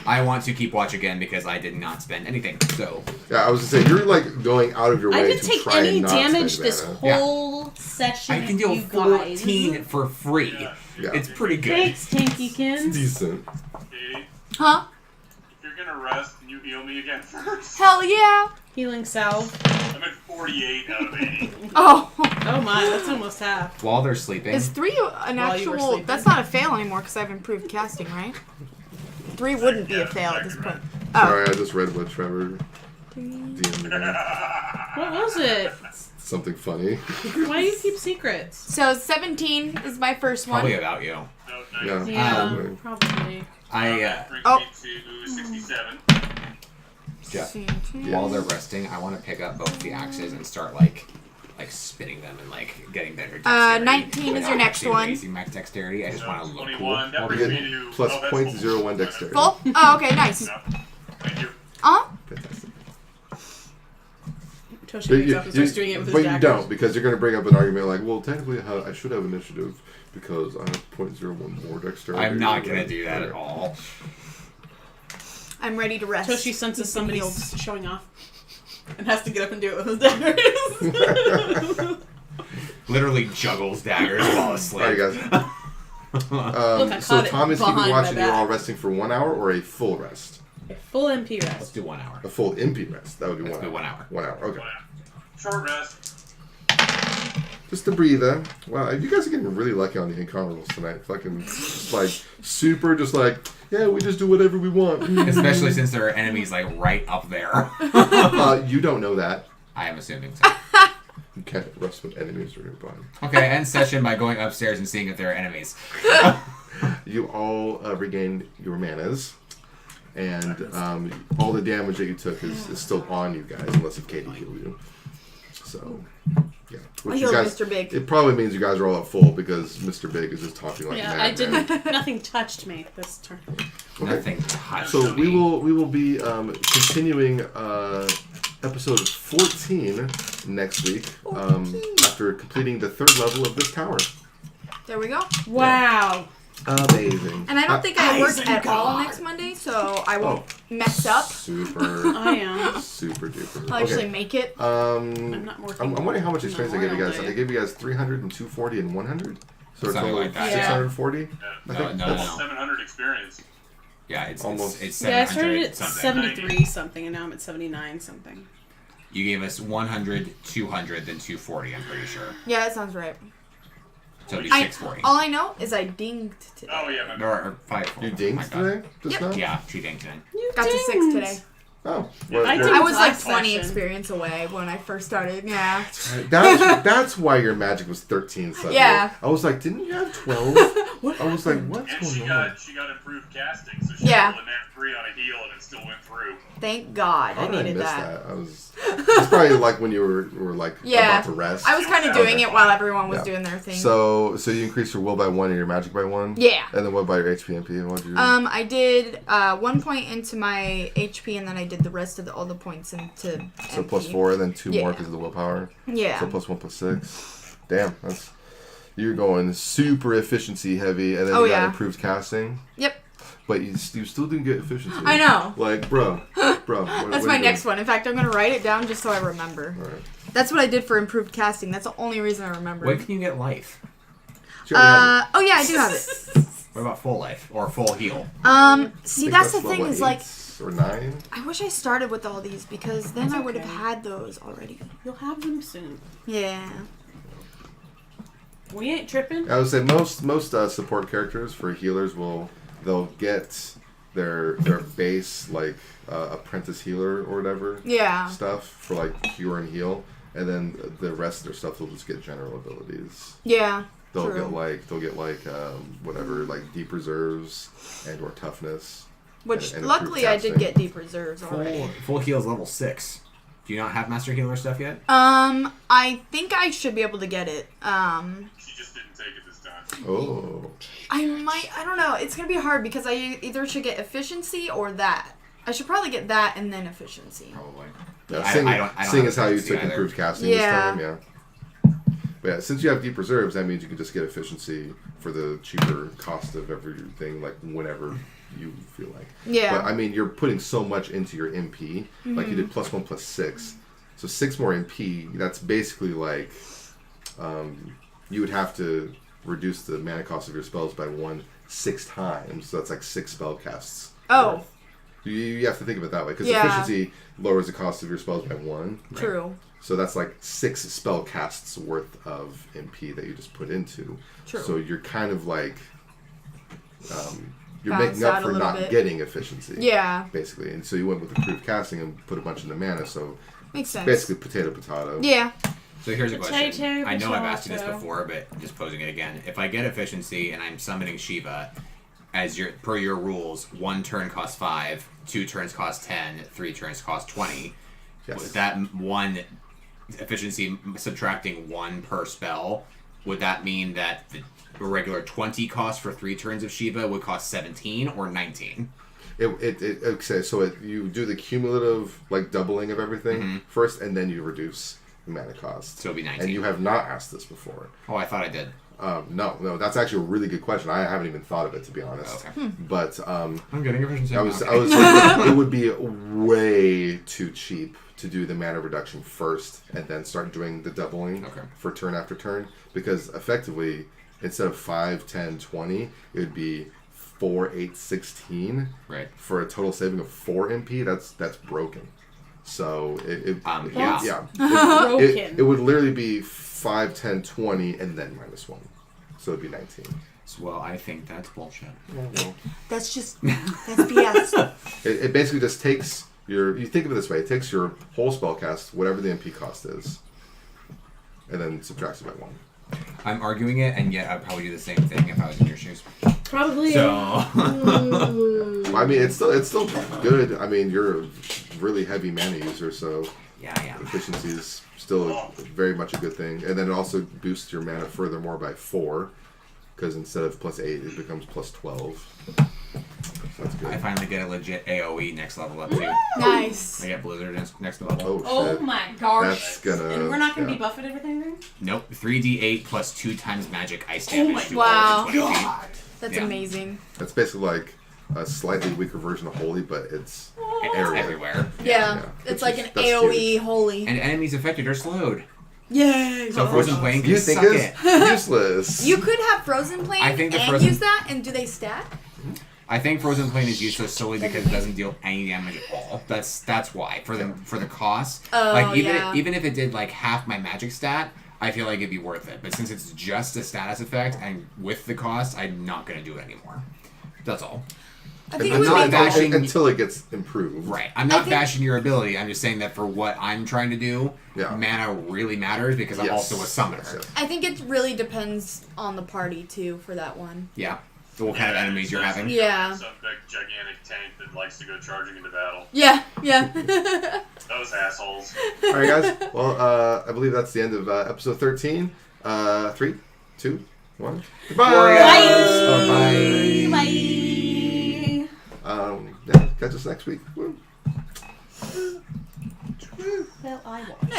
I want to keep watch again because I did not spend anything. So Yeah, I was gonna say you're like going out of your way I didn't to take try any and not damage spend this mana. whole session. I can with deal you guys. 14 for free. Yeah. It's pretty good. Thanks, Tankykins. Decent. Katie, Huh? if you're gonna rest, can you heal me again first? Hell yeah! Healing salve. I'm at 48 out of 80. Oh. Oh my, that's almost half. While they're sleeping. Is 3 an While you were actual... sleeping. That's not a fail anymore because I've improved casting, right? 3 wouldn't be a fail at this point. Oh. Sorry, I just read what Trevor DM'd me. What was it? Something funny. Why do you keep secrets? So 17 is my first one. Probably about you. No, Yeah. 19. Yeah, probably. I Brings Oh. me to 67. Jeff, 17. while they're resting, I want to pick up both the axes and start like spinning them and like getting better dexterity. 19 is your without next actually one. raising max dexterity. I just want to look 21. That cool. brings me Get to plus oh, that's 0.01 dexterity. Full? Oh, okay, nice. No. Thank you. Fantastic. Toshi But wakes up and starts doing it with his but you daggers. don't, because you're going to bring up an argument like, well, technically I should have initiative because I have 0.01 more dexterity. I'm not gonna do that at all. I'm ready to rest. Toshi senses Keep somebody healed. showing off and has to get up and do it with his daggers. Literally juggles daggers while asleep. Alright, guys. I So caught it Tommy's keeping behind watch my and you're all back. resting for 1 hour or a full rest? Full MP Let's rest. do 1 hour. A full MP rest. That would be Let's 1 do hour. 1 hour. 1 hour. Okay. Short rest. Just a breather. Wow, you guys are getting really lucky on the encounter rolls tonight. Fucking, just like, super, just like, yeah, we just do whatever we want. Especially since there are enemies like right up there. You don't know that. I am assuming so. You can't rest when enemies are nearby. Okay, end session by going upstairs and seeing if there are enemies. You all regained your manas. And all the damage that you took is still on you guys, unless if Katie healed you. So, yeah. I Which healed you guys, Mr. Big. It probably means you guys are all at full because Mr. Big is just talking like Yeah, mad. I didn't. Nothing touched me this turn. Okay. Nothing touched So me. we will be continuing episode 14 next week after completing the 3rd level of this tower. There we go. Wow. Amazing. And I don't think I work Isengard. at all next Monday, so I won't mess up. Super, I am. super duper. I'll actually make it. I'm not working. I'm wondering how much experience they gave you guys. Memorial They gave you guys 300 and 240 and 100. So a Something total like of that. 640. Yeah. I No, think no, that's- no. 700 experience. Yeah, it's Almost. it's Yeah, I 700 started at something. 73 something, and now I'm at 79 something. You gave us 100, 200, then 240, I'm pretty sure. Yeah, that sounds right. So it'd be I, 640. all I know is I dinged today. Oh yeah, my Or 540. You dinged today? Just Yep. now? Yeah, she dinged today. You Got to 6 today. Oh. I Well, did. I was like Last 20 session. experience away when I first started. Yeah. that's why your magic was 13 Sunday. Yeah. I was like, didn't you have 12? I was like, what's And she going on? got improved casting, so she Yeah. rolled a nat 3 on a heal and it still went through. Thank God How I did I needed miss that. that? It's probably like when you were like Yeah. about to rest. I was kind of doing it while everyone was Yeah. doing their thing. So you increased your will by 1 and your magic by 1? Yeah. And then what about your HP and MP? What did you do? I did 1 point into my HP, and then I did the rest of all the points into So MP. +4 and then 2 more Yeah. because of the willpower. Yeah. So +1 +6. Damn, you're going super efficiency heavy, and then Oh, you got yeah. improved casting. Yep. But you still didn't get efficiency. I know. Like, bro. That's my next one. In fact, I'm gonna write it down just so I remember. All right. That's what I did for improved casting. That's the only reason I remember. When can you get life? She already has Oh yeah, I do have it. What about full life? Or full heal? it. See, I think that's the what, thing what, is like, 8 or 9. I wish I started with all these because then It's I would have okay. had those already. You'll have them soon. Yeah. We ain't tripping. I would say most support characters for healers they'll get their base like apprentice healer or whatever Yeah. stuff for like cure and heal, and then the rest of their stuff they'll just get general abilities. Yeah. They'll True. get like whatever like deep reserves and or toughness. Which and luckily I did improved get deep reserves already. Full heal is level 6. Do you not have master healer stuff yet? I think I should be able to get it. She just didn't take it this time. Oh, I don't know. It's gonna be hard because I either should get efficiency or that. I should probably get that and then efficiency. Probably. yeah. I Seeing, don't seeing have as how you efficiency took either. improved casting Yeah. this time, yeah. But yeah, since you have deep reserves, that means you can just get efficiency for the cheaper cost of everything, like whenever you feel like. Yeah. But I mean, you're putting so much into your MP. Like you did +1 +6, so 6 more MP. That's basically like you would have to reduce the mana cost of your spells by 6 times. So that's like 6 spell casts. Oh, You have to think of it that way because Yeah. efficiency lowers the cost of your spells by 1. true. So that's like 6 spell casts worth of MP that you just put into. True. So you're kind of like you're Balanced making up out a for little not bit. getting efficiency. Yeah. Basically, and so you went with improved casting and put a bunch into mana. So Makes sense. basically potato. Yeah. So here's a question. Potato, I know I've asked you this potato. before, but just posing it again. If I get efficiency and I'm summoning Shiva, per your rules, 1 turn costs 5, 2 turns cost 10, 3 turns cost 20. Yes. With that 1 efficiency subtracting 1 per spell, would that mean that the regular 20 cost for 3 turns of Shiva would cost 17 or 19? Okay, so you do the cumulative like doubling of everything first, and then you reduce the mana cost. So it'd be 19. And you have not asked this before. Oh, I thought I did. No, that's actually a really good question. I haven't even thought of it, to be honest. Okay. But I'm getting efficiency. I was Okay. like, it would be way too cheap to do the mana reduction first and then start doing the doubling Okay. for turn after turn, because effectively instead of 5, 10, 20, it would be 4, 8, 16. Right. For a total saving of 4 MP. That's broken. So it Broken. it would literally be 5, 10, 20, and then -1. So it'd be 19. Well, I think that's bullshit. That's BS. It basically just takes you think of it this way, it takes your whole spell cast, whatever the MP cost is, and then subtracts it by 1. I'm arguing it, and yet I'd probably do the same thing if I was in your shoes. Probably. So, Well, I mean, it's still good. I mean, you're a really heavy mana user, so yeah. efficiency is still very much a good thing. And then it also boosts your mana furthermore by 4, because instead of +8, it becomes +12. So that's good. I finally get a legit AoE next level up too. Nice. I get Blizzard next level. Oh, Oh shit. my gosh. That's gonna... And we're not going to yeah. be buffeted with anything? Nope. 3d8 plus 2 times magic ice damage. my to wow. all within 20 feet. That's Yeah. amazing. That's basically like a slightly weaker version of Holy, but it's It's area. everywhere. Yeah. It's like an AoE holy. And enemies affected are slowed. Yay. So Frozen Plane can You think suck it's it. useless. You could have Frozen Plane I think the and Frozen- use that, and do they stack? I think Frozen Plane is useless solely because it doesn't deal any damage at all. That's why. For the cost. Oh, like yeah. even if it did like half my magic stat, I feel like it'd be worth it. But since it's just a status effect and with the cost, I'm not gonna do it anymore. That's all. I think it I'm would not be bashing- cool. until it gets improved. Right. I'm not think- bashing your ability. I'm just saying that for what I'm trying to do, Yeah. mana really matters because I'm Yes. also a summoner. Yes, yes. I think it really depends on the party too for that one. Yeah. So what kind of enemies you're having? Yeah. Some big gigantic tank that likes to go charging into battle. Yeah. Those assholes. All right, guys. Well, I believe that's the end of episode 13. 3, 2, 1. Goodbye. Bye. Bye. Yeah, catch us next week. Woo. Well, I won.